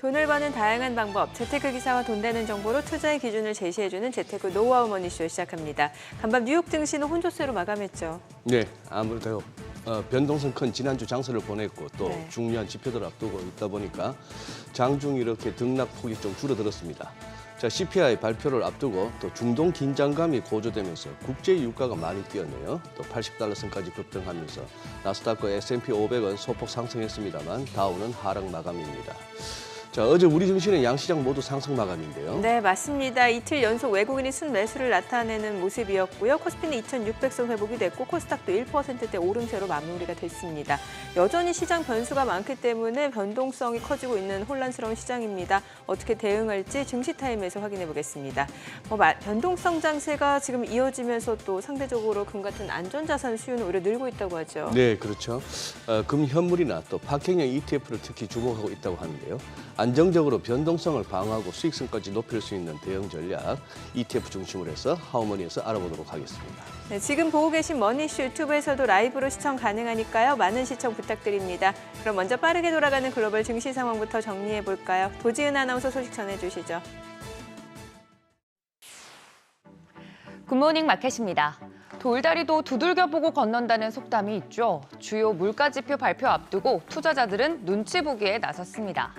돈을 버는 다양한 방법, 재테크 기사와 돈 되는 정보로 투자의 기준을 제시해주는 재테크 노하우 머니쇼 시작합니다. 간밤 뉴욕 증시는 혼조세로 마감했죠. 네, 아무래도 변동성 큰 지난주 장세를 보냈고 또 네. 중요한 지표들을 앞두고 있다 보니까 장중 이렇게 등락폭이 좀 줄어들었습니다. 자, CPI 발표를 앞두고 또 중동 긴장감이 고조되면서 국제 유가가 많이 뛰었네요. 또 80달러 선까지 급등하면서 나스닥과 S&P 500은 소폭 상승했습니다만 다우는 하락 마감입니다. 자, 어제 우리 증시는 양시장 모두 상승 마감인데요. 네, 맞습니다. 이틀 연속 외국인이 순매수를 나타내는 모습이었고요. 코스피는 2,600선 회복이 됐고 코스닥도 1%대 오름세로 마무리가 됐습니다. 여전히 시장 변수가 많기 때문에 변동성이 커지고 있는 혼란스러운 시장입니다. 어떻게 대응할지 증시타임에서 확인해 보겠습니다. 변동성 장세가 지금 이어지면서 또 상대적으로 금 같은 안전자산 수요는 오히려 늘고 있다고 하죠. 네, 그렇죠. 금 현물이나 또 박형형 ETF를 특히 주목하고 있다고 하는데요. 안정적으로 변동성을 방어하고 수익성까지 높일 수 있는 대응 전략, ETF 중심으로 해서 하우머니에서 알아보도록 하겠습니다. 네, 지금 보고 계신 머니쇼 유튜브에서도 라이브로 시청 가능하니까요. 많은 시청 부탁드립니다. 그럼 먼저 빠르게 돌아가는 글로벌 증시 상황부터 정리해 볼까요? 도지은 아나운서 소식 전해주시죠. 굿모닝 마켓입니다. 돌다리도 두들겨보고 건넌다는 속담이 있죠. 주요 물가지표 발표 앞두고 투자자들은 눈치 보기에 나섰습니다.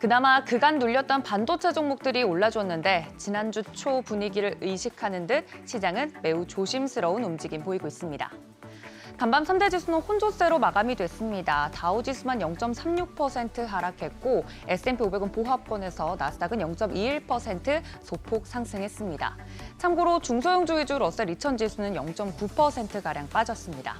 그나마 그간 눌렸던 반도체 종목들이 올라줬는데 지난주 초 분위기를 의식하는 듯 시장은 매우 조심스러운 움직임 보이고 있습니다. 간밤 3대 지수는 혼조세로 마감이 됐습니다. 다우지수만 0.36% 하락했고 S&P 500은 보합권에서 나스닥은 0.21% 소폭 상승했습니다. 참고로 중소형주 위주 러셀 2000 지수는 0.9%가량 빠졌습니다.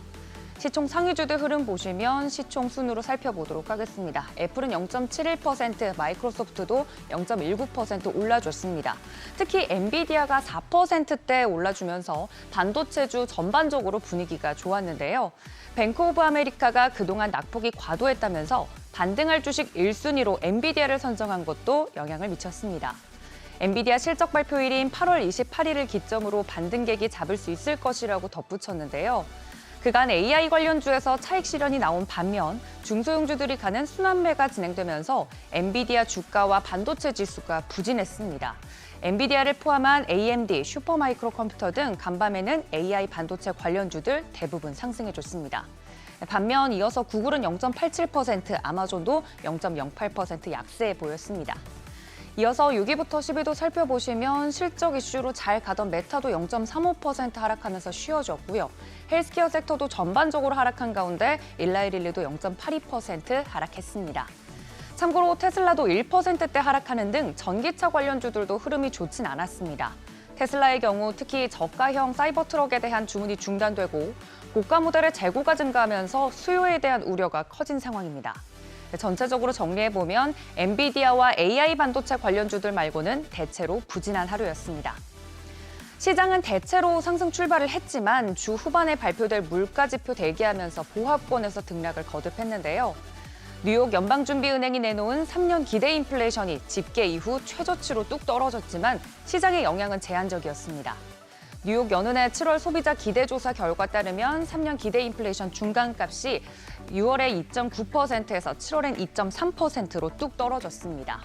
시총 상위주들 흐름 보시면 시총 순으로 살펴보도록 하겠습니다. 애플은 0.71%, 마이크로소프트도 0.19% 올라줬습니다. 특히 엔비디아가 4%대 올라주면서 반도체주 전반적으로 분위기가 좋았는데요. 뱅크 오브 아메리카가 그동안 낙폭이 과도했다면서 반등할 주식 1순위로 엔비디아를 선정한 것도 영향을 미쳤습니다. 엔비디아 실적 발표일인 8월 28일을 기점으로 반등객이 잡을 수 있을 것이라고 덧붙였는데요. 그간 AI 관련주에서 차익 실현이 나온 반면 중소형주들이 가는 순환매가 진행되면서 엔비디아 주가와 반도체 지수가 부진했습니다. 엔비디아를 포함한 AMD, 슈퍼마이크로 컴퓨터 등 간밤에는 AI 반도체 관련주들 대부분 상승해줬습니다. 반면 이어서 구글은 0.87%, 아마존도 0.08% 약세 보였습니다. 이어서 6위부터 10위도 살펴보시면 실적 이슈로 잘 가던 메타도 0.35% 하락하면서 쉬어졌고요. 헬스케어 섹터도 전반적으로 하락한 가운데 일라이릴리도 0.82% 하락했습니다. 참고로 테슬라도 1%대 하락하는 등 전기차 관련주들도 흐름이 좋진 않았습니다. 테슬라의 경우 특히 저가형 사이버 트럭에 대한 주문이 중단되고 고가 모델의 재고가 증가하면서 수요에 대한 우려가 커진 상황입니다. 전체적으로 정리해보면 엔비디아와 AI 반도체 관련주들 말고는 대체로 부진한 하루였습니다. 시장은 대체로 상승 출발을 했지만 주 후반에 발표될 물가지표 대기하면서 보합권에서 등락을 거듭했는데요. 뉴욕 연방준비은행이 내놓은 3년 기대 인플레이션이 집계 이후 최저치로 뚝 떨어졌지만 시장의 영향은 제한적이었습니다. 뉴욕 연은의 7월 소비자 기대조사 결과 따르면 3년 기대 인플레이션 중간값이 6월에 2.9%에서 7월엔 2.3%로 뚝 떨어졌습니다.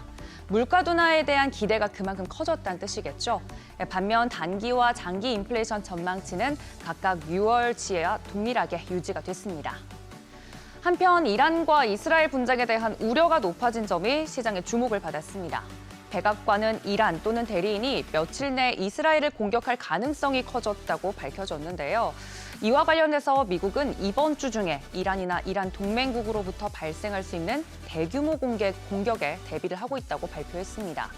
물가 둔화에 대한 기대가 그만큼 커졌다는 뜻이겠죠. 반면 단기와 장기 인플레이션 전망치는 각각 6월치와 동일하게 유지가 됐습니다. 한편 이란과 이스라엘 분쟁에 대한 우려가 높아진 점이 시장의 주목을 받았습니다. 백악관은 이란 또는 대리인이 며칠 내 이스라엘을 공격할 가능성이 커졌다고 밝혀졌는데요. 이와 관련해서 미국은 이번 주 중에 이란이나 이란 동맹국으로부터 발생할 수 있는 대규모 공격에 대비를 하고 있다고 발표했습니다.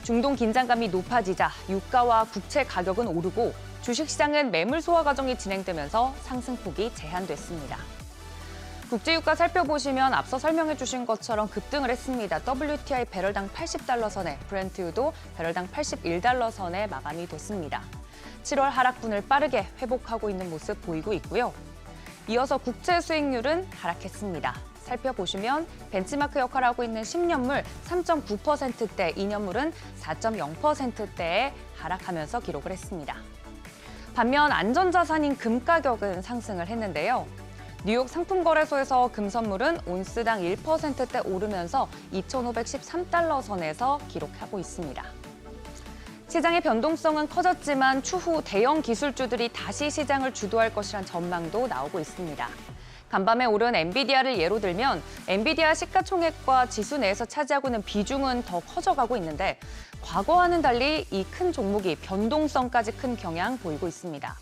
중동 긴장감이 높아지자 유가와 국채 가격은 오르고 주식시장은 매물 소화 과정이 진행되면서 상승폭이 제한됐습니다. 국제유가 살펴보시면 앞서 설명해 주신 것처럼 급등을 했습니다. WTI 배럴당 80달러 선에, 브렌트유도 배럴당 81달러 선에 마감이 됐습니다. 7월 하락분을 빠르게 회복하고 있는 모습 보이고 있고요. 이어서 국채 수익률은 하락했습니다. 살펴보시면 벤치마크 역할을 하고 있는 10년물 3.9%대, 2년물은 4.0%대에 하락하면서 기록을 했습니다. 반면 안전자산인 금 가격은 상승을 했는데요. 뉴욕 상품거래소에서 금 선물은 온스당 1%대 오르면서 2,513달러 선에서 기록하고 있습니다. 시장의 변동성은 커졌지만 추후 대형 기술주들이 다시 시장을 주도할 것이란 전망도 나오고 있습니다. 간밤에 오른 엔비디아를 예로 들면 엔비디아 시가총액과 지수 내에서 차지하고 있는 비중은 더 커져가고 있는데 과거와는 달리 이 큰 종목이 변동성까지 큰 경향 보이고 있습니다.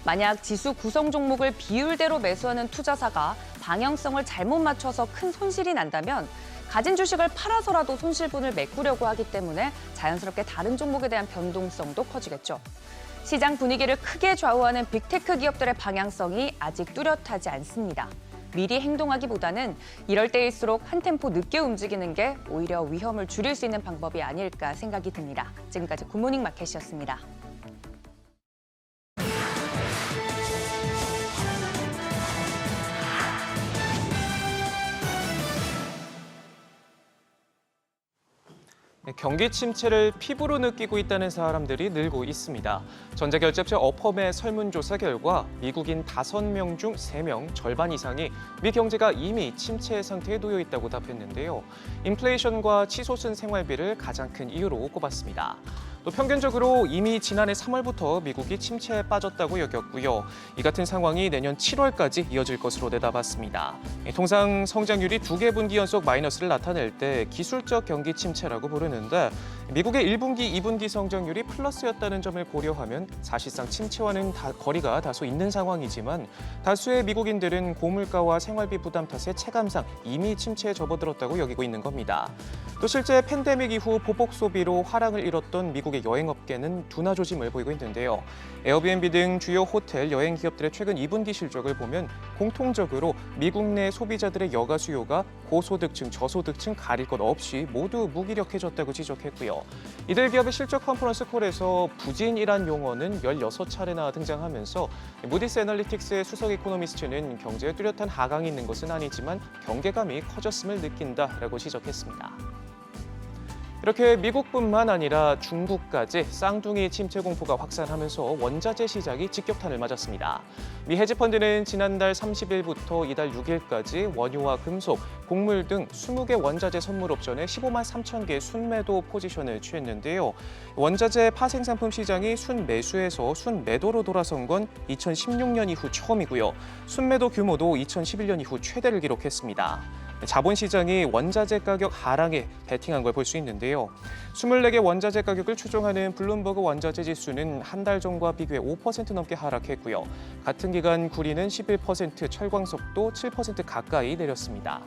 만약 지수 구성 종목을 비율대로 매수하는 투자사가 방향성을 잘못 맞춰서 큰 손실이 난다면 가진 주식을 팔아서라도 손실분을 메꾸려고 하기 때문에 자연스럽게 다른 종목에 대한 변동성도 커지겠죠. 시장 분위기를 크게 좌우하는 빅테크 기업들의 방향성이 아직 뚜렷하지 않습니다. 미리 행동하기보다는 이럴 때일수록 한 템포 늦게 움직이는 게 오히려 위험을 줄일 수 있는 방법이 아닐까 생각이 듭니다. 지금까지 굿모닝 마켓이었습니다. 경기 침체를 피부로 느끼고 있다는 사람들이 늘고 있습니다. 전자결제업체 어펌의 설문조사 결과 미국인 5명 중 3명, 절반 이상이 미 경제가 이미 침체 상태에 놓여 있다고 답했는데요. 인플레이션과 치솟은 생활비를 가장 큰 이유로 꼽았습니다. 또 평균적으로 이미 지난해 3월부터 미국이 침체에 빠졌다고 여겼고요. 이 같은 상황이 내년 7월까지 이어질 것으로 내다봤습니다. 통상 성장률이 2개 분기 연속 마이너스를 나타낼 때 기술적 경기 침체라고 부르는데 미국의 1분기, 2분기 성장률이 플러스였다는 점을 고려하면 사실상 침체와는 거리가 다소 있는 상황이지만 다수의 미국인들은 고물가와 생활비 부담 탓에 체감상 이미 침체에 접어들었다고 여기고 있는 겁니다. 또 실제 팬데믹 이후 보복 소비로 화랑을 잃었던 미국의 여행업계는 둔화 조짐을 보이고 있는데요. 에어비앤비 등 주요 호텔, 여행 기업들의 최근 2분기 실적을 보면 공통적으로 미국 내 소비자들의 여가 수요가 고소득층, 저소득층 가릴 것 없이 모두 무기력해졌다고 지적했고요. 이들 기업의 실적 컨퍼런스 콜에서 부진이란 용어는 16차례나 등장하면서 무디스 애널리틱스의 수석 이코노미스트는 경제에 뚜렷한 하강이 있는 것은 아니지만 경계감이 커졌음을 느낀다라고 지적했습니다. 이렇게 미국뿐만 아니라 중국까지 쌍둥이 침체 공포가 확산하면서 원자재 시장이 직격탄을 맞았습니다. 미 헤지펀드는 지난달 30일부터 이달 6일까지 원유와 금속, 곡물 등 20개 원자재 선물 옵션에 15만 3천 개의 순매도 포지션을 취했는데요. 원자재 파생상품 시장이 순매수에서 순매도로 돌아선 건 2016년 이후 처음이고요. 순매도 규모도 2011년 이후 최대를 기록했습니다. 자본시장이 원자재 가격 하락에 베팅한 걸 볼 수 있는데요. 24개 원자재 가격을 추종하는 블룸버그 원자재 지수는 한 달 전과 비교해 5% 넘게 하락했고요. 같은 기간 구리는 11%, 철광석도 7% 가까이 내렸습니다.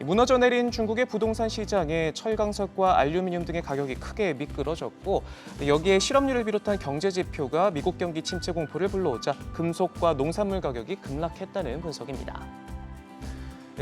무너져 내린 중국의 부동산 시장에 철강석과 알루미늄 등의 가격이 크게 미끄러졌고 여기에 실업률을 비롯한 경제 지표가 미국 경기 침체 공포를 불러오자 금속과 농산물 가격이 급락했다는 분석입니다.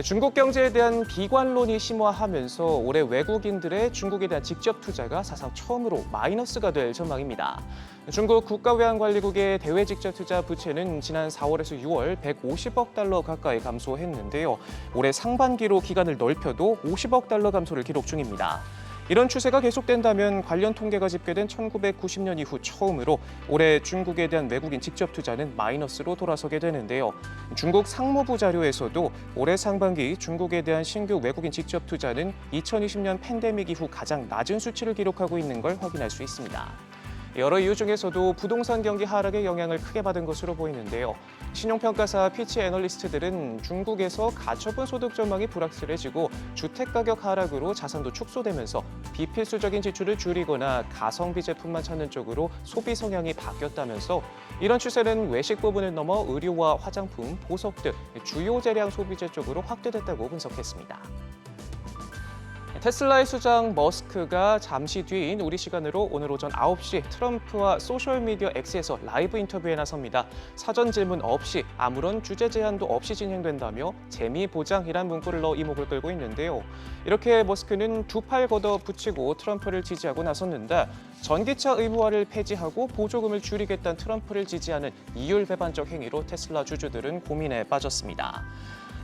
중국 경제에 대한 비관론이 심화하면서 올해 외국인들의 중국에 대한 직접 투자가 사상 처음으로 마이너스가 될 전망입니다. 중국 국가외환관리국의 대외 직접 투자 부채는 지난 4월에서 6월 150억 달러 가까이 감소했는데요. 올해 상반기로 기간을 넓혀도 50억 달러 감소를 기록 중입니다. 이런 추세가 계속된다면 관련 통계가 집계된 1990년 이후 처음으로 올해 중국에 대한 외국인 직접 투자는 마이너스로 돌아서게 되는데요. 중국 상무부 자료에서도 올해 상반기 중국에 대한 신규 외국인 직접 투자는 2020년 팬데믹 이후 가장 낮은 수치를 기록하고 있는 걸 확인할 수 있습니다. 여러 이유 중에서도 부동산 경기 하락의 영향을 크게 받은 것으로 보이는데요. 신용평가사 피치 애널리스트들은 중국에서 가처분 소득 전망이 불확실해지고 주택가격 하락으로 자산도 축소되면서 비필수적인 지출을 줄이거나 가성비 제품만 찾는 쪽으로 소비 성향이 바뀌었다면서 이런 추세는 외식 부분을 넘어 의류와 화장품, 보석 등 주요 재량 소비재 쪽으로 확대됐다고 분석했습니다. 테슬라의 수장 머스크가 잠시 뒤인 우리 시간으로 오늘 오전 9시 트럼프와 소셜미디어 X에서 라이브 인터뷰에 나섭니다. 사전 질문 없이 아무런 주제 제한도 없이 진행된다며 재미 보장이란 문구를 넣어 이목을 끌고 있는데요. 이렇게 머스크는 두 팔 걷어 붙이고 트럼프를 지지하고 나섰는데 전기차 의무화를 폐지하고 보조금을 줄이겠다는 트럼프를 지지하는 이율배반적 행위로 테슬라 주주들은 고민에 빠졌습니다.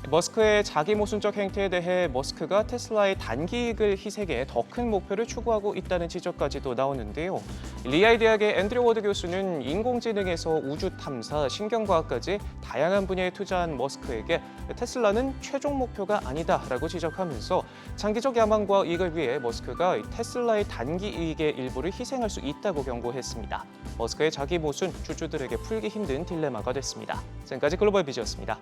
머스크의 자기 모순적 행태에 대해 머스크가 테슬라의 단기이익을 희생해 더 큰 목표를 추구하고 있다는 지적까지도 나오는데요. 리아이 대학의 앤드류 워드 교수는 인공지능에서 우주 탐사, 신경과학까지 다양한 분야에 투자한 머스크에게 테슬라는 최종 목표가 아니다라고 지적하면서 장기적 야망과 이익을 위해 머스크가 테슬라의 단기 이익의 일부를 희생할 수 있다고 경고했습니다. 머스크의 자기 모순, 주주들에게 풀기 힘든 딜레마가 됐습니다. 지금까지 글로벌 비즈였습니다.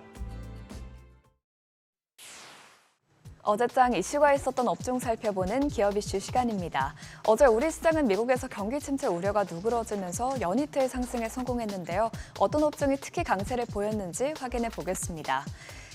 어제장 이슈가 있었던 업종 살펴보는 기업 이슈 시간입니다. 어제 우리 시장은 미국에서 경기 침체 우려가 누그러지면서 연이틀 상승에 성공했는데요. 어떤 업종이 특히 강세를 보였는지 확인해 보겠습니다.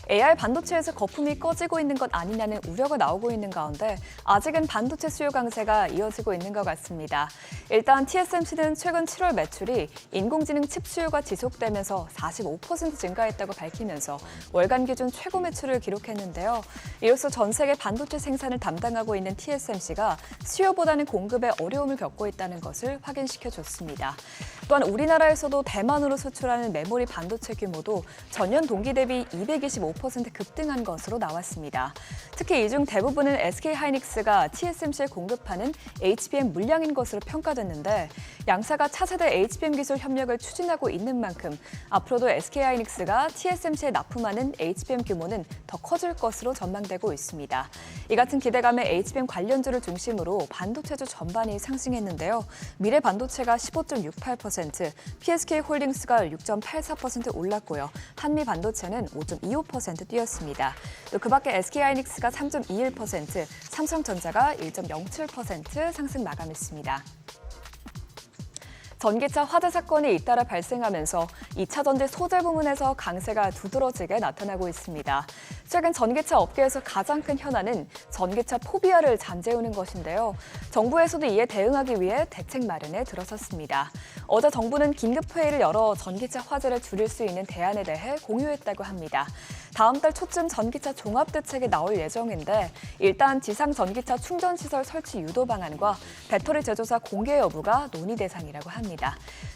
AI 반도체에서 거품이 꺼지고 있는 것 아니냐는 우려가 나오고 있는 가운데 아직은 반도체 수요 강세가 이어지고 있는 것 같습니다. 일단 TSMC는 최근 7월 매출이 인공지능 칩 수요가 지속되면서 45% 증가했다고 밝히면서 월간 기준 최고 매출을 기록했는데요. 이로써 전 세계 반도체 생산을 담당하고 있는 TSMC가 수요보다는 공급에 어려움을 겪고 있다는 것을 확인시켜줬습니다. 또한 우리나라에서도 대만으로 수출하는 메모리 반도체 규모도 전년 동기 대비 225% 급등한 것으로 나왔습니다. 특히 이 중 대부분은 SK하이닉스가 TSMC에 공급하는 HBM 물량인 것으로 평가됐는데 양사가 차세대 HBM 기술 협력을 추진하고 있는 만큼 앞으로도 SK하이닉스가 TSMC에 납품하는 HBM 규모는 더 커질 것으로 전망되고 있습니다. 이 같은 기대감에 HBM 관련주를 중심으로 반도체주 전반이 상승했는데요. 미래반도체가 15.68%, PSK홀딩스가 6.84% 올랐고요. 한미반도체는 5.25% 뛰었습니다. 또 그 밖에 SK하이닉스가 3.21%, 삼성전자가 1.07% 상승 마감했습니다. 전기차 화재 사건이 잇따라 발생하면서 2차 전지 소재 부문에서 강세가 두드러지게 나타나고 있습니다. 최근 전기차 업계에서 가장 큰 현안은 전기차 포비아를 잠재우는 것인데요. 정부에서도 이에 대응하기 위해 대책 마련에 들어섰습니다. 어제 정부는 긴급회의를 열어 전기차 화재를 줄일 수 있는 대안에 대해 공유했다고 합니다. 다음 달 초쯤 전기차 종합대책이 나올 예정인데 일단 지상 전기차 충전시설 설치 유도 방안과 배터리 제조사 공개 여부가 논의 대상이라고 합니다.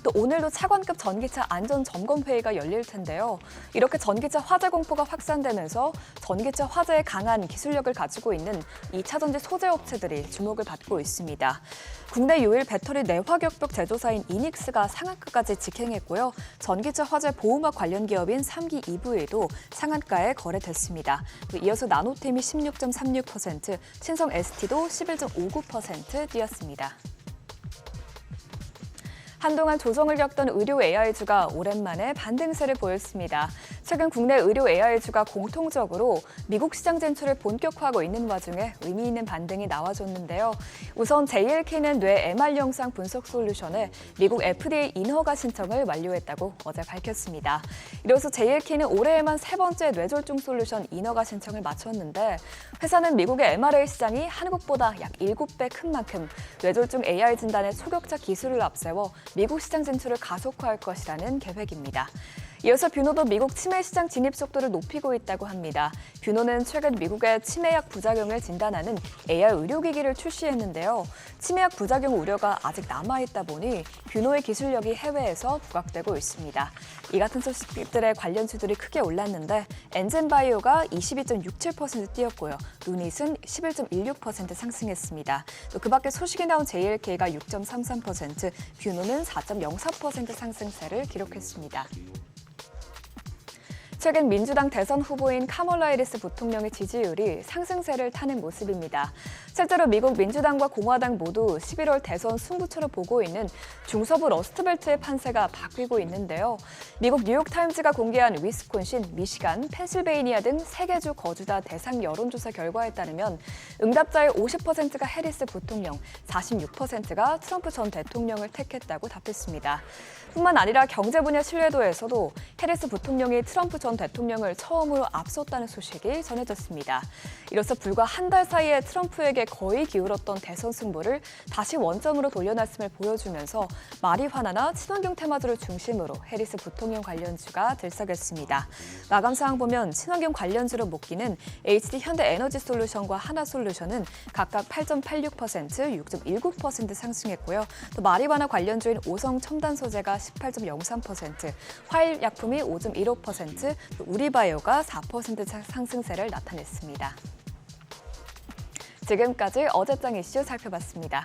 또 오늘도 차관급 전기차 안전점검회의가 열릴 텐데요. 이렇게 전기차 화재 공포가 확산되면서 전기차 화재에 강한 기술력을 가지고 있는 2차 전지 소재 업체들이 주목을 받고 있습니다. 국내 유일 배터리 내화격벽 제조사인 이닉스가 상한가까지 직행했고요. 전기차 화재 보호막 관련 기업인 3기 EV에도 상한가에 거래됐습니다. 이어서 나노템이 16.36%, 신성 ST도 11.59% 뛰었습니다. 한동안 조정을 겪던 의료 AI주가 오랜만에 반등세를 보였습니다. 최근 국내 의료 AI주가 공통적으로 미국 시장 진출을 본격화하고 있는 와중에 의미 있는 반등이 나와줬는데요. 우선 JLK는 뇌 MR 영상 분석 솔루션에 미국 FDA 인허가 신청을 완료했다고 어제 밝혔습니다. 이로써 JLK는 올해에만 세 번째 뇌졸중 솔루션 인허가 신청을 마쳤는데 회사는 미국의 MRA 시장이 한국보다 약 7배 큰 만큼 뇌졸중 AI 진단의 초격차 기술을 앞세워 미국 시장 진출을 가속화할 것이라는 계획입니다. 이어서 뷰노도 미국 치매 시장 진입 속도를 높이고 있다고 합니다. 뷰노는 최근 미국의 치매약 부작용을 진단하는 AR 의료기기를 출시했는데요. 치매약 부작용 우려가 아직 남아있다 보니 뷰노의 기술력이 해외에서 부각되고 있습니다. 이 같은 소식들의 관련주들이 크게 올랐는데 엔젠바이오가 22.67% 뛰었고요. 누닛은 11.16% 상승했습니다. 또 그 밖에 소식이 나온 JLK가 6.33%, 뷰노는 4.04% 상승세를 기록했습니다. 최근 민주당 대선 후보인 카멀라 해리스 부통령의 지지율이 상승세를 타는 모습입니다. 실제로 미국 민주당과 공화당 모두 11월 대선 승부처로 보고 있는 중서부 러스트벨트의 판세가 바뀌고 있는데요. 미국 뉴욕타임즈가 공개한 위스콘신, 미시간, 펜실베이니아 등 3개 주 거주자 대상 여론조사 결과에 따르면 응답자의 50%가 해리스 부통령, 46%가 트럼프 전 대통령을 택했다고 답했습니다. 뿐만 아니라 경제 분야 신뢰도에서도 해리스 부통령이 트럼프 전 대통령을 처음으로 앞섰다는 소식이 전해졌습니다. 이로써 불과 한 달 사이에 트럼프에게 거의 기울었던 대선 승부를 다시 원점으로 돌려놨음을 보여주면서 마리화나나 친환경 테마주를 중심으로 해리스 부통령 관련주가 들썩였습니다. 마감 상황 보면 친환경 관련주로 묶이는 HD 현대에너지솔루션과 하나솔루션은 각각 8.86%, 6.19% 상승했고요. 또 마리화나 관련주인 오성첨단소재가 18.03%, 화일약품이 5.15%, 우리바이오가 4% 상승세를 나타냈습니다. 지금까지 어제장 이슈 살펴봤습니다.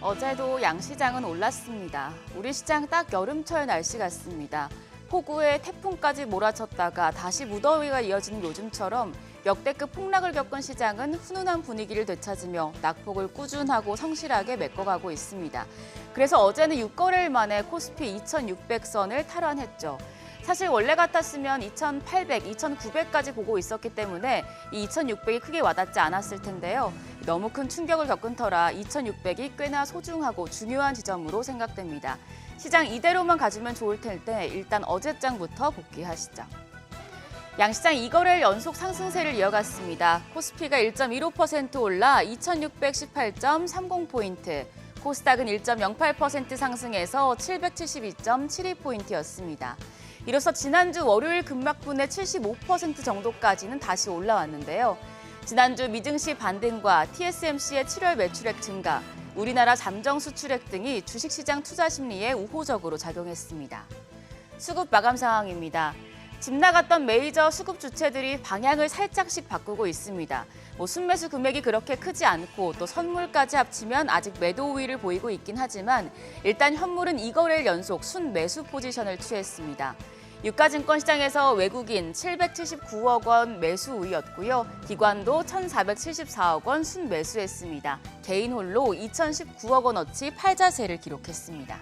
어제도 양시장은 올랐습니다. 우리 시장 딱 여름철 날씨 같습니다. 폭우에 태풍까지 몰아쳤다가 다시 무더위가 이어지는 요즘처럼 역대급 폭락을 겪은 시장은 훈훈한 분위기를 되찾으며 낙폭을 꾸준하고 성실하게 메꿔가고 있습니다. 그래서 어제는 6거래일 만에 코스피 2,600선을 탈환했죠. 사실 원래 같았으면 2,800, 2,900까지 보고 있었기 때문에 이 2,600이 크게 와닿지 않았을 텐데요. 너무 큰 충격을 겪은 터라 2,600이 꽤나 소중하고 중요한 지점으로 생각됩니다. 시장 이대로만 가주면 좋을 텐데 일단 어제장부터 복귀하시죠. 양시장 2거래일 연속 상승세를 이어갔습니다. 코스피가 1.15% 올라 2,618.30포인트, 코스닥은 1.08% 상승해서 772.72포인트였습니다. 이로써 지난주 월요일 급락분의 75% 정도까지는 다시 올라왔는데요. 지난주 미증시 반등과 TSMC의 7월 매출액 증가, 우리나라 잠정 수출액 등이 주식시장 투자 심리에 우호적으로 작용했습니다. 수급 마감 상황입니다. 집 나갔던 메이저 수급 주체들이 방향을 살짝씩 바꾸고 있습니다. 순매수 금액이 그렇게 크지 않고 또 선물까지 합치면 아직 매도 우위를 보이고 있긴 하지만 일단 현물은 2거래일 연속 순매수 포지션을 취했습니다. 유가증권 시장에서 외국인 779억 원 매수 우위였고요. 기관도 1,474억 원 순매수했습니다. 개인 홀로 2,019억 원어치 팔자세를 기록했습니다.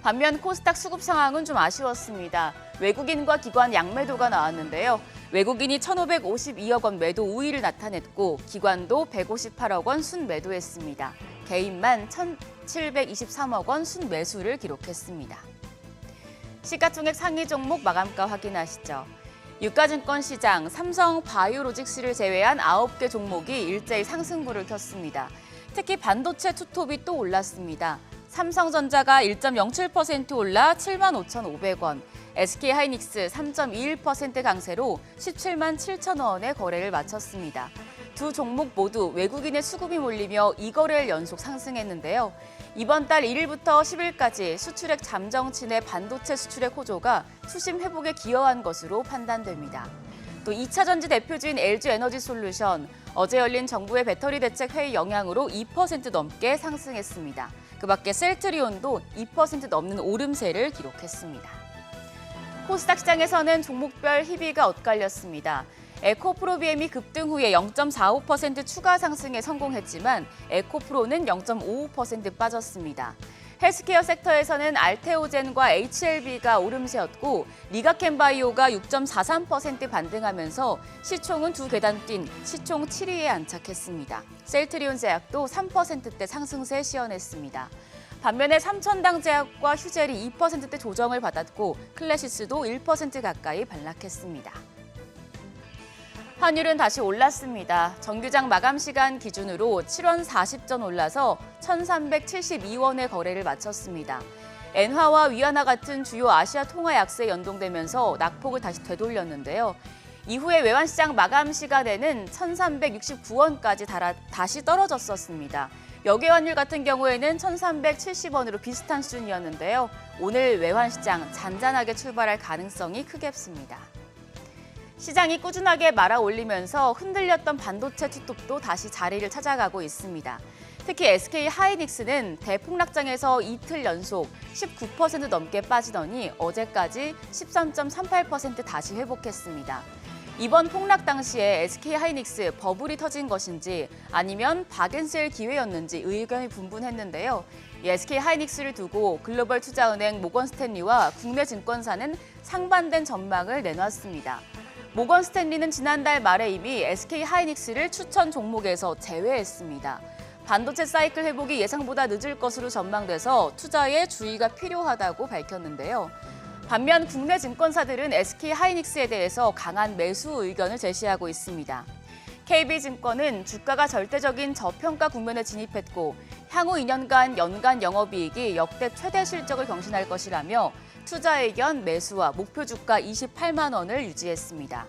반면 코스닥 수급 상황은 좀 아쉬웠습니다. 외국인과 기관 양매도가 나왔는데요. 외국인이 1,552억 원 매도 우위를 나타냈고 기관도 158억 원 순매도했습니다. 개인만 1,723억 원 순매수를 기록했습니다. 시가총액 상위 종목 마감가 확인하시죠. 유가증권 시장 삼성 바이오로직스를 제외한 9개 종목이 일제히 상승부를 켰습니다. 특히 반도체 투톱이 또 올랐습니다. 삼성전자가 1.07% 올라 75,500원, SK하이닉스 3.21% 강세로 17만 7천 원의 거래를 마쳤습니다. 두 종목 모두 외국인의 수급이 몰리며 2거래일 연속 상승했는데요. 이번 달 1일부터 10일까지 수출액 잠정치 내 반도체 수출액 호조가 수심 회복에 기여한 것으로 판단됩니다. 또 2차 전지 대표주인 LG에너지솔루션, 어제 열린 정부의 배터리 대책 회의 영향으로 2% 넘게 상승했습니다. 그 밖에 셀트리온도 2% 넘는 오름세를 기록했습니다. 코스닥 시장에서는 종목별 희비가 엇갈렸습니다. 에코프로비엠이 급등 후에 0.45% 추가 상승에 성공했지만 에코프로는 0.55% 빠졌습니다. 헬스케어 섹터에서는 알테오젠과 HLB가 오름세였고 리가켄바이오가 6.43% 반등하면서 시총은 두 계단 뛴 시총 7위에 안착했습니다. 셀트리온 제약도 3%대 상승세 시현했습니다. 반면에 삼천당 제약과 휴젤이 2%대 조정을 받았고 클래시스도 1% 가까이 반락했습니다. 환율은 다시 올랐습니다. 정규장 마감 시간 기준으로 7원 40전 올라서 1,372원의 거래를 마쳤습니다. 엔화와 위안화 같은 주요 아시아 통화 약세에 연동되면서 낙폭을 다시 되돌렸는데요. 이후에 외환시장 마감 시간에는 1,369원까지 다시 떨어졌었습니다. 역외환율 같은 경우에는 1,370원으로 비슷한 수준이었는데요. 오늘 외환시장 잔잔하게 출발할 가능성이 크겠습니다. 시장이 꾸준하게 말아올리면서 흔들렸던 반도체 투톱도 다시 자리를 찾아가고 있습니다. 특히 SK하이닉스는 대폭락장에서 이틀 연속 19% 넘게 빠지더니 어제까지 13.38% 다시 회복했습니다. 이번 폭락 당시에 SK하이닉스 버블이 터진 것인지 아니면 박앤셀 기회였는지 의견이 분분했는데요. 이 SK하이닉스를 두고 글로벌 투자은행 모건 스탠리와 국내 증권사는 상반된 전망을 내놨습니다. 모건 스탠리는 지난달 말에 이미 SK하이닉스를 추천 종목에서 제외했습니다. 반도체 사이클 회복이 예상보다 늦을 것으로 전망돼서 투자에 주의가 필요하다고 밝혔는데요. 반면 국내 증권사들은 SK하이닉스에 대해서 강한 매수 의견을 제시하고 있습니다. KB증권은 주가가 절대적인 저평가 국면에 진입했고 향후 2년간 연간 영업이익이 역대 최대 실적을 경신할 것이라며 투자 의견 매수와 목표 주가 28만 원을 유지했습니다.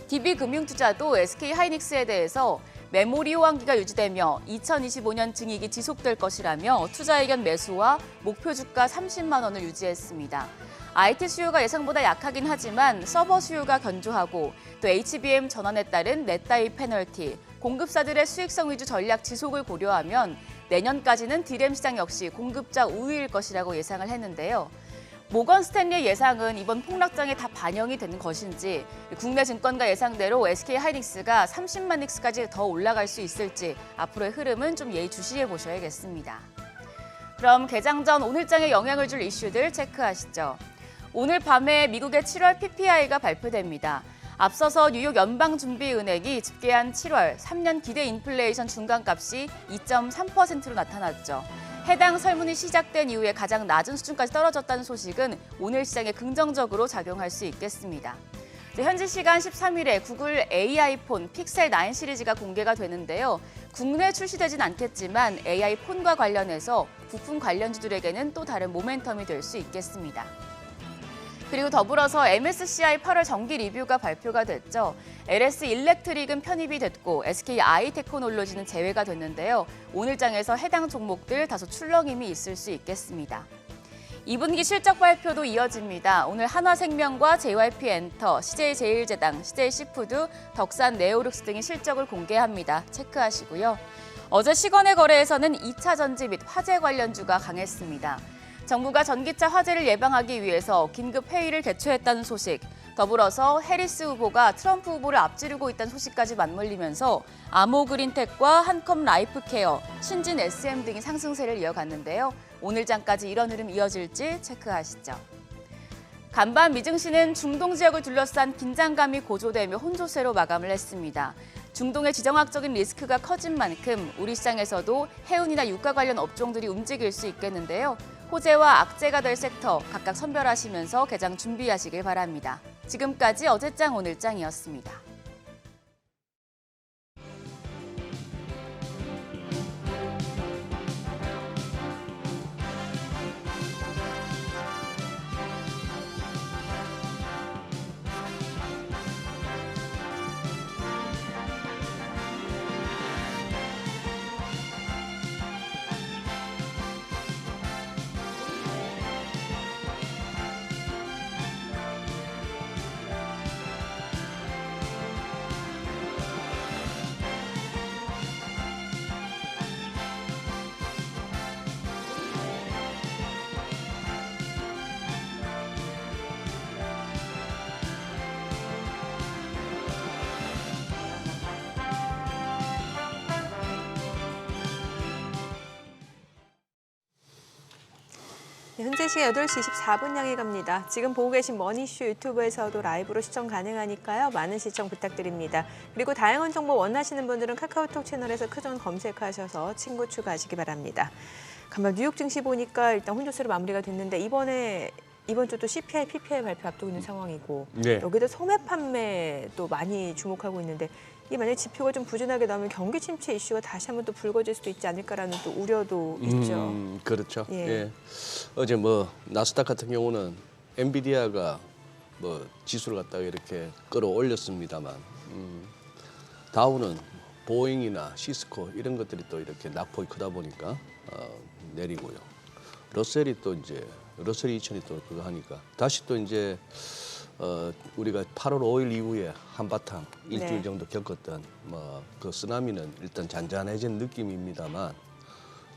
DB금융투자도 SK하이닉스에 대해서 메모리 호황기가 유지되며 2025년 증익이 지속될 것이라며 투자 의견 매수와 목표 주가 30만 원을 유지했습니다. IT 수요가 예상보다 약하긴 하지만 서버 수요가 견조하고 또 HBM 전환에 따른 넷다이 페널티, 공급사들의 수익성 위주 전략 지속을 고려하면 내년까지는 D램 시장 역시 공급자 우위일 것이라고 예상을 했는데요. 모건 스탠리의 예상은 이번 폭락장에 다 반영이 되는 것인지 국내 증권가 예상대로 SK하이닉스가 30만 닉스까지 더 올라갈 수 있을지 앞으로의 흐름은 좀 예의주시해 보셔야겠습니다. 그럼 개장 전 오늘장에 영향을 줄 이슈들 체크하시죠. 오늘 밤에 미국의 7월 PPI가 발표됩니다. 앞서서 뉴욕 연방준비은행이 집계한 7월 3년 기대 인플레이션 중간값이 2.3%로 나타났죠. 해당 설문이 시작된 이후에 가장 낮은 수준까지 떨어졌다는 소식은 오늘 시장에 긍정적으로 작용할 수 있겠습니다. 현지 시간 13일에 구글 AI폰 픽셀 9 시리즈가 공개가 되는데요. 국내에 출시되진 않겠지만 AI폰과 관련해서 부품 관련주들에게는 또 다른 모멘텀이 될 수 있겠습니다. 그리고 더불어서 MSCI 8월 정기 리뷰가 발표가 됐죠. LS 일렉트릭은 편입이 됐고 SK 아이테크놀로지는 제외가 됐는데요. 오늘장에서 해당 종목들 다소 출렁임이 있을 수 있겠습니다. 2분기 실적 발표도 이어집니다. 오늘 한화생명과 JYP엔터, CJ제일제당, CJ시푸드, 덕산네오룩스 등이 실적을 공개합니다. 체크하시고요. 어제 시간의 거래에서는 2차 전지 및 화재 관련주가 강했습니다. 정부가 전기차 화재를 예방하기 위해서 긴급 회의를 개최했다는 소식, 더불어서 해리스 후보가 트럼프 후보를 앞지르고 있다는 소식까지 맞물리면서 아모그린텍과 한컴 라이프케어, 신진 SM 등이 상승세를 이어갔는데요. 오늘장까지 이런 흐름 이어질지 체크하시죠. 간밤 미증시는 중동 지역을 둘러싼 긴장감이 고조되며 혼조세로 마감을 했습니다. 중동의 지정학적인 리스크가 커진 만큼 우리 시장에서도 해운이나 유가 관련 업종들이 움직일 수 있겠는데요. 호재와 악재가 될 섹터 각각 선별하시면서 개장 준비하시길 바랍니다. 지금까지 어제장 오늘장이었습니다. 현재 시간 8시 24분 향해 갑니다. 지금 보고 계신 머니쇼 유튜브에서도 라이브로 시청 가능하니까요. 많은 시청 부탁드립니다. 그리고 다양한 정보 원하시는 분들은 카카오톡 채널에서 크존 검색하셔서 친구 추가하시기 바랍니다. 간밤 뉴욕 증시 보니까 일단 혼조세로 마무리가 됐는데 이번 주 또 CPI, PPI 발표 앞두고 있는 상황이고 네. 여기도 소매 판매도 많이 주목하고 있는데 이게 만약 지표가 좀 부진하게 나오면 경기 침체 이슈가 다시 한번 또 불거질 수도 있지 않을까라는 또 우려도 있죠. 그렇죠. 예. 예. 어제 나스닥 같은 경우는 엔비디아가 지수를 갖다가 이렇게 끌어올렸습니다만 다우는 보잉이나 시스코 이런 것들이 또 이렇게 낙폭이 크다 보니까 내리고요. 러셀이 또 이제 러셀 2000이 또 그거 하니까 다시 또 이제 우리가 8월 5일 이후에 한바탕 일주일 네. 정도 겪었던 그 쓰나미는 일단 잔잔해진 느낌입니다만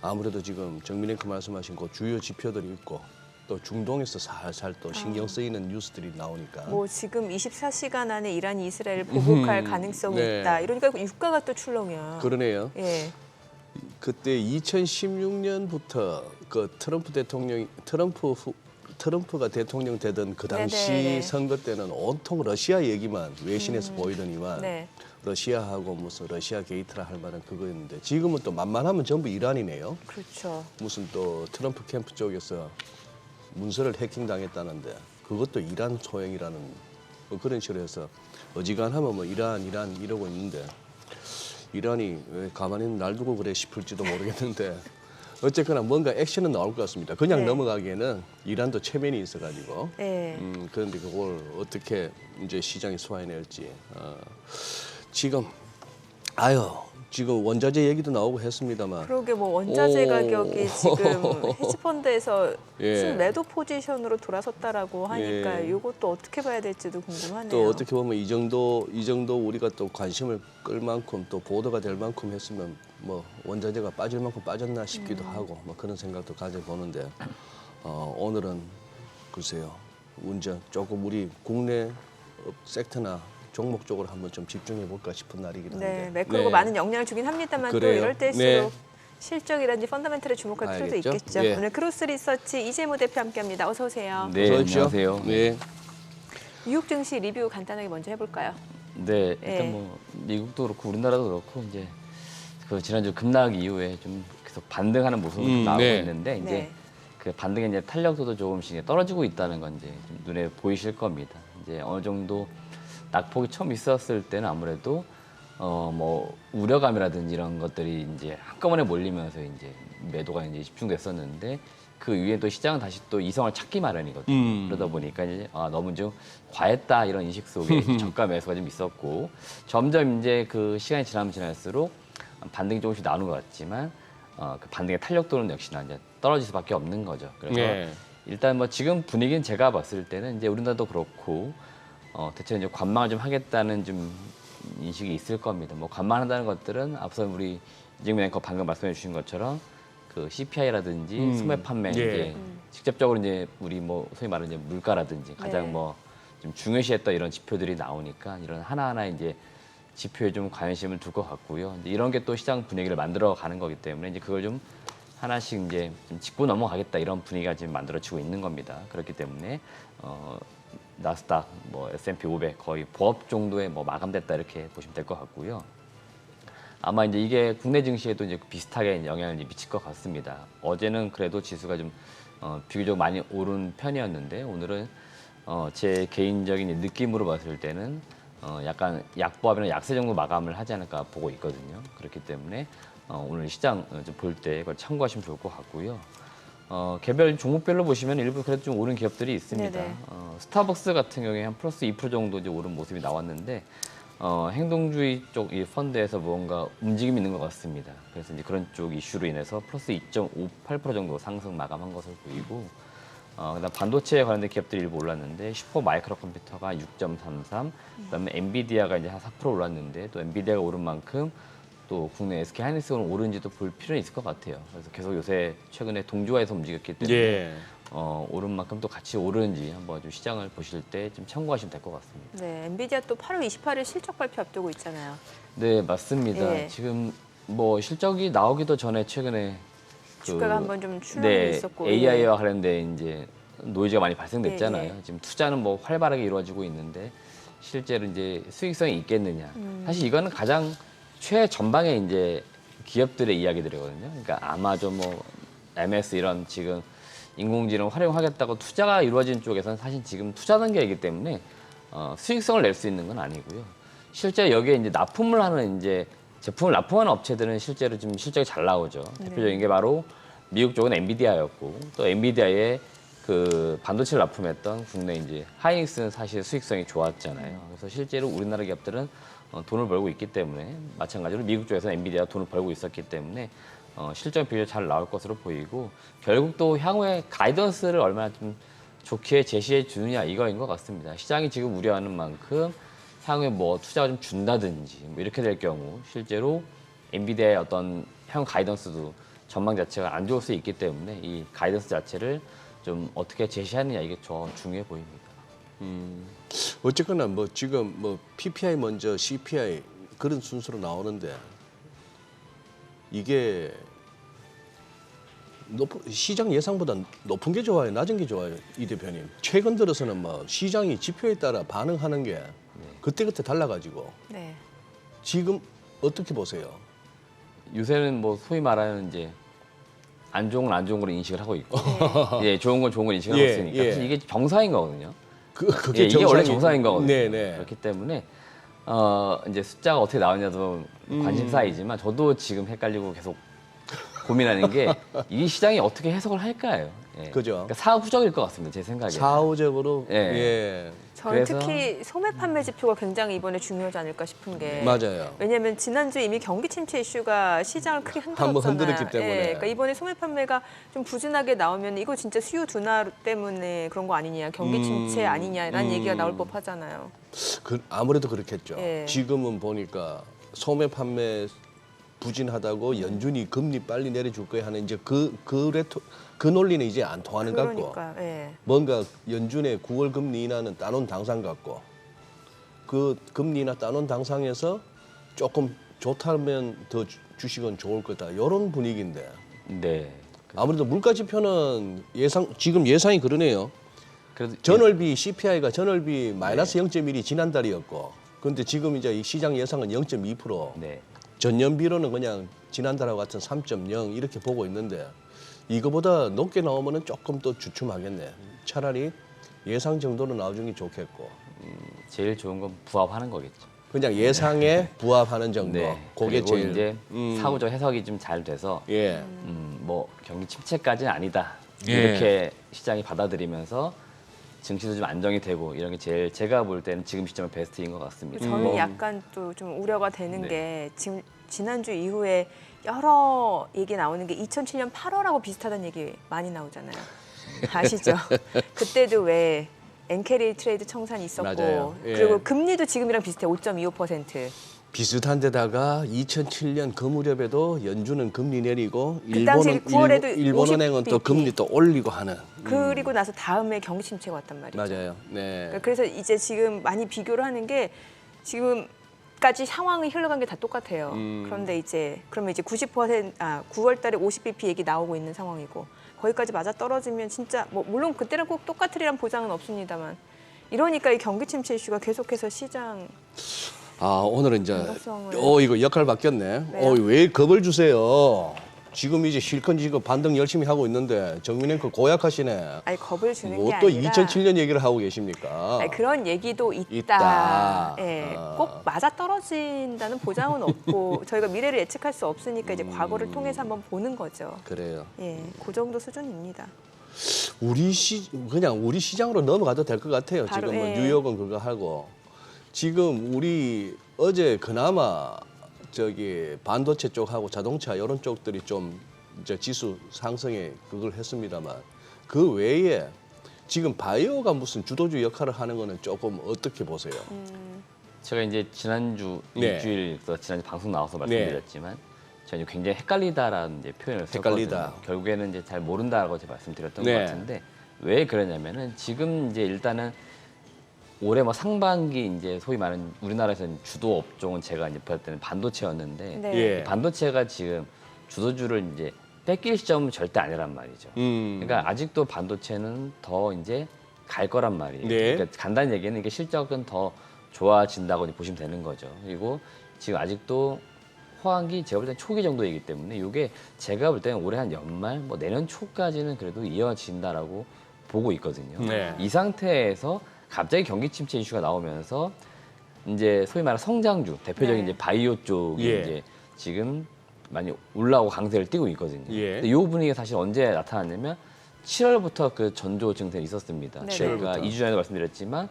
아무래도 지금 정민앵커 말씀하신 그 주요 지표들이 있고 또 중동에서 살살 또 신경 쓰이는 뉴스들이 나오니까. 뭐 지금 24시간 안에 이란이 이스라엘을 보복할 가능성이 네. 있다. 이러니까 유가가 또 출렁이야. 그러네요. 예. 그때 2016년부터 그 트럼프가 대통령 되던 그 당시 네네. 선거 때는 온통 러시아 얘기만 외신에서 보이더니만 네. 러시아하고 무슨 러시아 게이트라 할 만한 그거였는데 지금은 또 만만하면 전부 이란이네요. 그렇죠. 무슨 또 트럼프 캠프 쪽에서 문서를 해킹당했다는데 그것도 이란 소행이라는 뭐 그런 식으로 해서 어지간하면 뭐 이란 이러고 있는데 이란이 왜 가만히 놔두고 그래 싶을지도 모르겠는데 어쨌거나 뭔가 액션은 나올 것 같습니다. 그냥 네. 넘어가기에는 이란도 체면이 있어가지고 예. 그런데 그걸 어떻게 이제 시장에 소화해낼지 지금 지금 원자재 얘기도 나오고 했습니다만 그러게 뭐 원자재 오. 가격이 지금 헤지펀드에서 예. 순매도 포지션으로 돌아섰다라고 하니까 예. 이것도 어떻게 봐야 될지도 궁금하네요. 또 어떻게 보면 이 정도 우리가 또 관심을 끌 만큼 또 보도가 될 만큼 했으면 뭐 원자재가 빠질 만큼 빠졌나 싶기도 하고 뭐 그런 생각도 가져보는데 오늘은 글쎄요 운전 조금 우리 국내 섹터나 종목 쪽으로 한번 좀 집중해 볼까 싶은 날이긴 한데. 네, 매크로가 많은 영향을 주긴 합니다만 또 그래요. 이럴 때일수록 네. 실적이라든지 펀더멘털에 주목할 필요도 알겠죠? 있겠죠. 예. 오늘 크로스 리서치 이재모 대표 함께합니다. 어서 오세요. 네, 어서 오십시오. 안녕하세요. 네. 뉴욕 증시 리뷰 간단하게 먼저 해볼까요? 네, 일단 예. 뭐 미국도 그렇고 우리나라도 그렇고 이제 그 지난주 급락 이후에 좀 계속 반등하는 모습이 나오고 네. 있는데 이제 네. 그 반등의 이제 탄력도도 조금씩 떨어지고 있다는 건 이제 좀 눈에 보이실 겁니다. 이제 어느 정도 낙폭이 처음 있었을 때는 아무래도 뭐 우려감이라든지 이런 것들이 이제 한꺼번에 몰리면서 이제 매도가 이제 집중됐었는데 그 위에 또 시장은 다시 또 이성을 찾기 마련이거든요. 그러다 보니까 이제 너무 좀 과했다 이런 인식 속에 저가 매수가 좀 있었고 점점 이제 그 시간이 지나면 지날수록 반등이 조금씩 나오는 것 같지만 그 반등의 탄력도는 역시나 이제 떨어질 수밖에 없는 거죠. 그래서 일단 뭐 지금 분위기는 제가 봤을 때는 이제 우리나라도 그렇고 대체 이제 관망을 좀 하겠다는 좀 인식이 있을 겁니다. 뭐 관망한다는 것들은 앞서 우리 이정민 앵커 방금 말씀해 주신 것처럼 그 CPI라든지 소매 판매 이제 직접적으로 이제 우리 뭐 소위 말하는 이제 물가라든지 가장 네. 뭐 좀 중요시했던 이런 지표들이 나오니까 이런 하나하나 이제 지표에 좀 관심을 둘 것 같고요. 이제 이런 게 또 시장 분위기를 만들어 가는 거기 때문에 이제 그걸 좀 하나씩 이제 좀 짚고 넘어가겠다 이런 분위기가 지금 만들어지고 있는 겁니다. 그렇기 때문에 나스닥, 뭐 S&P 500 거의 보합 정도에 뭐 마감됐다 이렇게 보시면 될 것 같고요. 아마 이제 이게 국내 증시에도 이제 비슷하게 영향을 이제 미칠 것 같습니다. 어제는 그래도 지수가 좀 비교적 많이 오른 편이었는데 오늘은 제 개인적인 느낌으로 봤을 때는 약간 약보합이나 약세 정도 마감을 하지 않을까 보고 있거든요. 그렇기 때문에 오늘 시장 좀 볼 때 그걸 참고하시면 좋을 것 같고요. 개별 종목별로 보시면 일부 그래도 좀 오른 기업들이 있습니다. 네네. 스타벅스 같은 경우에 한 플러스 2% 정도 이제 오른 모습이 나왔는데 행동주의 쪽 이 펀드에서 뭔가 움직임이 있는 것 같습니다. 그래서 이제 그런 쪽 이슈로 인해서 플러스 2.58% 정도 상승 마감한 것으로 보이고 그다음 반도체에 관련된 기업들이 일부 올랐는데 슈퍼 마이크로 컴퓨터가 6.33, 그다음에 엔비디아가 이제 한 4% 올랐는데 또 엔비디아가 오른 만큼 또 국내 SK 하이닉스가 오른지도 볼 필요는 있을 것 같아요. 그래서 계속 요새 최근에 동조화에서 움직였기 때문에 오른 만큼 또 같이 오르는지 한번 좀 시장을 보실 때 좀 참고하시면 될 것 같습니다. 네, 엔비디아 또 8월 28일 실적 발표 앞두고 있잖아요. 네, 맞습니다. 예. 지금 뭐 실적이 나오기도 전에 최근에 주가가 한번 좀 출렁이 네, 있었고 AI와 관련된 이제 노이즈가 많이 발생됐잖아요. 예. 지금 투자는 뭐 활발하게 이루어지고 있는데 실제로 이제 수익성이 있겠느냐. 사실 이거는 가장 최전방의 이제 기업들의 이야기들이거든요. 그러니까 아마존, 뭐 MS 이런 지금 인공지능 활용하겠다고 투자가 이루어진 쪽에서는 사실 지금 투자 단계이기 때문에 수익성을 낼 수 있는 건 아니고요. 실제 여기에 이제 납품을 하는 이제 제품을 납품하는 업체들은 실제로 지금 실적이 잘 나오죠. 대표적인 게 바로 미국 쪽은 엔비디아였고 또 엔비디아의 그 반도체를 납품했던 국내 이제 하이닉스는 사실 수익성이 좋았잖아요. 그래서 실제로 우리나라 기업들은 돈을 벌고 있기 때문에 마찬가지로 미국 쪽에서 엔비디아 돈을 벌고 있었기 때문에 실적 비율 잘 나올 것으로 보이고 결국 또 향후에 가이던스를 얼마나 좀 좋게 제시해 주느냐 이거인 것 같습니다. 시장이 지금 우려하는 만큼 향후에 뭐 투자가 좀 준다든지 뭐 이렇게 될 경우 실제로 엔비디아의 어떤 향후 가이던스도 전망 자체가 안 좋을 수 있기 때문에 이 가이던스 자체를 좀 어떻게 제시하느냐 이게 좀 중요해 보입니다. 어쨌거나 뭐 지금 뭐 PPI 먼저 CPI 그런 순서로 나오는데 이게 시장 예상보다 높은 게 좋아요, 낮은 게 좋아요, 이 대표님. 최근 들어서는 뭐 시장이 지표에 따라 반응하는 게 그때그때 달라가지고 네. 지금 어떻게 보세요? 요새는 뭐 소위 말하는 이제 안 좋은 건 안 좋은 걸로 인식을 하고 있고, 예, 좋은 건 좋은 걸 인식하고 예, 있으니까 예. 사실 이게 정상인 거거든요. 그게 예, 이게 원래 정상인 거거든요. 네네. 그렇기 때문에 이제 숫자가 어떻게 나오냐도 관심사이지만 저도 지금 헷갈리고 계속 고민하는 게 이 시장이 어떻게 해석을 할까요? 예. 그죠. 그러니까 사후적일 것 같습니다. 제 생각에. 사후적으로 예. 예. 저는 그래서- 특히 소매 판매 지표가 굉장히 이번에 중요하지 않을까 싶은 게 맞아요. 왜냐하면 지난주 이미 경기 침체 이슈가 시장을 크게 흔들었잖아요. 한번 흔들었기 때문에. 예, 그러니까 이번에 소매 판매가 좀 부진하게 나오면 이거 진짜 수요 둔화 때문에 그런 거 아니냐, 경기 침체 아니냐라는 얘기가 나올 법하잖아요. 아무래도 그렇겠죠. 예. 지금은 보니까 소매 판매 부진하다고 연준이 금리 빨리 내려줄 거야 하는 이제 그 논리는 이제 안 통하는 것 같고 그러니까 예. 뭔가 연준의 9월 금리 인하는 따놓은 당상 같고 그 금리 인하 따놓은 당상에서 조금 좋다면 더 주식은 좋을 거다 이런 분위기인데 네. 아무래도 물가 지표는 지금 예상이 그러네요. 그래도 전월비 CPI가 전월비 마이너스 0.1이 지난달이었고 그런데 지금 이제 이 시장 예상은 0.2%. 네. 전년비로는 그냥 지난달하고 같은 3.0 이렇게 보고 있는데 이거보다 높게 나오면은 조금 더 주춤하겠네. 차라리 예상 정도로 나와주는 게 좋겠고 제일 좋은 건 부합하는 거겠죠. 그냥 예상에 부합하는 정도. 네. 그게 그리고 제일 이제 사후적 해석이 좀 잘 돼서 예. 뭐 경기 침체까지는 아니다. 예. 이렇게 시장이 받아들이면서 증시도 좀 안정이 되고 이런 게 제일 제가 볼 때는 지금 시점은 베스트인 것 같습니다. 저는 뭐, 약간 또 좀 우려가 되는 네. 게 지금 지난주 이후에 여러 얘기 나오는 게 2007년 8월하고 비슷하다는 얘기 많이 나오잖아요. 아시죠? 그때도 왜 엔캐리 트레이드 청산이 있었고 맞아요. 예. 그리고 금리도 지금이랑 비슷해 5.25%. 비슷한 데다가 2007년 그 무렵에도 연준은 금리 내리고 그 당시 9월에도 일본은행은 또 50 금리 또 올리고 하는. 그리고 나서 다음에 경기 침체가 왔단 말이죠. 맞아요. 네. 그러니까 그래서 이제 지금 많이 비교를 하는 게 지금까지 상황이 흘러간 게 다 똑같아요. 그런데 그러면 이제 9월 달에 50bp 얘기 나오고 있는 상황이고 거기까지 맞아 떨어지면 진짜 뭐 물론 그때랑 꼭 똑같으리란 보장은 없습니다만 이러니까 이 경기 침체 이슈가 계속해서 시장 오늘은 이제 변동성을- 이거 역할 바뀌었네. 왜요? 왜 겁을 주세요? 지금 이제 실컷 지금 반등 열심히 하고 있는데 정민앵커 고약하시네. 아니 겁을 주는 뭐 게 또 아니라 2007년 얘기를 하고 계십니까? 아니, 그런 얘기도 있다. 있다. 예, 아. 꼭 맞아 떨어진다는 보장은 없고 저희가 미래를 예측할 수 없으니까 이제 과거를 통해서 한번 보는 거죠. 그래요. 예, 그 정도 수준입니다. 그냥 우리 시장으로 넘어가도 될 것 같아요. 바로, 지금 뭐 예. 뉴욕은 그거 하고 지금 우리 어제 그나마 저기 반도체 쪽하고 자동차 이런 쪽들이 좀 이제 지수 상승에 그걸 했습니다만 그 외에 지금 바이오가 무슨 주도주 역할을 하는 거는 조금 어떻게 보세요? 제가 이제 지난주 네. 일주일 지난주 방송 나와서 말씀드렸지만 제가 이제 굉장히 헷갈리다라는 이제 표현을 헷갈리다. 썼거든요. 결국에는 이제 잘 모른다라고 제가 말씀드렸던 네. 것 같은데 왜 그러냐면은 지금 이제 일단은 올해 뭐 상반기 이제 소위 말하는 우리나라에서는 주도 업종은 제가 이제 볼 때는 반도체였는데 네. 예. 반도체가 지금 주도주를 이제 뺏길 시점은 절대 아니란 말이죠. 그러니까 아직도 반도체는 더 이제 갈 거란 말이에요. 네. 그러니까 간단히 얘기는 이게 실적은 더 좋아진다고 보시면 되는 거죠. 그리고 지금 아직도 호황기 제가 볼 때는 초기 정도이기 때문에 이게 제가 볼 때는 올해 한 연말 뭐 내년 초까지는 그래도 이어진다라고 보고 있거든요. 네. 이 상태에서 갑자기 경기 침체 이슈가 나오면서 이제 소위 말하는 성장주 대표적인 네. 이제 바이오 쪽이 예. 이제 지금 많이 올라오고 강세를 띠고 있거든요. 예. 근데 이 분위기가 사실 언제 나타났냐면 7월부터 그 전조 증세는 있었습니다. 네. 제가 7월부터. 2주 전에도 말씀드렸지만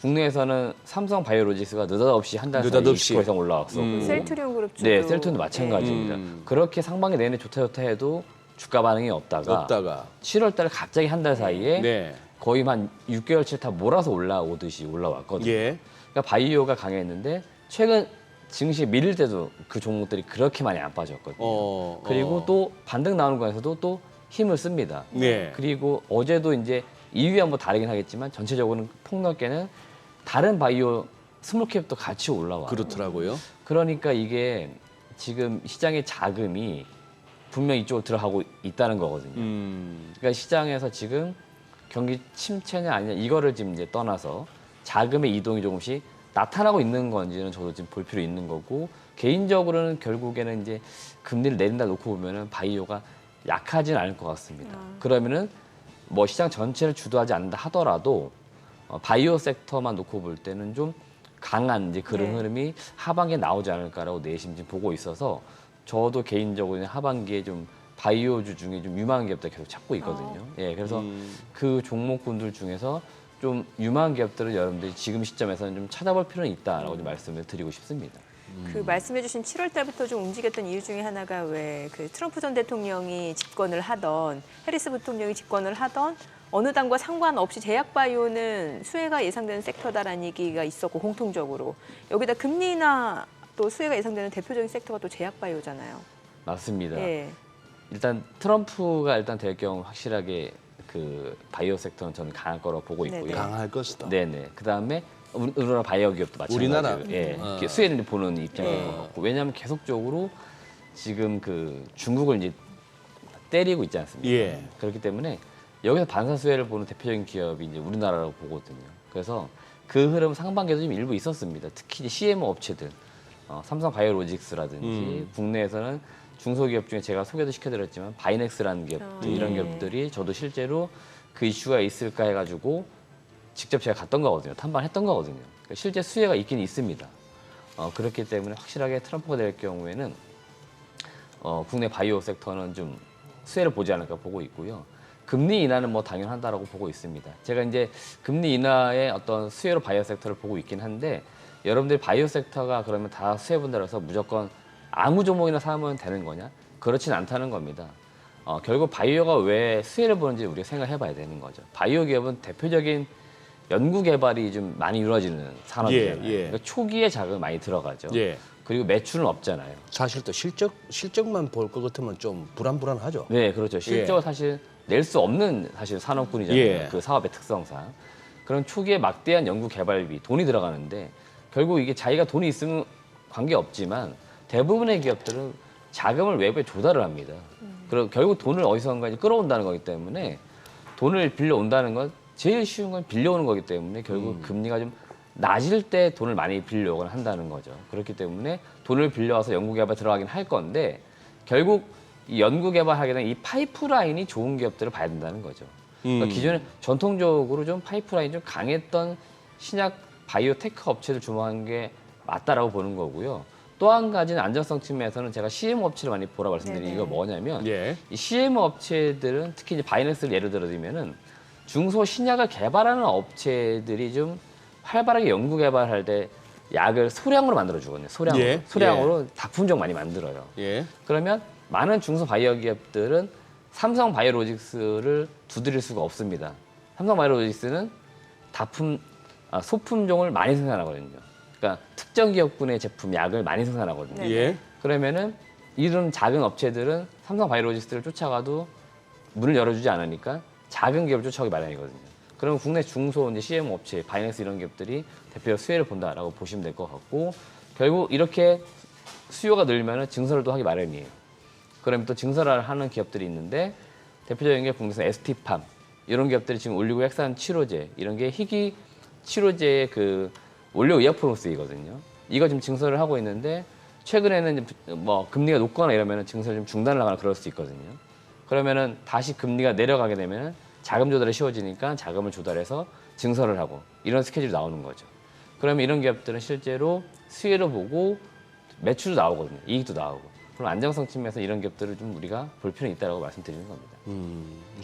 국내에서는 삼성 바이오로직스가 느닷없이 한 달 사이에 느닷없이. 20% 이상 올라왔었고 셀트리온 그룹주도 네, 셀트리온도 마찬가지입니다. 그렇게 상반기 내내 좋다 해도 주가 반응이 없다가 7월 달에 갑자기 한 달 사이에 네. 거의 한 6개월치 다 몰아서 올라오듯이 올라왔거든요. 예. 그러니까 바이오가 강했는데 최근 증시 밀릴 때도 그 종목들이 그렇게 많이 안 빠졌거든요. 그리고 또 반등 나오는 거에서도 또 힘을 씁니다. 네. 그리고 어제도 이제 2위와 뭐 다르긴 하겠지만 전체적으로는 폭넓게는 다른 바이오 스몰캡도 같이 올라와요. 그렇더라고요. 그러니까 이게 지금 시장의 자금이 분명히 이쪽으로 들어가고 있다는 거거든요. 그러니까 시장에서 지금 경기 침체냐 아니냐 이거를 지금 이제 떠나서 자금의 이동이 조금씩 나타나고 있는 건지는 저도 지금 볼 필요 있는 거고, 개인적으로는 결국에는 이제 금리를 내린다 놓고 보면은 바이오가 약하지는 않을 것 같습니다. 그러면은 뭐 시장 전체를 주도하지 않는다 하더라도 바이오 섹터만 놓고 볼 때는 좀 강한 이제 그런 네. 흐름이 하반기에 나오지 않을까라고 내심 지금 보고 있어서 저도 개인적으로 하반기에 좀 바이오주 중에 좀 유망한 기업들 계속 찾고 있거든요. 예, 그래서 그 종목군들 중에서 좀 유망한 기업들을 여러분들이 지금 시점에서는 좀 찾아볼 필요는 있다라고 좀 말씀을 드리고 싶습니다. 그 말씀해주신 7월 달부터 좀 움직였던 이유 중에 하나가 왜 그 트럼프 전 대통령이 집권을 하던 해리스 부통령이 집권을 하던 어느 당과 상관없이 제약 바이오는 수혜가 예상되는 섹터다라는 얘기가 있었고 공통적으로 여기다 금리 인하 또 수혜가 예상되는 대표적인 섹터가 또 제약 바이오잖아요. 맞습니다. 예. 일단 트럼프가 일단 될 경우 확실하게 그 바이오 섹터는 저는 강할 거라고 보고 있고요. 네네. 강할 것이다. 네네. 그 다음에 우리나라 바이오 기업도 우리나라? 마찬가지로 예, 어. 수혜를 보는 입장인 것 같고, 왜냐하면 계속적으로 지금 그 중국을 이제 때리고 있지 않습니까? 예. 그렇기 때문에 여기서 반사 수혜를 보는 대표적인 기업이 이제 우리나라라고 보거든요. 그래서 그 흐름 상반기에도 좀 일부 있었습니다. 특히 이제 CMO 업체들, 삼성 바이오로직스라든지 국내에서는 중소기업 중에 제가 소개도 시켜드렸지만 바이넥스라는 기업들, 이런 기업들이 저도 실제로 그 이슈가 있을까 해가지고 직접 제가 갔던 거거든요. 탐방했던 거거든요. 그러니까 실제 수혜가 있긴 있습니다. 그렇기 때문에 확실하게 트럼프가 될 경우에는 국내 바이오 섹터는 좀 수혜를 보지 않을까 보고 있고요. 금리 인하는 뭐 당연하다라고 보고 있습니다. 제가 이제 금리 인하의 어떤 수혜로 바이오 섹터를 보고 있긴 한데, 여러분들이 바이오 섹터가 그러면 다 수혜 본다고 해서 무조건 아무 종목이나 사면 되는 거냐? 그렇진 않다는 겁니다. 결국 바이오가 왜 수혜를 보는지 우리가 생각해 봐야 되는 거죠. 바이오 기업은 대표적인 연구 개발이 좀 많이 이루어지는 산업이잖아요. 예, 예. 그러니까 초기에 자금이 많이 들어가죠. 예. 그리고 매출은 없잖아요. 사실 또 실적만 볼 것 같으면 좀 불안불안하죠. 네, 그렇죠. 실적으로 사실 낼 수 없는 사실 산업군이잖아요. 예. 그 사업의 특성상. 그럼 초기에 막대한 연구 개발비, 돈이 들어가는데 결국 이게 자기가 돈이 있으면 관계없지만 대부분의 기업들은 자금을 외부에 조달을 합니다. 그리고 결국 돈을 어디선가 끌어온다는 거기 때문에 돈을 빌려온다는 건 제일 쉬운 건 빌려오는 거기 때문에 결국 금리가 좀 낮을 때 돈을 많이 빌려오거나 한다는 거죠. 그렇기 때문에 돈을 빌려와서 연구개발 들어가긴 할 건데 결국 이 연구개발하게 된 이 파이프라인이 좋은 기업들을 봐야 된다는 거죠. 그러니까 기존에 전통적으로 좀 파이프라인이 좀 강했던 신약 바이오테크 업체들 주목한 게 맞다라고 보는 거고요. 또 한 가지는 안정성 측면에서는 제가 CMO 업체를 많이 보라 말씀드린 이유가 뭐냐면 예. 이 CMO 업체들은 특히 이제 바이넥스를 예를 들어드리면은 중소 신약을 개발하는 업체들이 좀 활발하게 연구 개발할 때 약을 소량으로 만들어 주거든요. 소량으로. 예. 소량으로 다품종 많이 만들어요. 예. 그러면 많은 중소 바이오 기업들은 삼성 바이오로직스를 두드릴 수가 없습니다. 삼성 바이오로직스는 소품종을 많이 생산하거든요. 그러니까 특정 기업군의 제품, 약을 많이 생산하거든요. 네. 예. 그러면은 이런 작은 업체들은 삼성 바이오로직스를 쫓아가도 문을 열어주지 않으니까 작은 기업을 쫓아오기 마련이거든요. 그러면 국내 중소 이제 CMO 업체, 바이넥스 이런 기업들이 대표적 수혜를 본다라고 보시면 될 것 같고, 결국 이렇게 수요가 늘면은 증설을 또 하기 마련이에요. 그러면 또 증설을 하는 기업들이 있는데 대표적인 게 국내에서 ST팜 이런 기업들이 지금 올리고 핵산 치료제 이런 게 희귀 치료제의 그 원료 의약 프로세스이거든요. 이거 지금 증설을 하고 있는데 최근에는 뭐 금리가 높거나 이러면 증설 좀 중단을 하거나 그럴 수 있거든요. 그러면은 다시 금리가 내려가게 되면은 자금 조달이 쉬워지니까 자금을 조달해서 증설을 하고 이런 스케줄이 나오는 거죠. 그러면 이런 기업들은 실제로 수혜를 보고 매출도 나오거든요. 이익도 나오고. 그럼 안정성 측면에서 이런 기업들을 좀 우리가 볼 필요는 있다고 말씀드리는 겁니다.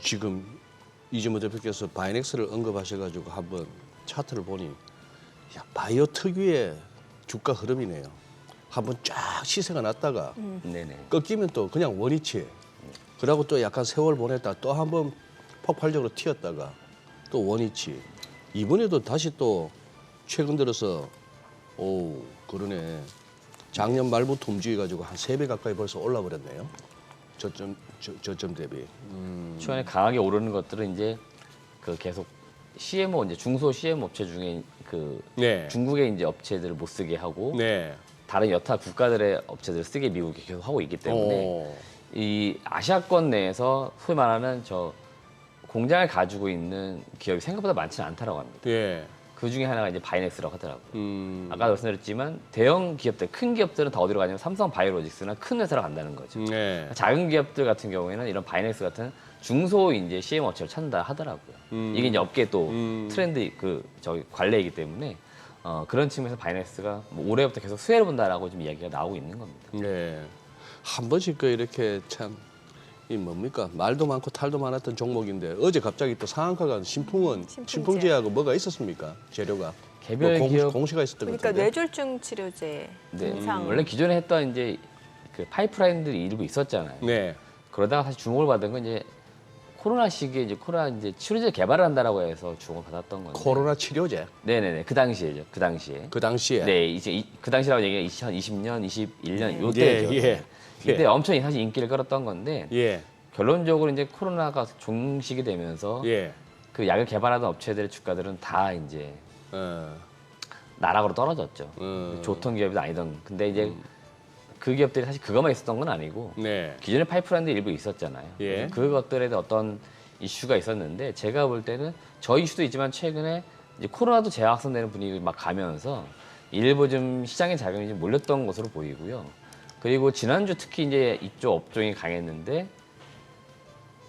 지금 이재모 대표께서 바이넥스를 언급하셔가지고 한번 차트를 보니 야, 바이오 특유의 주가 흐름이네요. 한번 쫙 시세가 났다가 네네. 꺾이면 또 그냥 원위치. 그러고 또 약간 세월 보냈다 또 한번 폭발적으로 튀었다가 또 원위치. 이번에도 다시 또 최근 들어서 그러네. 작년 말부터 움직여가지고 한 3배 가까이 벌써 올라버렸네요. 저점 대비. 최근에 강하게 오르는 것들은 이제 그 계속 CMO 이제 중소 CMO 업체 중에 그 네. 중국의 이제 업체들을 못 쓰게 하고 네. 다른 여타 국가들의 업체들을 쓰게 미국이 계속 하고 있기 때문에 오. 이 아시아권 내에서 소위 말하는 저 공장을 가지고 있는 기업이 생각보다 많지는 않다라고 합니다. 예. 그 중에 하나가 이제 바이넥스라고 하더라고요. 음. 아까 말씀드렸지만 대형 기업들, 큰 기업들은 다 어디로 가냐면 삼성 바이오로직스나 큰 회사로 간다는 거죠. 네. 작은 기업들 같은 경우에는 이런 바이넥스 같은 중소 이제 CM 업체를 찾는다 하더라고요. 이게 이제 업계 또 트렌드 저기 관례이기 때문에 그런 측면에서 바이넥스가 뭐 올해부터 계속 수혜를 본다라고 지금 이야기가 나오고 있는 겁니다. 네. 한 번씩 이렇게 참 이 뭡니까 말도 많고 탈도 많았던 종목인데 어제 갑자기 또 상한가가 신풍제하고 뭐가 있었습니까? 재료가 개별 뭐 기업 공시가 있었던 것 그러니까 같은데. 뇌졸중 치료제 네, 증상. 원래 기존에 했던 이제 그 파이프라인들이 일부 있었잖아요. 네. 그러다가 사실 주목을 받은 건 이제 코로나 시기에 이제 코로나 이제 치료제 개발을 한다라고 해서 주목을 받았던 건데. 코로나 치료제. 네네네. 그 당시에죠. 그 당시에. 그 당시에. 네, 이제 그 당시라고 얘기가 2020년, 21년 네. 요때죠. 예. 이때 엄청 사실 인기를 끌었던 건데 예. 결론적으로 이제 코로나가 종식이 되면서 예. 그 약을 개발하던 업체들의 주가들은 다 이제 나락으로 떨어졌죠. 좋던 기업이 아니던. 근데 이제 그 기업들이 사실 그것만 있었던 건 아니고 네. 기존에 파이프라인도 일부 있었잖아요. 예. 그것들에 대한 어떤 이슈가 있었는데 제가 볼 때는 저 이슈도 있지만 최근에 이제 코로나도 재확산되는 분위기 막 가면서 일부 좀 시장의 자금이 좀 몰렸던 것으로 보이고요. 그리고 지난주 특히 이제 이쪽 업종이 강했는데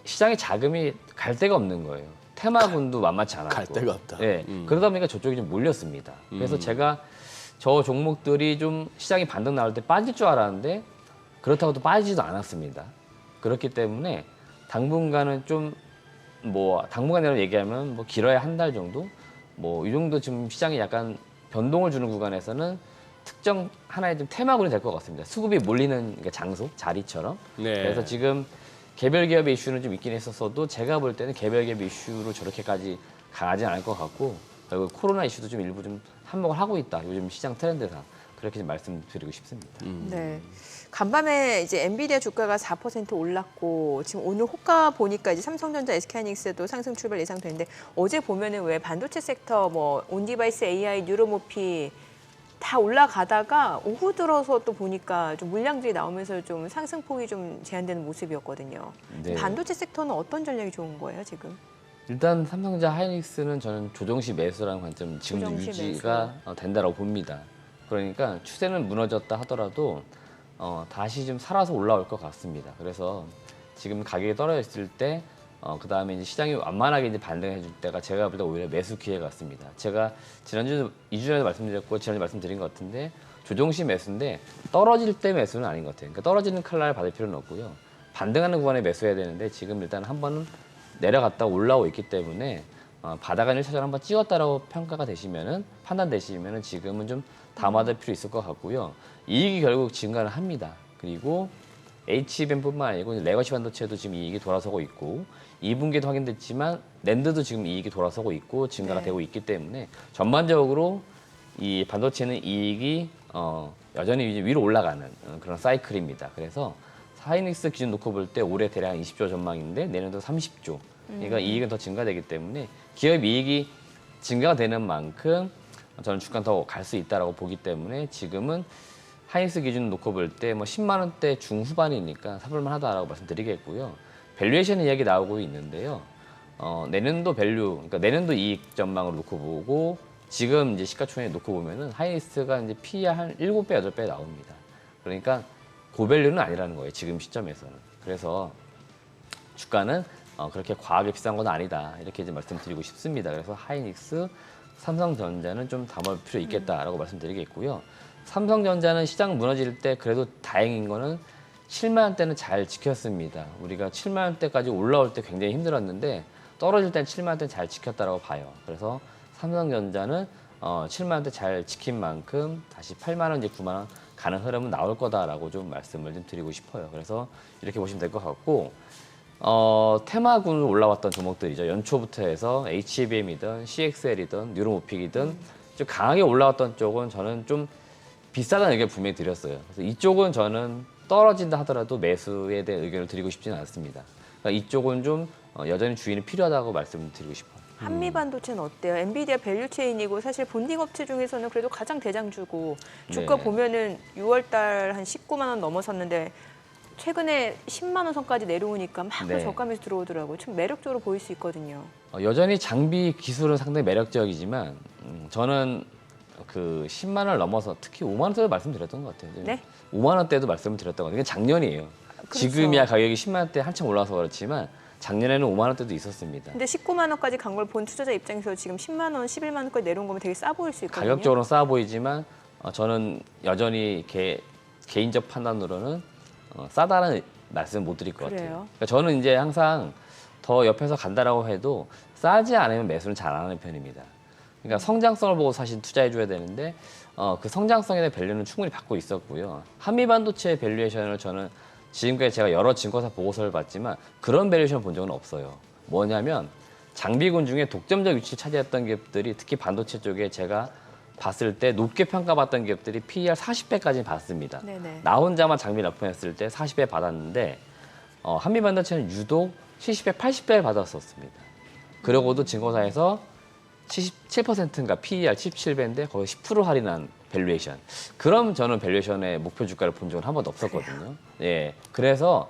시장의 자금이 갈 데가 없는 거예요. 테마군도 만만치 않았고. 갈 데가 없다. 네. 그러다 보니까 저쪽이 좀 몰렸습니다. 그래서 제가 저 종목들이 좀 시장이 반등 나올 때 빠질 줄 알았는데 그렇다고 또 빠지지도 않았습니다. 그렇기 때문에 당분간은 좀 뭐 당분간이라고 얘기하면 뭐 길어야 한 달 정도 뭐 이 정도 지금 시장이 약간 변동을 주는 구간에서는 특정 하나의 좀 테마군이 될 것 같습니다. 수급이 몰리는 그러니까 장소, 자리처럼. 네. 그래서 지금 개별 기업의 이슈는 좀 있긴 했었어도 제가 볼 때는 개별 기업 이슈로 저렇게까지 강하지 않을 것 같고 그리고 코로나 이슈도 좀 일부 좀 한몫을 하고 있다. 요즘 시장 트렌드상 그렇게 좀 말씀드리고 싶습니다. 네. 간밤에 이제 엔비디아 주가가 4% 올랐고 지금 오늘 호가 보니까 이제 삼성전자, SK하이닉스도 상승 출발 예상되는데 어제 보면은 왜 반도체 섹터 뭐 온디바이스 AI, 뉴로모피 다 올라가다가 오후 들어서 또 보니까 좀 물량들이 나오면서 좀 상승폭이 좀 제한되는 모습이었거든요. 네. 반도체 섹터는 어떤 전략이 좋은 거예요, 지금? 일단 삼성전자 하이닉스는 저는 조정시 매수라는 관점 지금도 조정시 유지가 된다고 봅니다. 그러니까 추세는 무너졌다 하더라도 다시 좀 살아서 올라올 것 같습니다. 그래서 지금 가격이 떨어졌을 때 그 다음에 이제 시장이 완만하게 이제 반등해 줄 때가 제가 볼 때 오히려 매수 기회 같습니다. 제가 지난주 2주 전에 말씀드렸고 지난주 말씀드린 것 같은데 조정시 매수인데 떨어질 때 매수는 아닌 것 같아요. 그러니까 떨어지는 칼날을 받을 필요는 없고요. 반등하는 구간에 매수해야 되는데 지금 일단 한 번은 내려갔다 올라오고 있기 때문에 바닥은 1차전 한번 찍었다라고 평가가 되시면은 판단되시면은 지금은 좀 담아둘 필요 있을 것 같고요. 이익이 결국 증가를 합니다. 그리고 HBM뿐만 아니고 레거시 반도체도 지금 이익이 돌아서고 있고 2분기에도 확인됐지만 낸드도 지금 이익이 돌아서고 있고 증가가 되고 있기 때문에 전반적으로 이 반도체는 이익이 여전히 이제 위로 올라가는 그런 사이클입니다. 그래서 하이닉스 기준 놓고 볼 때 올해 대략 20조 전망인데 내년도 30조. 그러니까 이익은 더 증가되기 때문에 기업 이익이 증가가 되는 만큼 저는 주가는 더 갈 수 있다라고 보기 때문에 지금은 하이닉스 기준 놓고 볼 때 뭐 10만 원대 중후반이니까 사볼만 하다라고 말씀드리겠고요. 밸류에이션 이야기 나오고 있는데요. 내년도 밸류, 그러니까 내년도 이익 전망으로 놓고 보고 지금 이제 시가총액 놓고 보면은 하이닉스가 이제 PE 한 7배, 8배 나옵니다. 그러니까 고밸류는 아니라는 거예요. 지금 시점에서는. 그래서 주가는 그렇게 과하게 비싼 건 아니다. 이렇게 이제 말씀드리고 싶습니다. 그래서 하이닉스, 삼성전자는 좀 담을 필요 있겠다라고 말씀드리겠고요. 삼성전자는 시장 무너질 때 그래도 다행인 거는 7만 원대는 잘 지켰습니다. 우리가 7만 원대까지 올라올 때 굉장히 힘들었는데 떨어질 땐 7만 원대 잘 지켰다라고 봐요. 그래서 삼성전자는 7만 원대 잘 지킨 만큼 다시 8만 원, 이제 9만 원 가는 흐름은 나올 거다라고 좀 말씀을 좀 드리고 싶어요. 그래서 이렇게 보시면 될 것 같고 테마군으로 올라왔던 종목들이죠. 연초부터 해서 HBM이든 CXL이든 뉴로모픽이든 좀 강하게 올라왔던 쪽은 저는 좀 비싸다는 얘기를 분명히 드렸어요. 그래서 이쪽은 저는 떨어진다 하더라도 매수에 대한 의견을 드리고 싶지는 않습니다. 그러니까 이쪽은 좀 여전히 주의는 필요하다고 말씀드리고 싶어요. 한미 반도체는 어때요? 엔비디아 밸류체인이고 사실 본딩 업체 중에서는 그래도 가장 대장주고 주가 네. 보면은 6월 달 한 19만 원 넘어섰는데 최근에 10만 원 선까지 내려오니까 막 네. 저가면서 들어오더라고요. 좀 매력적으로 보일 수 있거든요. 여전히 장비 기술은 상당히 매력적이지만 저는 그 10만 원을 넘어서 특히 5만 원대도 말씀드렸던 것 같아요. 네? 5만 원대도 말씀을 드렸던 것 같아요. 이게 작년이에요. 그렇죠. 지금이야 가격이 10만 원대 한참 올라서 그렇지만 작년에는 5만 원대도 있었습니다. 근데 19만 원까지 간 걸 본 투자자 입장에서 지금 10만 원, 11만 원까지 내려온 거면 되게 싸 보일 수 있거든요. 가격적으로는 싸 보이지만 저는 여전히 개인적 판단으로는 싸다는 말씀 못 드릴 것 그래요? 같아요. 그러니까 저는 이제 항상 더 옆에서 간다라고 해도 싸지 않으면 매수는 잘 안 하는 편입니다. 그러니까 성장성을 보고 사실 투자해 줘야 되는데 그 성장성에 대한 밸류는 충분히 받고 있었고요. 한미 반도체 밸류에이션을 저는 지금까지 제가 여러 증권사 보고서를 봤지만 그런 밸류에이션을 본 적은 없어요. 뭐냐면 장비군 중에 독점적 위치를 차지했던 기업들이 특히 반도체 쪽에 제가 봤을 때 높게 평가받던 기업들이 PER 40배까지 받습니다. 네네. 나 혼자만 장비 납품했을 때 40배 받았는데 한미 반도체는 유독 70배, 80배를 받았었습니다. 그러고도 증권사에서 77%인가 PER 17배인데 거의 10% 할인한 밸류에이션. 그럼 저는 밸류에이션의 목표 주가를 본 적은 한 번도 없었거든요. 예, 그래서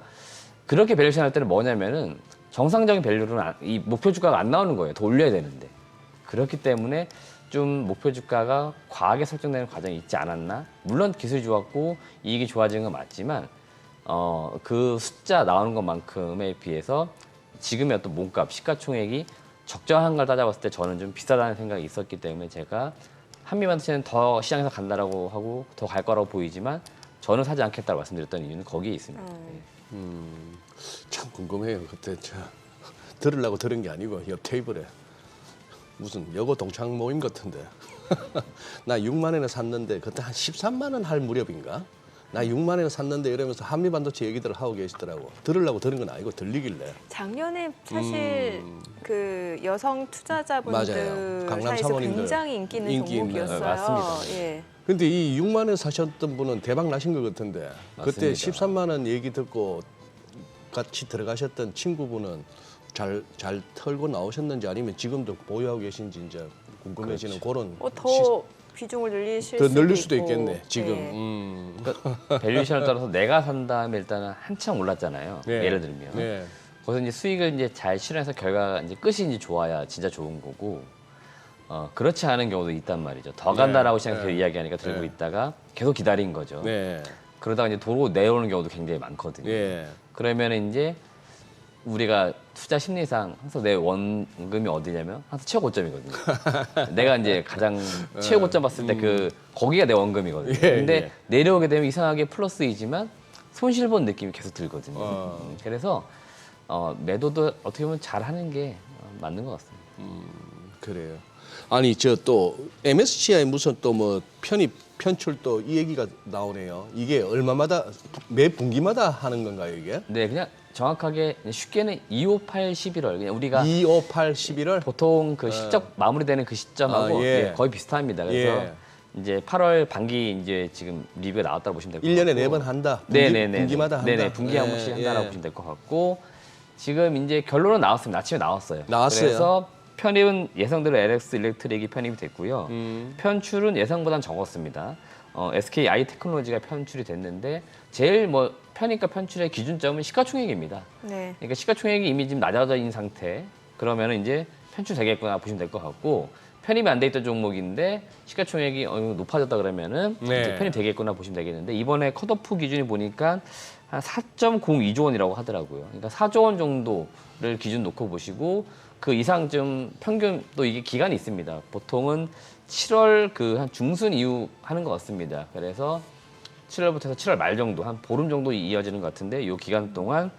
그렇게 밸류에이션 할 때는 뭐냐면은 정상적인 밸류는 이 목표 주가가 안 나오는 거예요. 더 올려야 되는데. 그렇기 때문에 좀 목표 주가가 과하게 설정되는 과정이 있지 않았나? 물론 기술이 좋았고 이익이 좋아진 건 맞지만 그 숫자 나오는 것만큼에 비해서 지금의 어떤 몸값, 시가총액이 적정한 걸 따져봤을 때 저는 좀 비싸다는 생각이 있었기 때문에 제가 한미반도체는 더 시장에서 간다라고 하고 더 갈 거라고 보이지만 저는 사지 않겠다고 말씀드렸던 이유는 거기에 있습니다. 네. 참 궁금해요. 그때 들으려고 들은 게 아니고 옆 테이블에 무슨 여고 동창 모임 같은데 나 6만 원에 샀는데 그때 한 13만 원 할 무렵인가? 나 6만 원에 샀는데 이러면서 한미 반도체 얘기들을 하고 계시더라고. 들으려고 들은 건 아니고 들리길래. 작년에 사실 그 여성 투자자분들 맞아요. 강남 사이에서 사모님들 굉장히 인기 있는 인기 있는, 종목이었어요. 맞습니다. 예. 근데 이 6만 원에 사셨던 분은 대박 나신 것 같은데 그때 맞습니다. 13만 원 얘기 듣고 같이 들어가셨던 친구분은 잘 털고 나오셨는지 아니면 지금도 보유하고 계신지 이제 궁금해지는 그런 더 비중을 늘리실 더 수도 늘릴 수도 있고. 있겠네 지금. 네. 그러니까 밸류에이션을 따라서 내가 산 다음에 일단은 한참 올랐잖아요. 네. 예를 들면. 네. 거기서 이제 수익을 이제 잘 실현해서 결과가 이제 끝이 이제 좋아야 진짜 좋은 거고 그렇지 않은 경우도 있단 말이죠. 더 간다라고 시장에서 이야기하니까 들고 네. 있다가 계속 기다린 거죠. 네. 그러다가 이제 도로 내려오는 경우도 굉장히 많거든요. 예. 그러면 이제 우리가 투자 심리상 항상 내 원금이 어디냐면 항상 최고 고점이거든요. 내가 이제 가장 최고 고점 봤을 때 거기가 내 원금이거든요. 예, 근데 예. 내려오게 되면 이상하게 플러스이지만 손실 본 느낌이 계속 들거든요. 그래서 매도도 어떻게 보면 잘하는 게 맞는 것 같습니다. 그래요. 아니 저 또 MSCI 무슨 또 뭐 편입 편출 또 이 얘기가 나오네요. 이게 얼마마다 매 분기마다 하는 건가요 이게? 네, 그냥 정확하게 쉽게는 258, 11월 그냥 우리가 258 11월? 보통 그 실적 마무리되는 그 시점하고 예. 거의 비슷합니다. 그래서 예. 이제 8월 반기 이제 지금 리뷰가 나왔다고 보시면 될 것 같고 1년에 4번 한다. 네네네. 분기마다 한다. 네네. 분기 한 번씩 한다라고 보시면 될 것 같고 지금 이제 결론은 나왔습니다. 아침에 나왔어요. 나왔어요. 그래서 편입은 예상대로 LX 일렉트릭이 편입이 됐고요. 편출은 예상보단 적었습니다. SK 아이테크놀로지가 편출이 됐는데 제일 뭐 편입과 편출의 기준점은 시가총액입니다. 네. 그러니까 시가총액이 이미 지금 낮아져 있는 상태. 그러면은 이제 편출되겠구나 보시면 될 것 같고 편입이 안 돼 있던 종목인데 시가총액이 높아졌다 그러면은 네. 이제 편입되겠구나 보시면 되겠는데 이번에 컷오프 기준이 보니까 한 4.02조 원이라고 하더라고요. 그러니까 4조 원 정도를 기준 놓고 보시고 그 이상 좀 평균 또 이게 기간이 있습니다. 보통은 7월 그 한 중순 이후 하는 것 같습니다. 그래서 7월부터 해서 7월 말 정도 한 보름 정도 이어지는 것 같은데 이 기간 동안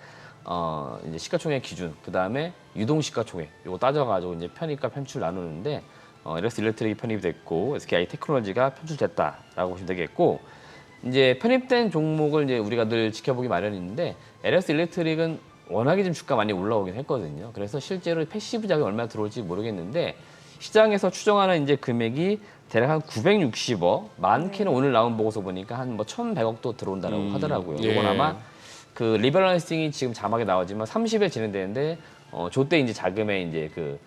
이제 시가총액 기준 그 다음에 유동 시가총액 이거 따져가지고 이제 편입과 편출 나누는데 LX 일렉트릭이 편입이 됐고 SK 아이테크놀로지가 편출됐다라고 보시면 되겠고 이제 편입된 종목을 이제 우리가 늘 지켜보기 마련인데 LX 일렉트릭은 워낙에 좀 주가 많이 올라오긴 했거든요. 그래서 실제로 패시브 자금이 얼마나 들어올지 모르겠는데 시장에서 추정하는 이제 금액이 대략 한 960억, 많게는 오늘 나온 보고서 보니까 한 뭐 1,100억도 들어온다라고 하더라고요. 예. 이건 아마 그 리밸런싱이 지금 자막에 나오지만 30일 진행되는데 저때 이제 자금의 이제 그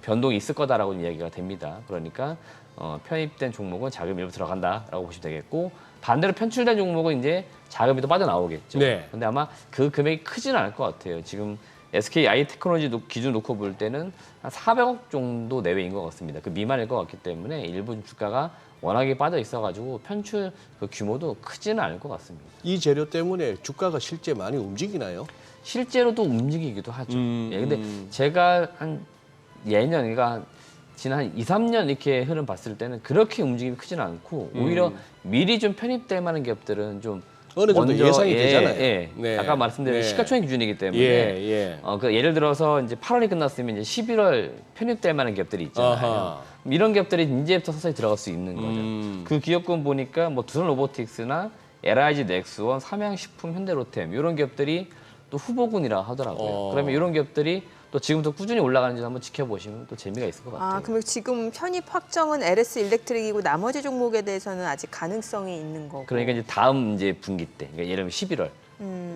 변동이 있을 거다라고 이야기가 됩니다. 그러니까 편입된 종목은 자금 일부 들어간다라고 보시면 되겠고 반대로 편출된 종목은 이제 자금이 또 빠져나오겠죠. 네. 근데 아마 그 금액이 크지는 않을 것 같아요. 지금 SK 아이테크놀로지 기준 놓고 볼 때는 한 400억 정도 내외인 것 같습니다. 그 미만일 것 같기 때문에 일부 주가가 워낙에 빠져 있어가지고 편출 그 규모도 크지는 않을 것 같습니다. 이 재료 때문에 주가가 실제 많이 움직이나요? 실제로도 움직이기도 하죠. 예, 근데 제가 한 예년, 그러니까 지난 2, 3년 이렇게 흐름 봤을 때는 그렇게 움직임이 크지는 않고 오히려 미리 좀 편입될 만한 기업들은 좀 어느 정도 먼저, 예상이 되잖아요. 예. 네. 아까 말씀드린 네. 시가총액 기준이기 때문에 예. 그 예를 들어서 이제 8월이 끝났으면 이제 11월 편입될 만한 기업들이 있잖아요. 아하. 이런 기업들이 이제부터 서서히 들어갈 수 있는 거죠. 그 기업군 보니까 뭐 두산 로보틱스나 LIG 넥스원, 삼양식품, 현대로템 이런 기업들이 또 후보군이라 하더라고요. 그러면 이런 기업들이 또 지금부터 꾸준히 올라가는지 한번 지켜보시면 또 재미가 있을 것 같아요. 그럼 지금 편입 확정은 LS 일렉트릭이고 나머지 종목에 대해서는 아직 가능성이 있는 거고. 그러니까 이제 다음 이제 분기 때, 그러니까 예를 들면 11월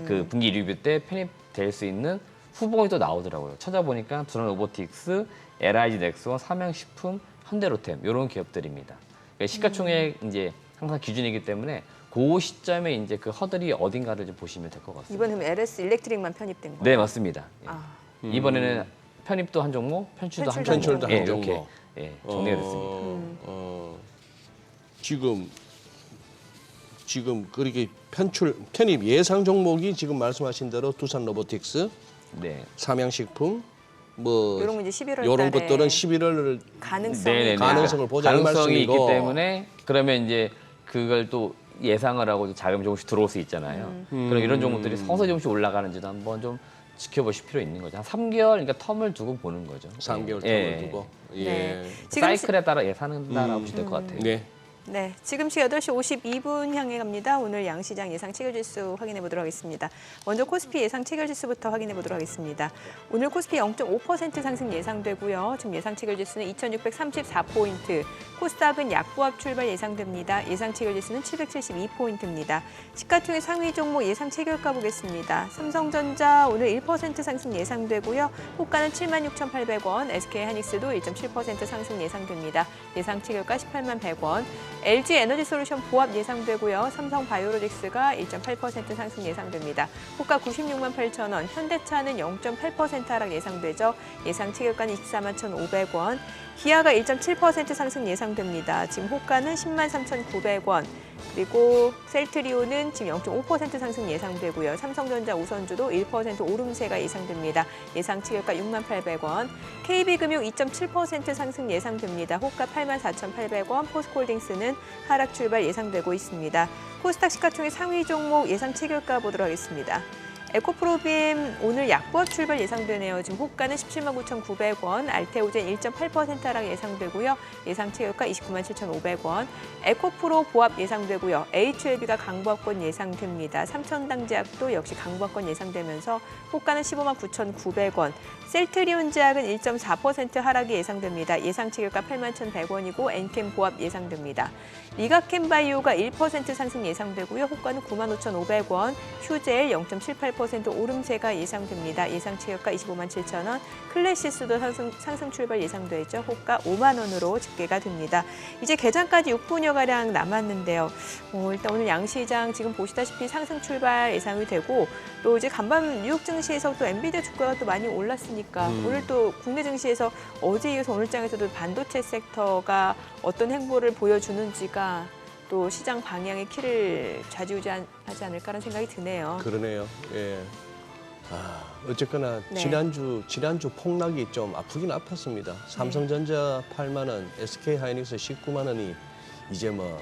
그 분기 리뷰 때 편입될 수 있는 후보군이 또 나오더라고요. 찾아보니까 두산 로보틱스, LIG 넥스원, 삼양식품, 현대로템 이런 기업들입니다. 그러니까 시가총액 이제 항상 기준이기 때문에 그 시점에 이제 그 허들이 어딘가를 좀 보시면 될 것 같습니다. 이번 그럼 LS 일렉트릭만 편입된 거예요? 네, 맞습니다. 예. 아, 이번에는 편입도 한 종목, 편출도 한 편출도 종목, 한 이렇게 종목. 정리가 됐습니다. 지금 그렇게 편입 예상 종목이 지금 말씀하신 대로 두산 로보틱스, 네. 삼양식품 뭐 이런 거 이제 11월 이런 달에 것들은 11월을 가능성이 네네네. 가능성을 보자는 가능성이 있기 말씀이고. 때문에 그러면 이제 그걸 또 예상을 하고 자금 조금씩 들어올 수 있잖아요. 그럼 이런 종목들이 서서히 조금씩 올라가는지도 한번 좀 지켜보실 필요 있는 거죠. 한 3개월 그러니까 텀을 두고 보는 거죠. 3개월 예. 텀을 두고. 네. 예. 지금 사이클에 따라 예상한다라고 보시면 될 것 같아요. 네. 네, 지금 시각 8시 52분 향해 갑니다. 오늘 양시장 예상 체결지수 확인해 보도록 하겠습니다. 먼저 코스피 예상 체결지수부터 확인해 보도록 하겠습니다. 오늘 코스피 0.5% 상승 예상되고요. 지금 예상 체결지수는 2,634포인트, 코스닥은 약보합 출발 예상됩니다. 예상 체결지수는 772포인트입니다. 시가총액 상위 종목 예상 체결가 보겠습니다. 삼성전자 오늘 1% 상승 예상되고요. 호가는 76,800원, SK하이닉스도 1.7% 상승 예상됩니다. 예상 체결가 181,100원. LG 에너지솔루션 보합 예상되고요. 삼성 바이오로직스가 1.8% 상승 예상됩니다. 호가 968,000원, 현대차는 0.8% 하락 예상되죠. 예상 체결가는 241,500원. 기아가 1.7% 상승 예상됩니다. 지금 호가는 103,900원. 그리고 셀트리온은 지금 0.5% 상승 예상되고요. 삼성전자 우선주도 1% 오름세가 예상됩니다. 예상 체결가 68,000원. KB금융 2.7% 상승 예상됩니다. 호가 84,800원. 포스코홀딩스는 하락 출발 예상되고 있습니다. 코스닥 시가총액 상위 종목 예상 체결가 보도록 하겠습니다. 에코프로빔 오늘 약보합 출발 예상되네요. 지금 호가는 179,900원, 알테오젠 1.8% 하락 예상되고요. 예상 체결가 297,500원. 에코프로 보합 예상되고요. HLB가 강보합권 예상됩니다. 삼천당제약도 역시 강보합권 예상되면서 호가는 159,900원. 셀트리온 제약은 1.4% 하락이 예상됩니다. 예상 체결가 81,100원이고 엔캠 보합 예상됩니다. 리가캠바이오가 1% 상승 예상되고요. 호가는 95,500원. 휴젤 0.78% 오름세가 예상됩니다. 예상 체결가 257,000원. 클래시스도 상승 출발 예상되죠. 호가 5만 원으로 집계가 됩니다. 이제 개장까지 6분여가량 남았는데요. 일단 오늘 양시장 지금 보시다시피 상승 출발 예상이 되고 또 이제 간밤 뉴욕 증시에서 또 엔비디아 주가가 또 많이 올랐으니까 오늘 또 국내 증시에서 어제 이어서 오늘 장에서도 반도체 섹터가 어떤 행보를 보여주는지가 또 시장 방향의 키를 좌지우지하지 않을까라는 생각이 드네요. 그러네요. 예. 어쨌거나 네. 지난주 폭락이 좀 아프긴 아팠습니다. 삼성전자 8만 원, SK하이닉스 19만 원이 이제 뭐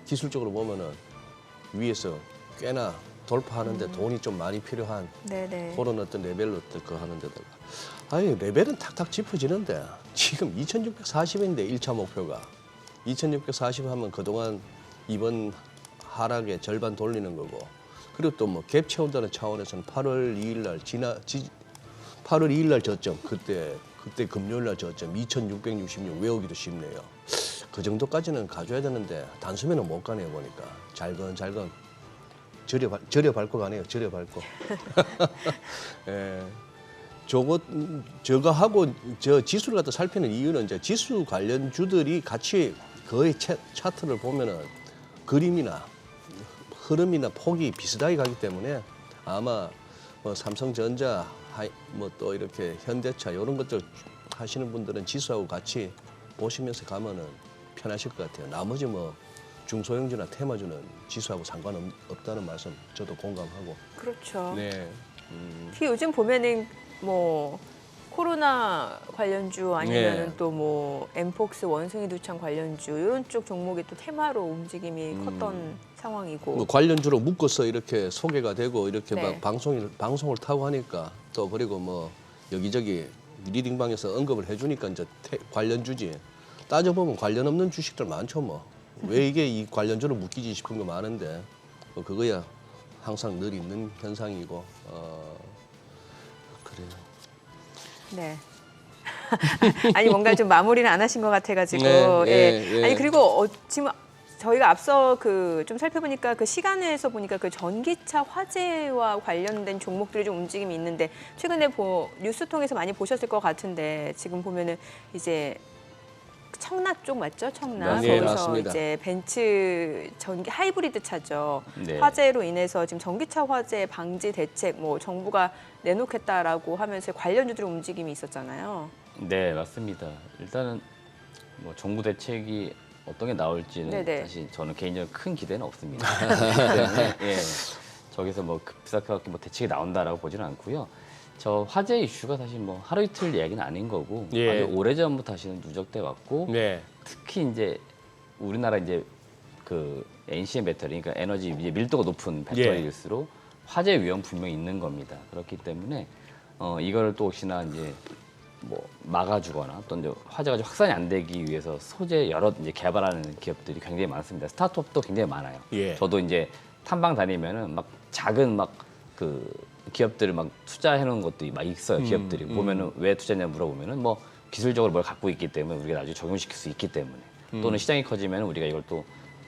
기술적으로 보면은 위에서 꽤나 돌파하는데 돈이 좀 많이 필요한 네네. 그런 어떤 레벨로 거 하는데다가 아니 레벨은 탁탁 짚어지는데 지금 2,640인데 1차 목표가 2,640 하면 그동안 이번 하락의 절반 돌리는 거고 그리고 또 뭐 갭 채운다는 차원에서는 8월 2일 날 8월 2일 날 저점 그때 금요일 날 저점 2,666 외우기도 쉽네요. 그 정도까지는 가져야 되는데 단숨에는 못 가네요 보니까. 잘건 절여 밟고 가네요. 절여 밟고. 예. 저거 하고 저 지수를 갖다 살피는 이유는 이제 지수 관련주들이 같이 거의 차트를 보면은 그림이나 흐름이나 폭이 비슷하게 가기 때문에 아마 뭐 삼성전자, 뭐 또 이렇게 현대차 이런 것들 하시는 분들은 지수하고 같이 보시면서 가면은 편하실 것 같아요. 나머지 뭐 중소형주나 테마주는 지수하고 상관없다는 말씀 저도 공감하고. 그렇죠. 네. 특히 요즘 보면은 뭐 코로나 관련주 아니면은 네. 또 뭐 엠폭스 원숭이 두창 관련주 이런 쪽 종목이 또 테마로 움직임이 컸던 상황이고. 뭐 관련주로 묶어서 이렇게 소개가 되고 이렇게 네. 막 방송을 타고 하니까 또 그리고 뭐 여기저기 리딩방에서 언급을 해주니까 이제 관련주지. 따져보면 관련 없는 주식들 많죠 뭐. 왜 이게 이 관련주로 묶이지 싶은 거 많은데 뭐 그거야 항상 늘 있는 현상이고 그래요. 네. 아니 뭔가 좀 마무리를 안 하신 것 같아가지고. 네, 예. 예. 아니 그리고 지금 저희가 앞서 그 좀 살펴보니까 그 시간에서 보니까 그 전기차 화재와 관련된 종목들이 좀 움직임이 있는데 최근에 뉴스 통해서 많이 보셨을 것 같은데 지금 보면은 이제 청라 쪽 맞죠? 청라 네, 거기서 맞습니다. 이제 벤츠 전기 하이브리드 차죠. 네. 화재로 인해서 지금 전기차 화재 방지 대책 뭐 정부가 내놓겠다라고 하면서 관련주들 움직임이 있었잖아요. 네, 맞습니다. 일단은 뭐 정부 대책이 어떤 게 나올지는 네네. 사실 저는 개인적으로 큰 기대는 없습니다. 때문에, 예, 저기서 뭐 급작스럽게 뭐 대책이 나온다라고 보지는 않고요. 저 화재 이슈가 사실 뭐 하루 이틀 이야기는 아닌 거고 예. 아주 오래 전부터 사실은 누적돼 왔고 네. 특히 이제 우리나라 이제 그 NCM 배터리, 그러니까 에너지 이제 밀도가 높은 배터리일수록 화재 위험 분명히 있는 겁니다. 그렇기 때문에 이걸 또 혹시나 이제 뭐 막아주거나 또 이제 화재가 좀 확산이 안 되기 위해서 소재 여러 이제 개발하는 기업들이 굉장히 많습니다. 스타트업도 굉장히 많아요. 예. 저도 이제 탐방 다니면은 막 작은 막 그 기업들을 막 투자해 놓은 것도 막 있어요. 기업들이 보면은 왜 투자냐 물어보면은 뭐 기술적으로 뭘 갖고 있기 때문에 우리가 나중에 적용시킬 수 있기 때문에 또는 시장이 커지면 우리가 이걸 또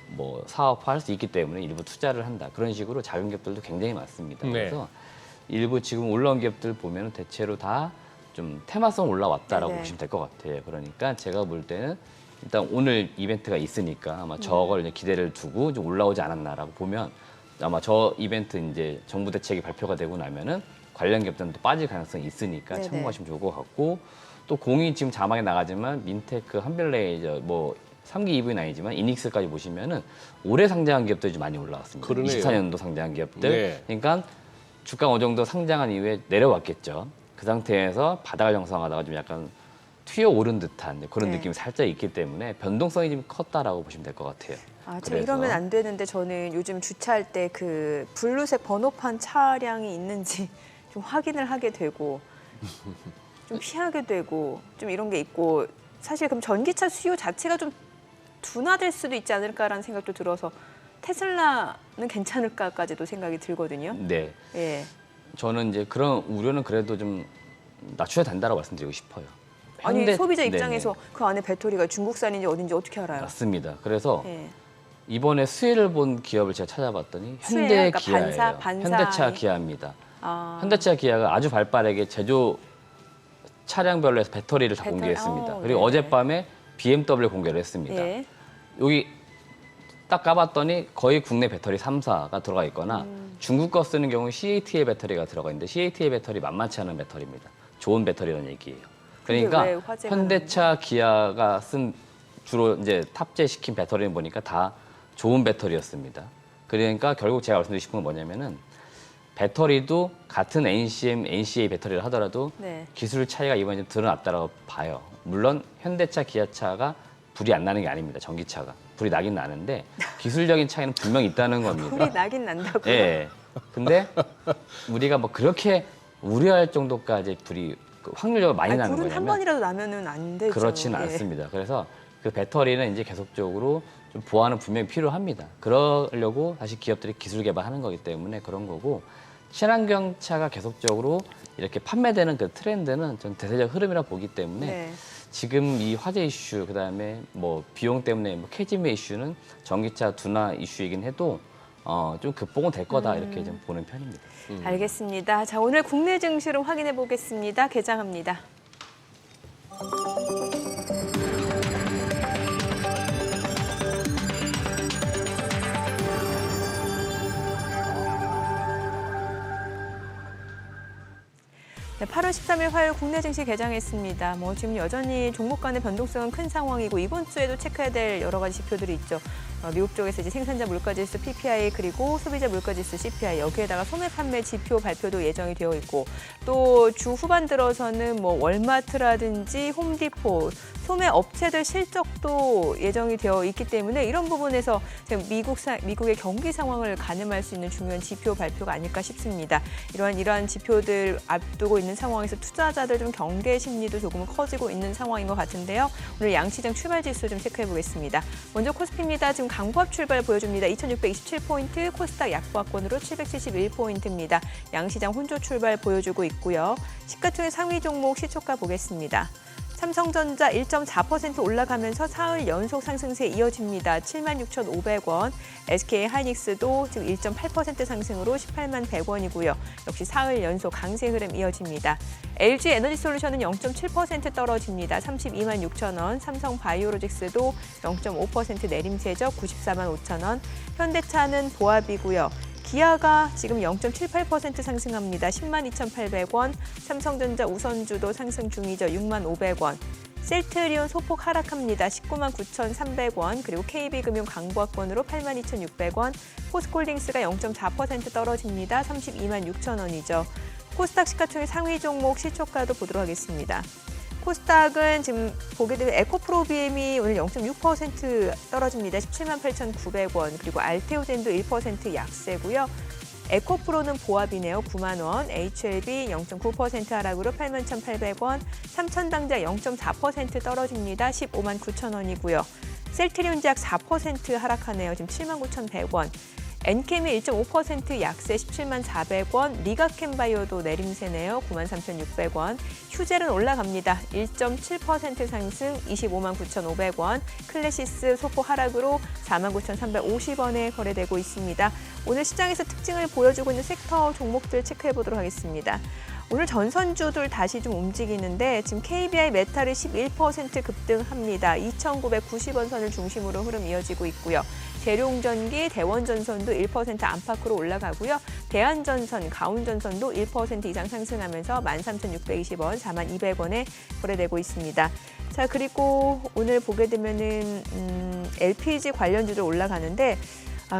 뭐 사업화할 수 있기 때문에 일부 투자를 한다. 그런 식으로 작은 기업들도 굉장히 많습니다. 네. 그래서 일부 지금 올라온 기업들 보면은 대체로 다 좀 테마성 올라왔다라고 네네. 보시면 될 것 같아요. 그러니까 제가 볼 때는 일단 오늘 이벤트가 있으니까 아마 저걸 이제 기대를 두고 좀 올라오지 않았나라고 보면 아마 저 이벤트 이제 정부 대책이 발표가 되고 나면은 관련 기업들은 또 빠질 가능성이 있으니까 네네. 참고하시면 좋을 것 같고 또 공이 지금 자막에 나가지만 민테크, 한별레이저 뭐 3기 EV는 아니지만 이닉스까지 보시면은 올해 상장한 기업들이 좀 많이 올라왔습니다. 그러네요. 24년도 상장한 기업들. 네. 그러니까 주가 어느 정도 상장한 이후에 내려왔겠죠. 그 상태에서 바닥을 형성하다가 좀 약간 튀어 오른 듯한 그런 네. 느낌이 살짝 있기 때문에 변동성이 좀 컸다라고 보시면 될 것 같아요. 아, 저 그래서- 이러면 안 되는데 저는 요즘 주차할 때 그 블루색 번호판 차량이 있는지 좀 확인을 하게 되고 좀 피하게 되고 좀 이런 게 있고 사실 그럼 전기차 수요 자체가 좀 둔화될 수도 있지 않을까라는 생각도 들어서 테슬라는 괜찮을까까지도 생각이 들거든요. 네. 예. 저는 이제 그런 우려는 그래도 좀 낮춰야 된다고 말씀드리고 싶어요. 아니 소비자 입장에서 네네. 그 안에 배터리가 중국산인지 어딘지 어떻게 알아요? 맞습니다. 그래서 예. 이번에 수혜를 본 기업을 제가 찾아봤더니 수혜요? 현대 그러니까 기아예요. 반사? 현대차 기아입니다. 아, 현대차 기아가 아주 발빠르게 제조 차량별로 해서 배터리를 다 배터리, 공개했습니다. 어, 그리고 네네. 어젯밤에 BMW 공개를 했습니다. 예. 여기 딱 까봤더니 거의 국내 배터리 3사가 들어가 있거나 중국 거 쓰는 경우 CATL 배터리가 들어가 있는데 CATL 배터리 만만치 않은 배터리입니다. 좋은 배터리라는 얘기예요. 그게 그러니까 왜 화제가 현대차 기아가 쓴 주로 이제 탑재시킨 배터리는 보니까 다 좋은 배터리였습니다. 그러니까 결국 제가 말씀드리고 싶은 건 뭐냐면은 배터리도 같은 NCM, NCA 배터리를 하더라도 네. 기술 차이가 이번에 좀 드러났다고 봐요. 물론 현대차, 기아차가 불이 안 나는 게 아닙니다. 전기차가. 불이 나긴 나는데 기술적인 차이는 분명히 있다는 겁니다. 불이 나긴 난다고요. 예. 근데 우리가 뭐 그렇게 우려할 정도까지 불이 확률적으로 많이 아니, 나는 불은 한 거냐면 번이라도 나면은 안 되죠. 그렇지는 예. 않습니다. 그래서 그 배터리는 이제 계속적으로 좀 보완은 분명히 필요합니다. 그러려고 다시 기업들이 기술 개발하는 거기 때문에 그런 거고 친환경차가 계속적으로 이렇게 판매되는 그 트렌드는 전 대세적 흐름이라 보기 때문에 네. 지금 이 화재 이슈, 그다음에 뭐 비용 때문에 뭐 캐즘의 이슈는 전기차 둔화 이슈이긴 해도 좀 극복은 될 거다 이렇게 좀 보는 편입니다. 알겠습니다. 자, 오늘 국내 증시를 확인해 보겠습니다. 개장합니다. 네, 8월 13일 화요일 국내 증시 개장했습니다. 지금 여전히 종목 간의 변동성은 큰 상황이고 이번 주에도 체크해야 될 여러 가지 지표들이 있죠. 미국 쪽에서 이제 생산자 물가지수 PPI 그리고 소비자 물가지수 CPI 여기에다가 소매 판매 지표 발표도 예정이 되어 있고 또 주 후반 들어서는 뭐 월마트라든지 홈디포 소매 업체들 실적도 예정이 되어 있기 때문에 이런 부분에서 지금 미국의 경기 상황을 가늠할 수 있는 중요한 지표 발표가 아닐까 싶습니다. 이러한 지표들 앞두고 있는 상황에서 투자자들 좀 경계 심리도 조금은 커지고 있는 상황인 것 같은데요. 오늘 양시장 출발 지수 좀 체크해 보겠습니다. 먼저 코스피입니다. 지금 강보합 출발 보여줍니다. 2627포인트, 코스닥 약보합권으로 771포인트입니다. 양시장 혼조 출발 보여주고 있고요. 시가총액 상위 종목 시초가 보겠습니다. 삼성전자 1.4% 올라가면서 사흘 연속 상승세 이어집니다. 76,500원. SK하이닉스도 지금 1.8% 상승으로 18만 100원이고요. 역시 사흘 연속 강세 흐름 이어집니다. LG에너지솔루션은 0.7% 떨어집니다. 32만 6천 원. 삼성바이오로직스도 0.5% 내림세죠. 94만 5천 원. 현대차는 보합이고요. 기아가 지금 0.78% 상승합니다. 10만 2,800원. 삼성전자 우선주도 상승 중이죠. 6만 500원. 셀트리온 소폭 하락합니다. 19만 9,300원. 그리고 KB금융 강보합권으로 8만 2,600원. 포스코홀딩스가 0.4% 떨어집니다. 32만 6천 원이죠. 코스닥 시가총액 상위 종목 시초가도 보도록 하겠습니다. 코스닥은 지금 보게 되면 에코프로비엠이 오늘 0.6% 떨어집니다. 17만 8,900원. 그리고 알테오젠도 1% 약세고요. 에코프로는 보합이네요. 9만 원. HLB 0.9% 하락으로 8만 1,800원. 삼천당자 0.4% 떨어집니다. 15만 9천 원이고요. 셀트리온제약 4% 하락하네요. 지금 7만 9,100원. 엔캠이 1.5% 약세 17만 400원, 리가캠바이오도 내림세네요. 9만 3,600원. 휴젤은 올라갑니다. 1.7% 상승 25만 9,500원. 클래시스 소폭 하락으로 4만 9,350원에 거래되고 있습니다. 오늘 시장에서 특징을 보여주고 있는 섹터 종목들 체크해 보도록 하겠습니다. 오늘 전선주들 다시 좀 움직이는데 지금 KBI 메탈이 11% 급등합니다. 2,990원 선을 중심으로 흐름 이어지고 있고요. 대룡전기, 대원전선도 1% 안팎으로 올라가고요. 대한전선, 가운전선도 1% 이상 상승하면서 13,620원, 44,200원에 거래되고 있습니다. 자, 그리고 오늘 보게 되면은 LPG 관련주들 올라가는데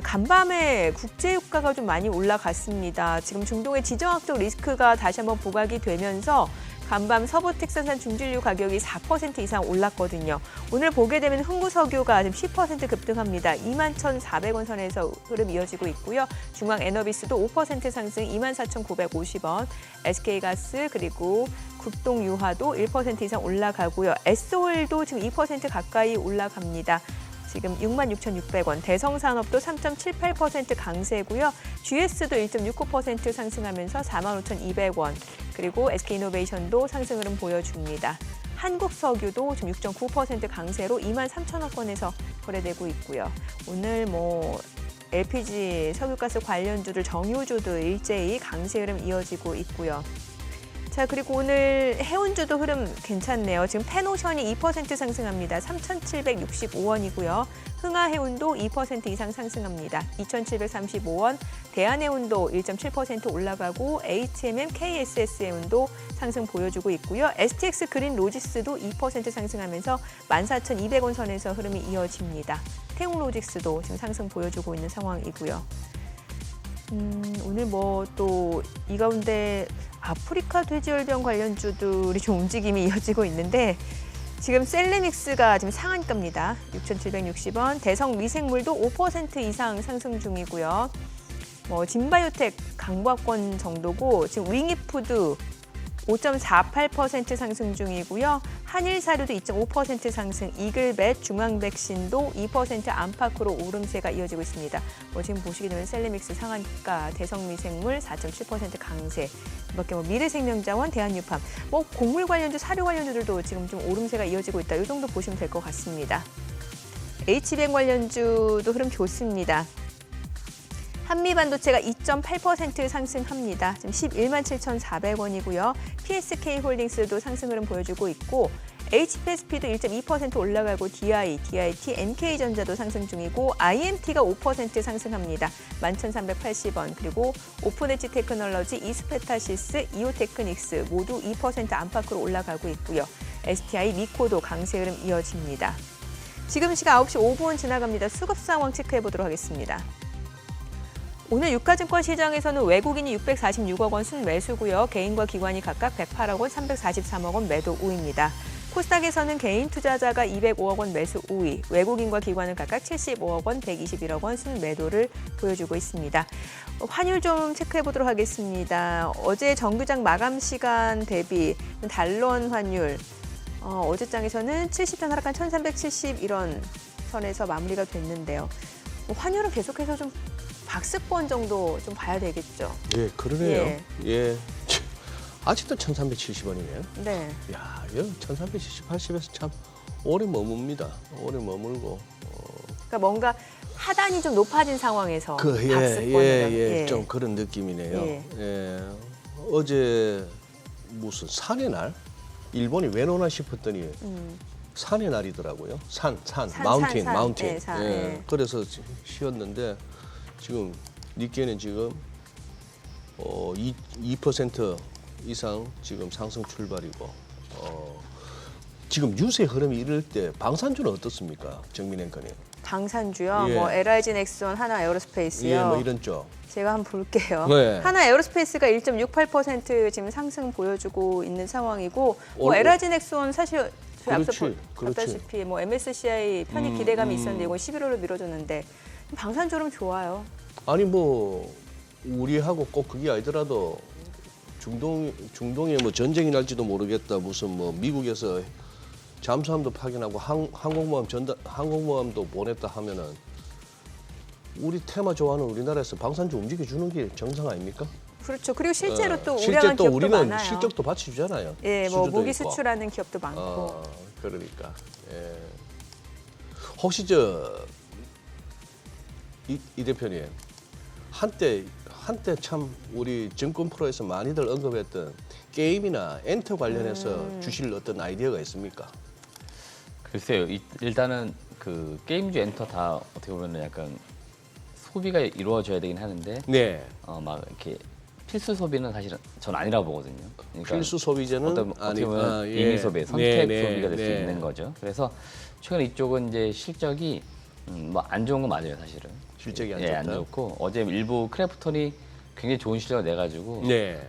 간밤에 국제유가가 좀 많이 올라갔습니다. 지금 중동의 지정학적 리스크가 다시 한번 부각이 되면서 간밤 서부 텍사스산 중진유 가격이 4% 이상 올랐거든요. 오늘 보게 되면 흥구석유가 지금 10% 급등합니다. 21,400원 선에서 흐름 이어지고 있고요. 중앙에너비스도 5% 상승 24,950원. SK가스 그리고 국동유화도 1% 이상 올라가고요. S오일도 지금 2% 가까이 올라갑니다. 지금 66,600원, 대성산업도 3.78% 강세고요. GS도 1.69% 상승하면서 45,200원, 그리고 SK이노베이션도 상승 흐름 보여줍니다. 한국석유도 지금 6.9% 강세로 23,000원권에서 거래되고 있고요. 오늘 LPG, 석유가스 관련주들, 정유주도 일제히 강세 흐름 이어지고 있고요. 자, 그리고 오늘 해운주도 흐름 괜찮네요. 지금 펜오션이 2% 상승합니다. 3,765원이고요. 흥하해운도 2% 이상 상승합니다. 2,735원. 대한해운도 1.7% 올라가고 HMM, KSS해운도 상승 보여주고 있고요. STX 그린 로지스도 2% 상승하면서 14,200원 선에서 흐름이 이어집니다. 태웅로직스도 지금 상승 보여주고 있는 상황이고요. 오늘 또 이 가운데 아프리카 돼지열병 관련주들이 좀 움직임이 이어지고 있는데 지금 셀레믹스가 지금 상한가입니다. 6,760원. 대성미생물도 5% 이상 상승 중이고요. 진바이오텍 강보합권 정도고 지금 윙이푸드 5.48% 상승 중이고요. 한일사료도 2.5% 상승, 이글벳, 중앙백신도 2% 안팎으로 오름세가 이어지고 있습니다. 지금 보시게 되면 셀레믹스 상한가, 대성미생물 4.7% 강세, 그밖에 미래생명자원, 대한유팜, 곡물 관련주, 사료 관련주들도 지금 좀 오름세가 이어지고 있다. 이 정도 보시면 될 것 같습니다. HBM 관련주도 흐름 좋습니다. 한미반도체가 2.8% 상승합니다. 지금 11만 7,400원이고요. PSK홀딩스도 상승 흐름 보여주고 있고 HPSP도 1.2% 올라가고 DIT, NK전자도 상승 중이고 IMT가 5% 상승합니다. 11,380원. 그리고 오픈엣지 테크놀로지, 이스페타시스, 이오테크닉스 모두 2% 안팎으로 올라가고 있고요. STI, 미코도 강세 흐름 이어집니다. 지금 시각 9시 5분 지나갑니다. 수급 상황 체크해 보도록 하겠습니다. 오늘 유가증권 시장에서는 외국인이 646억 원 순매수고요. 개인과 기관이 각각 108억 원, 343억 원 매도 우입니다. 코스닥에서는 개인 투자자가 205억 원 매수 우위, 외국인과 기관은 각각 75억 원, 121억 원 순매도를 보여주고 있습니다. 환율 좀 체크해 보도록 하겠습니다. 어제 정규장 마감 시간 대비 달러원 환율, 어제장에서는 70전 하락한 1371원 선에서 마무리가 됐는데요. 환율은 계속해서 좀 박스권 정도 좀 봐야 되겠죠. 예, 그러네요. 예. 아직도 1,370원이네요. 네. 야, 이거 1,370, 80에서 참 오래 머뭅니다. 오래 머물고. 그러니까 뭔가 하단이 좀 높아진 상황에서 박스권이라. 좀 그런 느낌이네요. 예. 예. 어제 무슨 산의 날? 일본이 왜 노나 싶었더니 산의 날이더라고요. 산, 마운틴. 네, 산. 예. 예. 그래서 쉬었는데 지금 니케는 지금 2% 이상 지금 상승 출발이고 지금 유세 흐름이 이럴 때 방산주는 어떻습니까, 정민 앵커님? 방산주요. 예. 뭐 LIG 넥슨, 하나 에어로스페이스요. 예, 뭐 이런 쪽. 제가 한번 볼게요. 네. 하나 에어로스페이스가 1.68% 지금 상승 보여주고 있는 상황이고, 뭐 LIG 넥슨 사실 저희 앞서 그렇지. 봤다시피 뭐 MSCI 편입 기대감이 있었는데 이건 11월로 미뤄졌는데 방산주름 좋아요. 아니 뭐 우리하고 꼭 그게 아니더라도 중동에 뭐 전쟁이 날지도 모르겠다. 무슨 뭐 미국에서 잠수함도 파견하고 항공모함도 보냈다 하면은 우리 테마 좋아하는 우리나라에서 방산주 움직여주는 게 정상 아닙니까? 그렇죠. 그리고 실제로 또 실제 우량한 또 기업도 우리는 많아요. 실적도 받쳐주잖아요. 예, 뭐 수주도 무기 있고. 수출하는 기업도 많고. 그러니까. 예. 혹시 이 대표님 한때 참 우리 증권 프로에서 많이들 언급했던 게임이나 엔터 관련해서 주실 어떤 아이디어가 있습니까? 글쎄요. 일단은 그 게임주 엔터 다 어떻게 보면 약간 소비가 이루어져야 되긴 하는데 네. 막 이렇게 필수 소비는 사실은 전 아니라고 보거든요. 그러니까 필수 소비재는 어떻게 보면 임의 소비, 선택 소비가 될 수 있는 거죠. 그래서 최근 이쪽은 이제 실적이 뭐 안 좋은 건 맞아요, 사실은. 실적이 안 예, 좋다. 안 좋고 어제 일부 크래프톤이 굉장히 좋은 실적을 내가지고 네.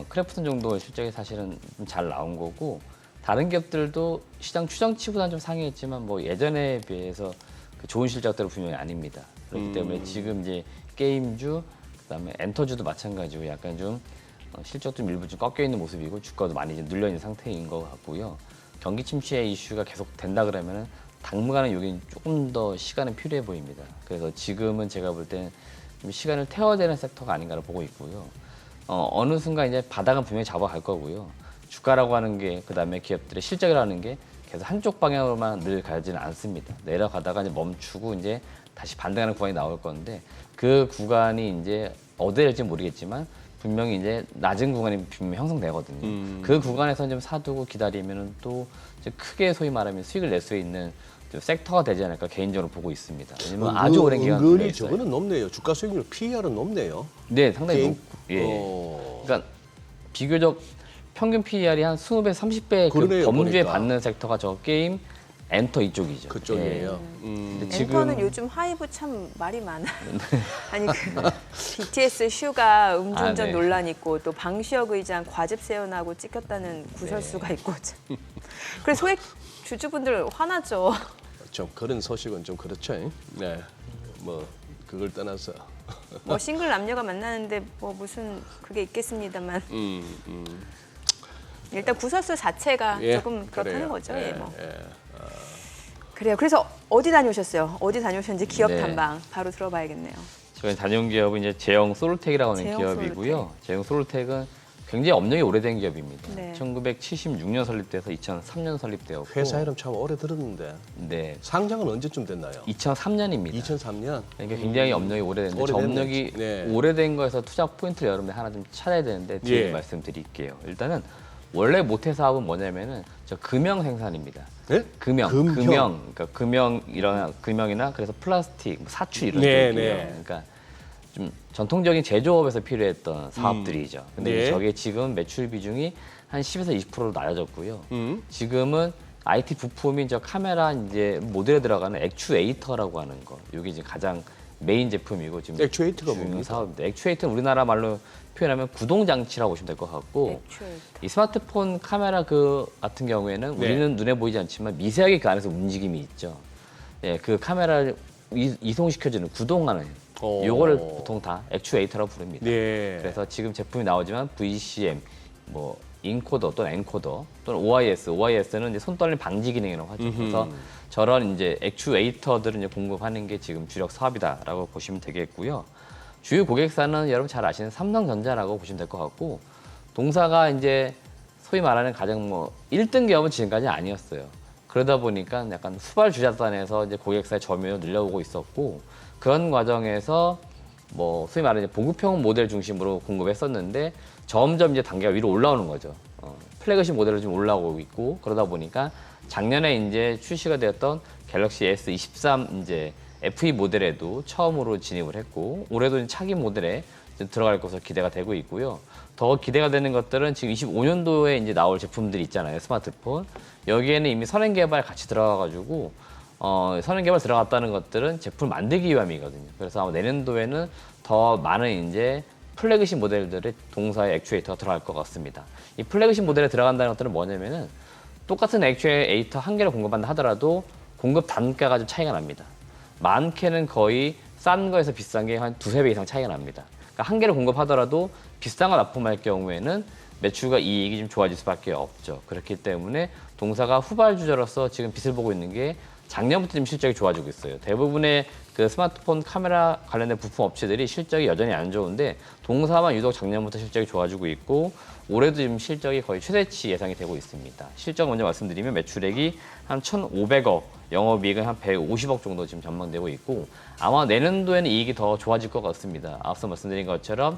크래프톤 정도 실적이 사실은 좀 잘 나온 거고 다른 기업들도 시장 추정치보다는 좀 상회했지만 뭐 예전에 비해서 그 좋은 실적들은 분명히 아닙니다. 그렇기 때문에 지금 이제 게임주 그다음에 엔터주도 마찬가지고 약간 좀 실적 좀 일부 좀 꺾여 있는 모습이고 주가도 많이 좀 눌려 있는 상태인 것 같고요. 경기 침체 이슈가 계속 된다 그러면은 당분간은 여기 조금 더 시간은 필요해 보입니다. 그래서 지금은 제가 볼 때는 좀 시간을 태워야 되는 섹터가 아닌가를 보고 있고요. 어느 순간 이제 바닥은 분명히 잡아갈 거고요. 주가라고 하는 게 그다음에 기업들의 실적이라는 게 계속 한쪽 방향으로만 늘 가지는 않습니다. 내려가다가 이제 멈추고 이제 다시 반등하는 구간이 나올 건데 그 구간이 이제 어디에 될지 모르겠지만 분명히 이제 낮은 구간이 분명히 형성되거든요. 그 구간에서 좀 사두고 기다리면은 또 이제 크게 소위 말하면 수익을 낼 수 있는 좀 섹터가 되지 않을까 개인적으로 보고 있습니다. 왜냐면 아주 오랜 기간 은근히 걸려 있어요. 저거는 높네요. 주가 수익률 PER은 높네요. 네, 상당히 게임? 높. 예. 그러니까 비교적 평균 PER이 한 20배, 30배 그 그러네요, 범주에 보니까. 받는 섹터가 저 게임 엔터 이쪽이죠. 그쪽이에요. 근데 엔터는 요즘 하이브 참 말이 많아. 아니 BTS 슈가 음주운전 네. 논란 있고 또 방시혁 의장 과즙 세연하고 찍혔다는 구설수가 있고 참. 그래서 소액 주주분들 화나죠. 좀 그런 소식은 좀 그렇죠. 네. 뭐 그걸 떠나서 뭐 싱글 남녀가 만나는데 뭐 무슨 그게 있겠습니다만. 일단 구설수 자체가 예, 조금 그렇다는 그래요. 거죠. 예, 예, 뭐. 예. 그래요. 그래서 어디 다녀오셨어요? 어디 다녀오셨는지 기업 네. 탐방 바로 들어봐야겠네요. 저희 다녀온 기업은 이제 제형 솔텍이라고 하는 제형 기업이고요. 제형 솔텍은 굉장히 업력이 오래된 기업입니다. 네. 1976년 설립돼서 2003년 설립되었고 회사 이름 참 오래 들었는데 네, 상장은 언제쯤 됐나요? 2003년입니다. 2003년. 그러니까 굉장히 업력이 오래됐는데 저 오래됐네. 업력이 네. 오래된 거에서 투자 포인트를 여러분들 하나 좀 찾아야 되는데 뒤에 예. 말씀드릴게요. 일단은 원래 모태 사업은 뭐냐면은 저 금형 생산입니다. 예? 금형. 그러니까 금형이나 그래서 플라스틱, 뭐 사출 이런 네, 쪽이에요. 네. 그러니까 좀 전통적인 제조업에서 필요했던 사업들이죠. 근데 예. 이제 저게 지금 매출 비중이 한 10에서 20%로 낮아졌고요. 지금은 IT 부품인 저 카메라 이제 모델에 들어가는 액추에이터라고 하는 거. 이게 지금 가장 메인 제품이고 지금 액추에이터가 주요 뭡니까? 사업입니다. 액추에이터는 우리나라 말로 표현하면 구동 장치라고 보시면 될 것 같고 액추에이터. 이 스마트폰 카메라 그 같은 경우에는 네. 우리는 눈에 보이지 않지만 미세하게 그 안에서 움직임이 있죠. 예, 그 카메라를 이송시켜주는 구동하는 요거를 보통 다 액추에이터라고 부릅니다. 네. 그래서 지금 제품이 나오지만 VCM, 뭐 인코더 또는 엔코더 또는 OIS는 이제 손 떨림 방지 기능이라고 하죠. 그래서 저런 이제 액추에이터들을 이제 공급하는 게 지금 주력 사업이다라고 보시면 되겠고요. 주요 고객사는 여러분 잘 아시는 삼성전자라고 보시면 될 것 같고 동사가 이제 소위 말하는 가장 뭐 1등 기업은 지금까지 아니었어요. 그러다 보니까 약간 후발 주자단에서 이제 고객사의 점유율을 늘려오고 있었고 그런 과정에서 뭐 소위 말하는 보급형 모델 중심으로 공급했었는데 점점 이제 단계가 위로 올라오는 거죠. 플래그십 모델로 지금 올라오고 있고 그러다 보니까 작년에 이제 출시가 되었던 갤럭시 S23 이제 FE 모델에도 처음으로 진입을 했고 올해도 이제 차기 모델에 이제 들어갈 것으로 기대가 되고 있고요. 더 기대가 되는 것들은 지금 25년도에 이제 나올 제품들이 있잖아요. 스마트폰. 여기에는 이미 선행 개발 같이 들어가가지고 선행 개발 들어갔다는 것들은 제품 만들기 위함이거든요. 그래서 아마 내년도에는 더 많은 이제 플래그십 모델들의 동사의 액추에이터가 들어갈 것 같습니다. 이 플래그십 모델에 들어간다는 것들은 뭐냐면은 똑같은 액추에이터 한 개를 공급한다 하더라도 공급 단가가 좀 차이가 납니다. 많게는 거의 싼 거에서 비싼 게 한 두세 배 이상 차이가 납니다. 그러니까 한 개를 공급하더라도 비싼 거 납품할 경우에는 매출과 이익이 좀 좋아질 수밖에 없죠. 그렇기 때문에 동사가 후발주자로서 지금 빛을 보고 있는 게 작년부터 좀 실적이 좋아지고 있어요. 대부분의 그 스마트폰 카메라 관련된 부품 업체들이 실적이 여전히 안 좋은데 동사만 유독 작년부터 실적이 좋아지고 있고 올해도 지금 실적이 거의 최대치 예상이 되고 있습니다. 실적 먼저 말씀드리면 매출액이 한 1,500억, 영업이익은 한 150억 정도 지금 전망되고 있고 아마 내년도에는 이익이 더 좋아질 것 같습니다. 앞서 말씀드린 것처럼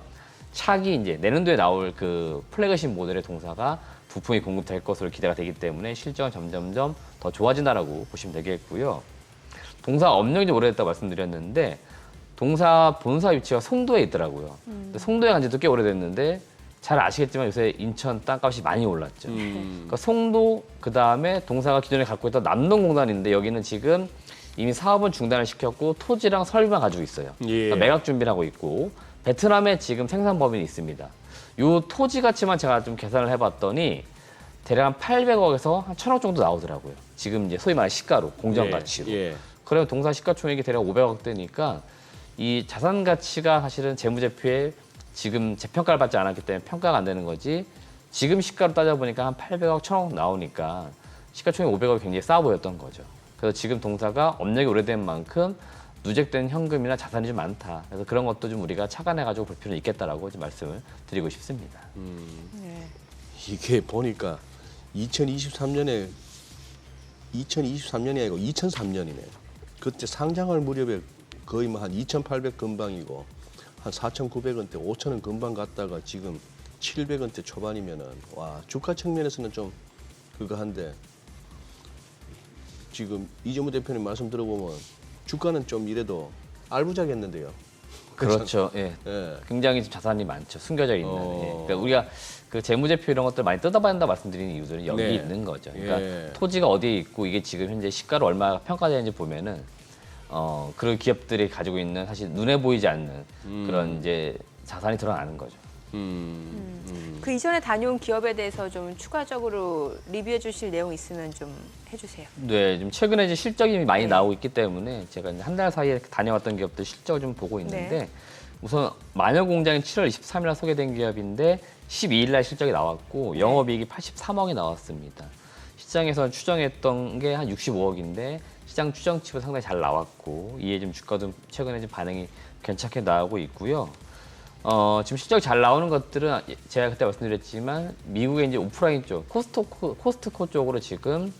차기 이제 내년도에 나올 그 플래그십 모델의 동사가 부품이 공급될 것으로 기대가 되기 때문에 실적은 점점점 더 좋아진다라고 보시면 되겠고요. 동사 업력이 좀 오래됐다고 말씀드렸는데 동사 본사 위치가 송도에 있더라고요. 근데 송도에 간 지도 꽤 오래됐는데 잘 아시겠지만 요새 인천 땅값이 많이 올랐죠. 그러니까 송도 그다음에 동사가 기존에 갖고 있던 남동공단인데 여기는 지금 이미 사업은 중단을 시켰고 토지랑 설비만 가지고 있어요. 예. 그러니까 매각 준비를 하고 있고 베트남에 지금 생산 법인이 있습니다. 요 토지 가치만 제가 좀 계산을 해봤더니 대략 한 800억에서 한 1,000억 정도 나오더라고요. 지금 이제 소위 말하는 시가로 공정 가치로. 예. 그러면 동사 시가총액이 대략 500억 대니까 이 자산 가치가 사실은 재무제표에 지금 재평가를 받지 않았기 때문에 평가가 안 되는 거지. 지금 시가로 따져보니까 한 800억, 1,000억 나오니까 시가총액 500억이 굉장히 싸 보였던 거죠. 그래서 지금 동사가 업력이 오래된 만큼 누적된 현금이나 자산이 좀 많다. 그래서 그런 것도 좀 우리가 착안해가지고 볼 필요는 있겠다라고 좀 말씀을 드리고 싶습니다. 네. 이게 보니까 2023년이 아니고 2003년이네. 그때 상장할 무렵에 거의 뭐 한 2,800 근방이고 한 4,900원대, 5,000원 근방 갔다가 지금 700원대 초반이면은 와 주가 측면에서는 좀 그거 한데 지금 이재무 대표님 말씀 들어보면 주가는 좀 이래도 알부자겠는데요. 그렇죠. 예. 예. 굉장히 자산이 많죠. 숨겨져 있는. 어. 예. 그러니까 우리가 그 재무제표 이런 것들 많이 뜯어봐야 한다 말씀드리는 이유들은 여기 네. 있는 거죠. 그러니까 예. 토지가 어디에 있고 이게 지금 현재 시가로 얼마가 평가되는지 보면은 그런 기업들이 가지고 있는 사실 눈에 보이지 않는 그런 이제 자산이 드러나는 거죠. 그 이전에 다녀온 기업에 대해서 좀 추가적으로 리뷰해 주실 내용 있으면 좀 해주세요. 네, 좀 최근에 이제 실적이 많이 나오고 있기 때문에 제가 한 달 사이에 다녀왔던 기업들 실적을 좀 보고 있는데 우선 마녀공장이 7월 23일 날 소개된 기업인데 12일 날 실적이 나왔고 영업이익이 83억이 나왔습니다. 시장에서 추정했던 게 한 65억인데 시장 추정치보다 상당히 잘 나왔고 이에 좀 주가도 최근에 좀 반응이 괜찮게 나오고 있고요. 지금 실적이 잘 나오는 것들은 제가 그때 말씀드렸지만 미국의 이제 오프라인 쪽 코스트코 쪽으로 지금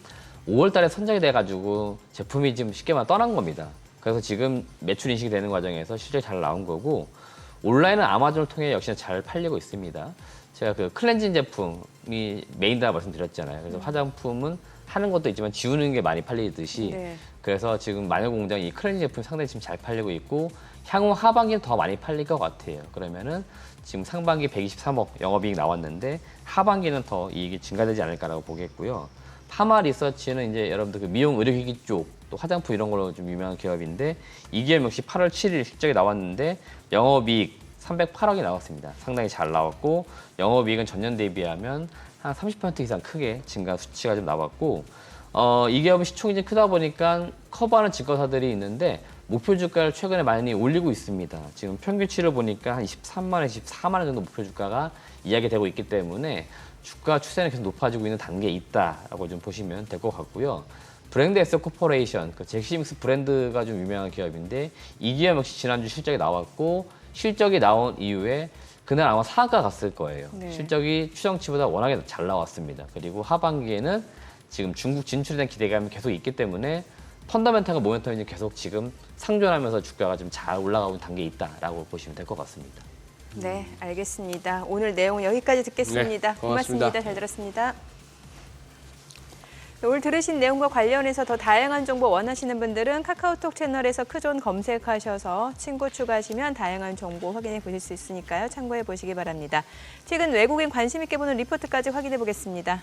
5월 달에 선정이 돼가지고 제품이 지금 쉽게 말하면 떠난 겁니다. 그래서 지금 매출 인식이 되는 과정에서 실적이 잘 나온 거고 온라인은 아마존을 통해 역시나 잘 팔리고 있습니다. 제가 그 클렌징 제품이 메인이라고 말씀드렸잖아요. 그래서 화장품은 하는 것도 있지만 지우는 게 많이 팔리듯이 네. 그래서 지금 마녀공장 이 클렌징 제품이 상당히 지금 잘 팔리고 있고 향후 하반기는 더 많이 팔릴 것 같아요. 그러면은 지금 상반기 123억 영업이익 나왔는데 하반기는 더 이익이 증가되지 않을까라고 보겠고요. 파마 리서치는 이제 여러분들 그 미용 의료기기 쪽 또 화장품 이런 걸로 좀 유명한 기업인데 이 기업 역시 8월 7일 실적이 나왔는데 영업이익 308억이 나왔습니다. 상당히 잘 나왔고 영업이익은 전년 대비하면 한 30% 이상 크게 증가 수치가 좀 나왔고 이 기업은 시총이 좀 크다 보니까 커버하는 증권사들이 있는데 목표 주가를 최근에 많이 올리고 있습니다. 지금 평균치를 보니까 한 23만 원, 24만 원 정도 목표 주가가 이야기되고 있기 때문에 주가 추세는 계속 높아지고 있는 단계에 있다라고 좀 보시면 될 것 같고요. 브랜드 에셋 코퍼레이션, 그 잭시믹스 브랜드가 좀 유명한 기업인데 이 기업 역시 지난주 실적이 나왔고 실적이 나온 이후에 그날 아마 상한가 갔을 거예요. 네. 실적이 추정치보다 워낙에 잘 나왔습니다. 그리고 하반기에는 지금 중국 진출에 대한 기대감이 계속 있기 때문에 펀더멘탈과 모멘텀이 계속 지금 상존하면서 주가가 좀 잘 올라가고 있는 단계에 있다라고 보시면 될 것 같습니다. 네, 알겠습니다. 오늘 내용 여기까지 듣겠습니다. 네, 고맙습니다. 잘 들었습니다. 오늘 들으신 내용과 관련해서 더 다양한 정보 원하시는 분들은 카카오톡 채널에서 크존 검색하셔서 친구 추가하시면 다양한 정보 확인해 보실 수 있으니까요. 참고해 보시기 바랍니다. 최근 외국인 관심 있게 보는 리포트까지 확인해 보겠습니다.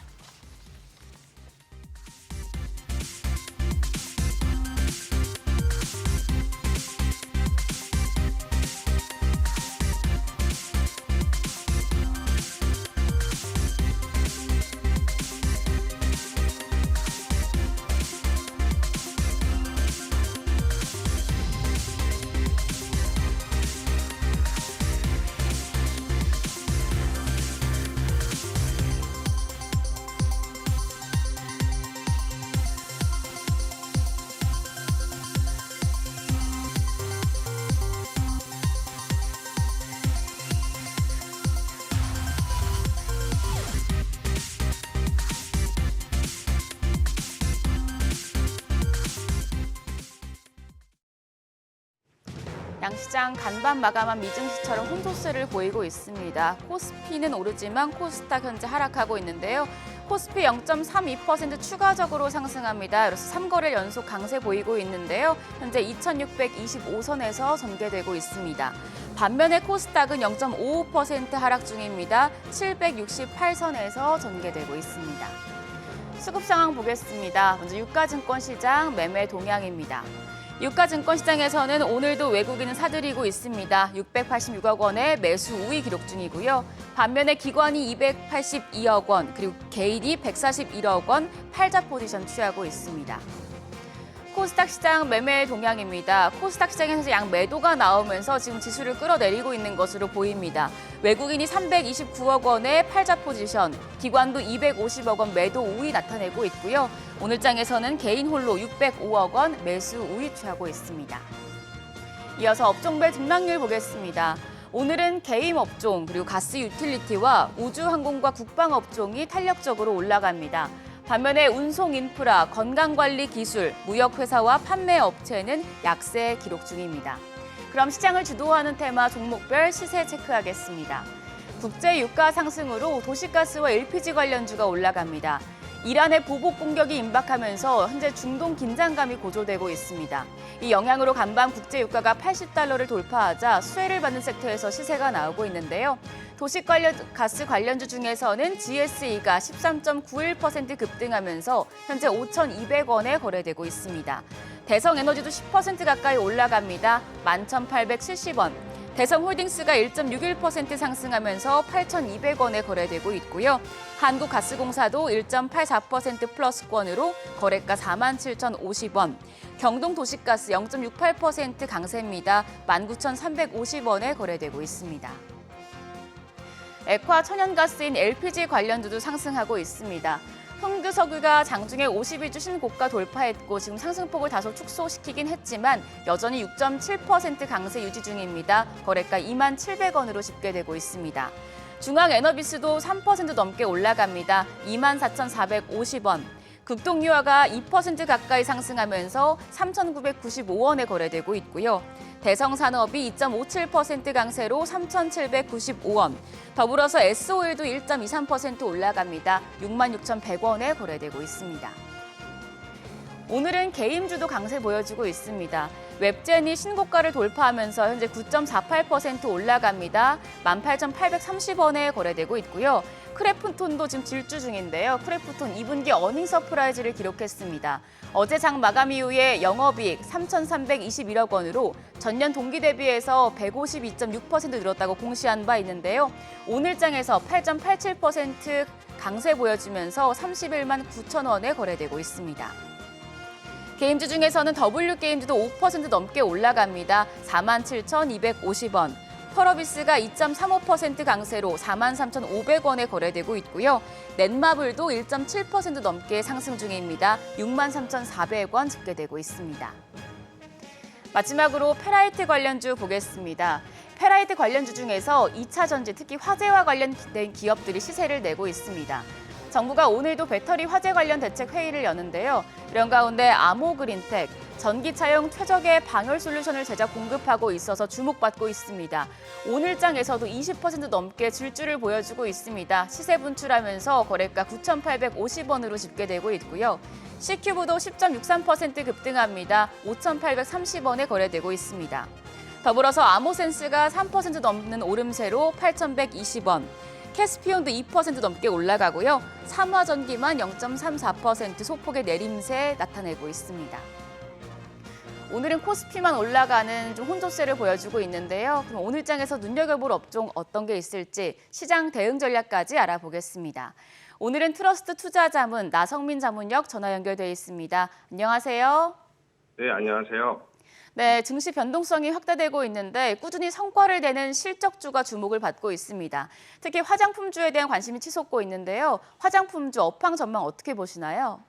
양시장 간밤 마감한 미증시처럼 혼조세를 보이고 있습니다. 코스피는 오르지만 코스닥 현재 하락하고 있는데요. 코스피 0.32% 추가적으로 상승합니다. 이로써 3거래일 연속 강세 보이고 있는데요. 현재 2625선에서 전개되고 있습니다. 반면에 코스닥은 0.55% 하락 중입니다. 768선에서 전개되고 있습니다. 수급 상황 보겠습니다. 먼저 유가증권 시장 매매 동향입니다. 유가증권 시장에서는 오늘도 외국인은 사들이고 있습니다. 686억 원의 매수 우위 기록 중이고요. 반면에 기관이 282억 원, 그리고 개인이 141억 원 팔자 포지션 취하고 있습니다. 코스닥 시장 매매 동향입니다. 코스닥 시장에서 양 매도가 나오면서 지금 지수를 끌어내리고 있는 것으로 보입니다. 외국인이 329억 원의 팔자 포지션, 기관도 250억 원 매도 우위 나타내고 있고요. 오늘 장에서는 개인 홀로 605억 원 매수 우위 취하고 있습니다. 이어서 업종별 등락률 보겠습니다. 오늘은 게임 업종, 그리고 가스 유틸리티와 우주항공과 국방업종이 탄력적으로 올라갑니다. 반면에 운송 인프라, 건강관리 기술, 무역회사와 판매업체는 약세 기록 중입니다. 그럼 시장을 주도하는 테마 종목별 시세 체크하겠습니다. 국제 유가 상승으로 도시가스와 LPG 관련주가 올라갑니다. 이란의 보복 공격이 임박하면서 현재 중동 긴장감이 고조되고 있습니다. 이 영향으로 간밤 국제 유가가 80달러를 돌파하자 수혜를 받는 섹터에서 시세가 나오고 있는데요. 도시가스 관련주 중에서는 GSE가 13.91% 급등하면서 현재 5,200원에 거래되고 있습니다. 대성에너지도 10% 가까이 올라갑니다. 11,870원. 대성홀딩스가 1.61% 상승하면서 8,200원에 거래되고 있고요. 한국가스공사도 1.84% 플러스권으로 거래가 47,050원. 경동도시가스 0.68% 강세입니다. 19,350원에 거래되고 있습니다. 액화 천연가스인 LPG 관련주도 상승하고 있습니다. 흥규석유가 장중에 52주 신고가 돌파했고 지금 상승폭을 다소 축소시키긴 했지만 여전히 6.7% 강세 유지 중입니다. 거래가 27,700원으로 집계되고 있습니다. 중앙에너비스도 3% 넘게 올라갑니다. 24,450원. 극동유화가 2% 가까이 상승하면서 3,995원에 거래되고 있고요. 대성산업이 2.57% 강세로 3,795원. 더불어서 S오일도 1.23% 올라갑니다. 66,100원에 거래되고 있습니다. 오늘은 개임주도 강세 보여주고 있습니다. 웹젠이 신고가를 돌파하면서 현재 9.48% 올라갑니다. 18,830원에 거래되고 있고요. 크래프톤도 지금 질주 중인데요. 크래프톤 2분기 어닝 서프라이즈를 기록했습니다. 어제 장 마감 이후에 영업이익 3,321억 원으로 전년 동기 대비해서 152.6% 늘었다고 공시한 바 있는데요. 오늘 장에서 8.87% 강세 보여주면서 31만 9천 원에 거래되고 있습니다. 게임주 중에서는 W게임즈도 5% 넘게 올라갑니다. 47,250원. 펄어비스가 2.35% 강세로 43,500원에 거래되고 있고요. 넷마블도 1.7% 넘게 상승 중입니다. 63,400원 집계되고 있습니다. 마지막으로 페라이트 관련주 보겠습니다. 페라이트 관련주 중에서 2차 전지, 특히 화재와 관련된 기업들이 시세를 내고 있습니다. 정부가 오늘도 배터리 화재 관련 대책 회의를 여는데요. 이런 가운데 아모그린텍, 전기차용 최적의 방열 솔루션을 제작 공급하고 있어서 주목받고 있습니다. 오늘 장에서도 20% 넘게 질주를 보여주고 있습니다. 시세 분출하면서 거래가 9,850원으로 집계되고 있고요. C큐브도 10.63% 급등합니다. 5,830원에 거래되고 있습니다. 더불어서 아모센스가 3% 넘는 오름세로 8,120원. 캐스피온도 2% 넘게 올라가고요. 삼화전기만 0.34% 소폭의 내림세 나타내고 있습니다. 오늘은 코스피만 올라가는 좀 혼조세를 보여주고 있는데요. 그럼 오늘 장에서 눈여겨볼 업종 어떤 게 있을지 시장 대응 전략까지 알아보겠습니다. 오늘은 트러스트 투자자문 나성민 자문역 전화 연결돼 있습니다. 안녕하세요. 네, 안녕하세요. 네, 증시 변동성이 확대되고 있는데 꾸준히 성과를 내는 실적주가 주목을 받고 있습니다. 특히 화장품주에 대한 관심이 치솟고 있는데요. 화장품주 업황 전망 어떻게 보시나요?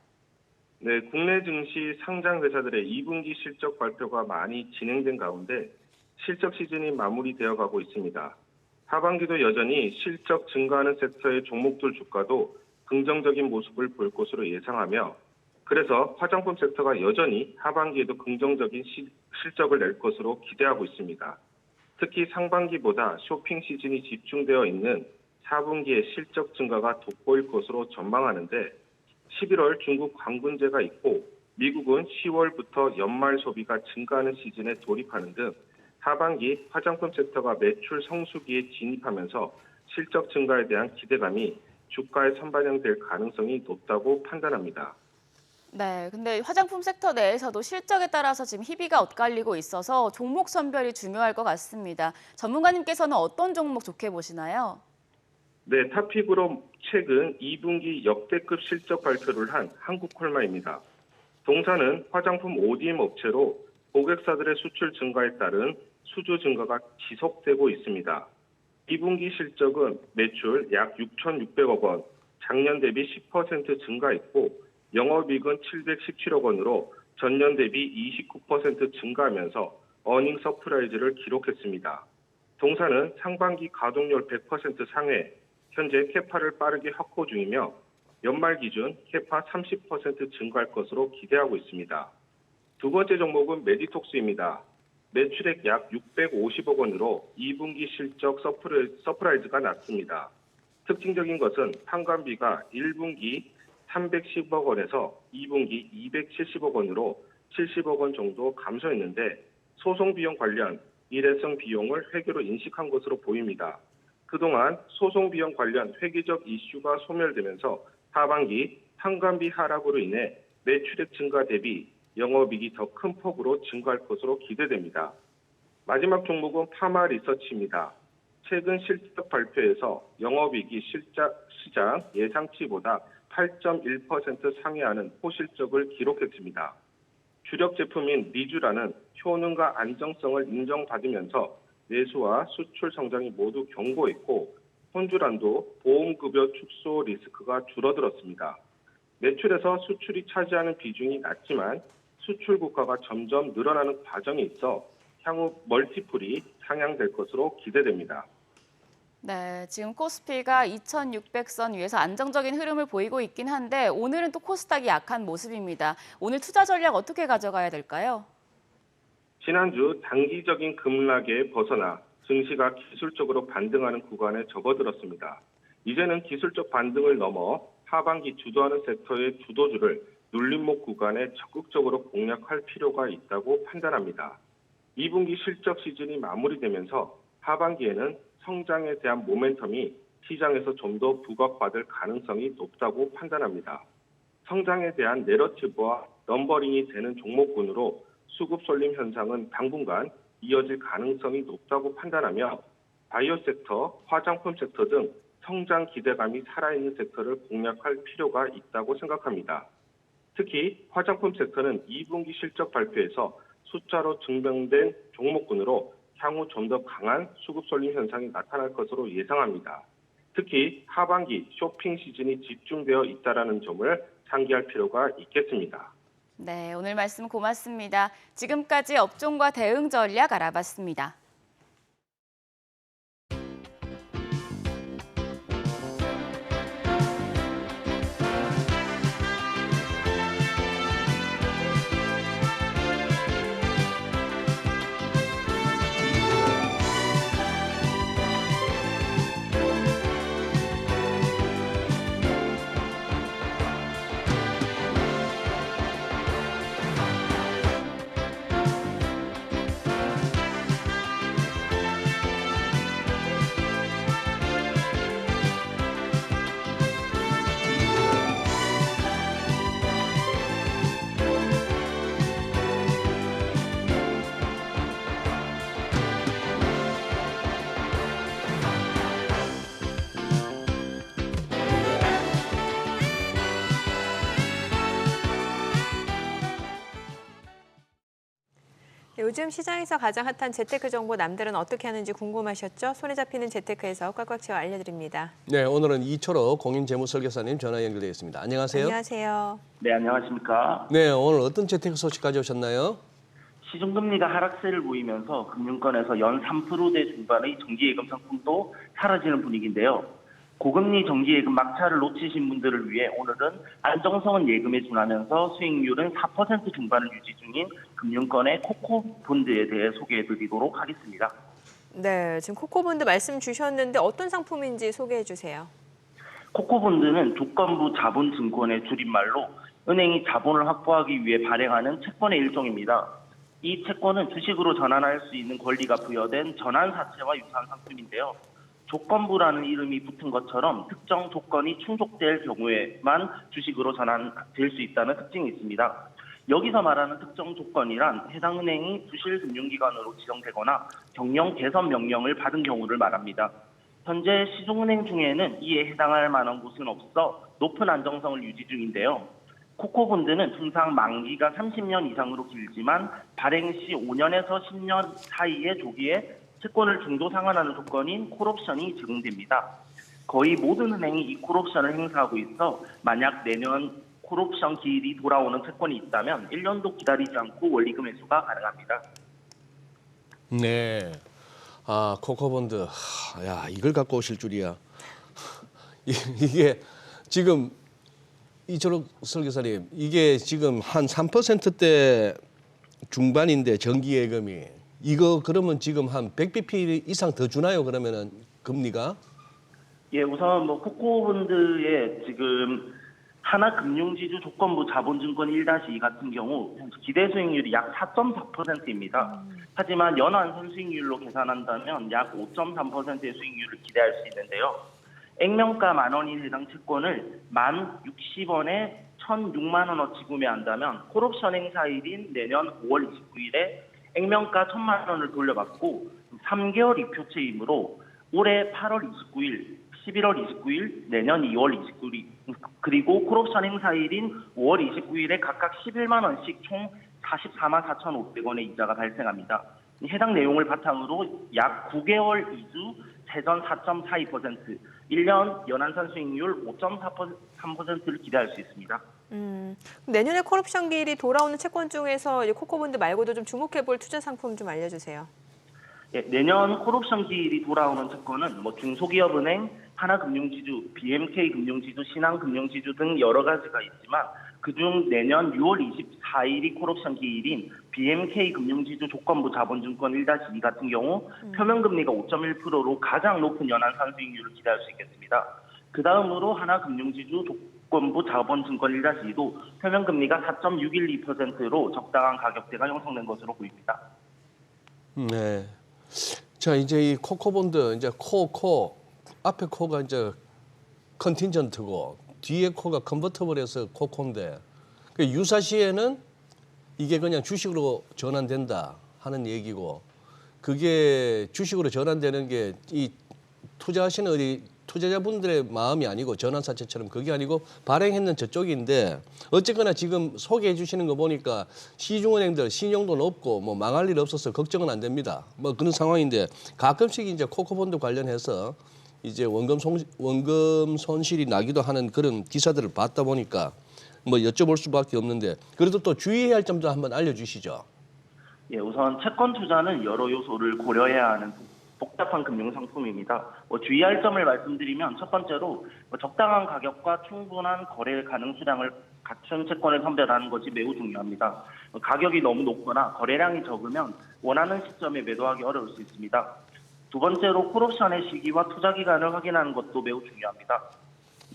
네, 국내 증시 상장 회사들의 2분기 실적 발표가 많이 진행된 가운데 실적 시즌이 마무리되어 가고 있습니다. 하반기도 여전히 실적 증가하는 섹터의 종목들 주가도 긍정적인 모습을 볼 것으로 예상하며 그래서 화장품 섹터가 여전히 하반기에도 긍정적인 실적을 낼 것으로 기대하고 있습니다. 특히 상반기보다 쇼핑 시즌이 집중되어 있는 4분기의 실적 증가가 돋보일 것으로 전망하는데 11월 중국 광군제가 있고 미국은 10월부터 연말 소비가 증가하는 시즌에 돌입하는 등 하반기 화장품 섹터가 매출 성수기에 진입하면서 실적 증가에 대한 기대감이 주가에 선반영될 가능성이 높다고 판단합니다. 네, 근데 화장품 섹터 내에서도 실적에 따라서 지금 희비가 엇갈리고 있어서 종목 선별이 중요할 것 같습니다. 전문가님께서는 어떤 종목 좋게 보시나요? 네, 타픽으로 최근 2분기 역대급 실적 발표를 한 한국콜마입니다. 동사는 화장품 ODM 업체로 고객사들의 수출 증가에 따른 수주 증가가 지속되고 있습니다. 2분기 실적은 매출 약 6,600억 원, 작년 대비 10% 증가했고 영업이익은 717억 원으로 전년 대비 29% 증가하면서 어닝 서프라이즈를 기록했습니다. 동사는 상반기 가동률 100% 상회, 현재 캐파를 빠르게 확보 중이며 연말 기준 캐파 30% 증가할 것으로 기대하고 있습니다. 두 번째 종목은 메디톡스입니다. 매출액 약 650억 원으로 2분기 실적 서프라이즈가 났습니다. 특징적인 것은 판관비가 1분기 310억 원에서 2분기 270억 원으로 70억 원 정도 감소했는데 소송 비용 관련 일회성 비용을 회계로 인식한 것으로 보입니다. 그동안 소송 비용 관련 회계적 이슈가 소멸되면서 하반기 판관비 하락으로 인해 매출액 증가 대비 영업이익이 더 큰 폭으로 증가할 것으로 기대됩니다. 마지막 종목은 파마 리서치입니다. 최근 실적 발표에서 영업이익이 시장 예상치보다 8.1% 상회하는 호실적을 기록했습니다. 주력 제품인 리쥬란은 효능과 안정성을 인정받으면서 내수와 수출 성장이 모두 견고했고 혼주란도 보험급여 축소 리스크가 줄어들었습니다. 매출에서 수출이 차지하는 비중이 낮지만 수출 국가가 점점 늘어나는 과정에 있어 향후 멀티플이 상향될 것으로 기대됩니다. 네, 지금 코스피가 2,600선 위에서 안정적인 흐름을 보이고 있긴 한데 오늘은 또 코스닥이 약한 모습입니다. 오늘 투자 전략 어떻게 가져가야 될까요? 지난주 단기적인 급락에 벗어나 증시가 기술적으로 반등하는 구간에 접어들었습니다. 이제는 기술적 반등을 넘어 하반기 주도하는 섹터의 주도주를 눌림목 구간에 적극적으로 공략할 필요가 있다고 판단합니다. 2분기 실적 시즌이 마무리되면서 하반기에는 성장에 대한 모멘텀이 시장에서 좀 더 부각받을 가능성이 높다고 판단합니다. 성장에 대한 내러티브와 넘버링이 되는 종목군으로 수급 쏠림 현상은 당분간 이어질 가능성이 높다고 판단하며 바이오 섹터, 화장품 섹터 등 성장 기대감이 살아있는 섹터를 공략할 필요가 있다고 생각합니다. 특히 화장품 섹터는 2분기 실적 발표에서 숫자로 증명된 종목군으로 향후 좀 더 강한 수급 쏠림 현상이 나타날 것으로 예상합니다. 특히 하반기 쇼핑 시즌이 집중되어 있다는 점을 상기할 필요가 있겠습니다. 네, 오늘 말씀 고맙습니다. 지금까지 업종과 대응 전략 알아봤습니다. 요즘 시장에서 가장 핫한 재테크 정보 남들은 어떻게 하는지 궁금하셨죠? 손에 잡히는 재테크에서 꽉꽉 채워 알려드립니다. 네, 오늘은 이철호 공인재무설계사님 전화 연결되어 있습니다. 안녕하세요. 안녕하세요. 네, 안녕하십니까. 네, 오늘 어떤 재테크 소식 가져오셨나요? 시중금리가 하락세를 보이면서 금융권에서 연 3%대 중반의 정기예금 상품도 사라지는 분위기인데요. 고금리 정기예금 막차를 놓치신 분들을 위해 오늘은 안정성은 예금에 준하면서 수익률은 4% 중반을 유지 중인 금융권의 코코본드에 대해 소개해드리도록 하겠습니다. 네, 지금 코코본드 말씀 주셨는데 어떤 상품인지 소개해 주세요. 코코본드는 조건부 자본증권의 줄임말로 은행이 자본을 확보하기 위해 발행하는 채권의 일종입니다. 이 채권은 주식으로 전환할 수 있는 권리가 부여된 전환사채와 유사한 상품인데요. 조건부라는 이름이 붙은 것처럼 특정 조건이 충족될 경우에만 주식으로 전환될 수 있다는 특징이 있습니다. 여기서 말하는 특정 조건이란 해당 은행이 부실금융기관으로 지정되거나 경영 개선 명령을 받은 경우를 말합니다. 현재 시중은행 중에는 이에 해당할 만한 곳은 없어 높은 안정성을 유지 중인데요. 코코본드는 통상 만기가 30년 이상으로 길지만 발행 시 5년에서 10년 사이의 조기에 채권을 중도 상환하는 조건인 콜옵션이 제공됩니다. 거의 모든 은행이 이 콜옵션을 행사하고 있어 만약 내년 콜옵션 기일이 돌아오는 채권이 있다면 1년도 기다리지 않고 원리금 회수가 가능합니다. 네. 아, 코코본드. 야, 이걸 갖고 오실 줄이야. 이게 지금 이철호 설계사님, 이게 지금 한 3%대 중반인데 정기예금이 이거 그러면 지금 한 100bp 이상 더 주나요? 그러면은 금리가? 예, 우선 코코본드의 지금 하나금융지주 조건부 자본증권 1-2 같은 경우 기대 수익률이 약 4.4%입니다. 하지만 연완선 수익률로 계산한다면 약 5.3%의 수익률을 기대할 수 있는데요. 액면가 10,000원인 해당 채권을 10,060원에 1,006만 원어치 구매한다면 콜옵션 행사일인 내년 5월 29일에 액면가 1,000만 원을 돌려받고 3개월 입표체이므로 올해 8월 29일, 11월 29일, 내년 2월 29일, 그리고 콜옵션 행사일인 5월 29일에 각각 11만 원씩 총 44만 4,500원의 이자가 발생합니다. 해당 내용을 바탕으로 약 9개월 이주 세전 4.42%, 1년 연한산 수익률 5.3%를 기대할 수 있습니다. 내년에 콜옵션 기일이 돌아오는 채권 중에서 이제 코코본드 말고도 좀 주목해볼 투자 상품 좀 알려주세요. 예, 내년 콜옵션 기일이 돌아오는 채권은 중소기업은행, 하나금융지주, BMK금융지주, 신한금융지주 등 여러 가지가 있지만 그중 내년 6월 24일이 콜옵션 기일인 BMK금융지주 조건부 자본증권 1-2 같은 경우 표면금리가 5.1%로 가장 높은 연한 수익률을 기대할 수 있겠습니다. 그 다음으로 하나금융지주 조건부 자본증권 1-2도 표면금리가 4.612%로 적당한 가격대가 형성된 것으로 보입니다. 네. 자, 이제 이 코코본드 이제 코 앞에 코가 이제 컨틴전트고 뒤에 코가 컨버터블해서 코코인데 그 유사시에는 이게 그냥 주식으로 전환된다 하는 얘기고 그게 주식으로 전환되는 게 이 투자하시는 우리 투자자분들의 마음이 아니고 전환사채처럼 그게 아니고 발행했는 저쪽인데 어쨌거나 지금 소개해 주시는 거 보니까 시중은행들 신용도 높고 뭐 망할 일 없어서 걱정은 안 됩니다. 뭐 그런 상황인데 가끔씩 이제 코코본드 관련해서 이제 원금 손실이 나기도 하는 그런 기사들을 봤다 보니까 뭐 여쭤볼 수밖에 없는데 그래도 또 주의해야 할 점도 한번 알려주시죠. 예, 우선 채권 투자는 여러 요소를 고려해야 하는 복잡한 금융 상품입니다. 주의할 점을 말씀드리면 첫 번째로 적당한 가격과 충분한 거래 가능 수량을 갖춘 채권을 선별하는 것이 매우 중요합니다. 가격이 너무 높거나 거래량이 적으면 원하는 시점에 매도하기 어려울 수 있습니다. 두 번째로 콜옵션의 시기와 투자 기간을 확인하는 것도 매우 중요합니다.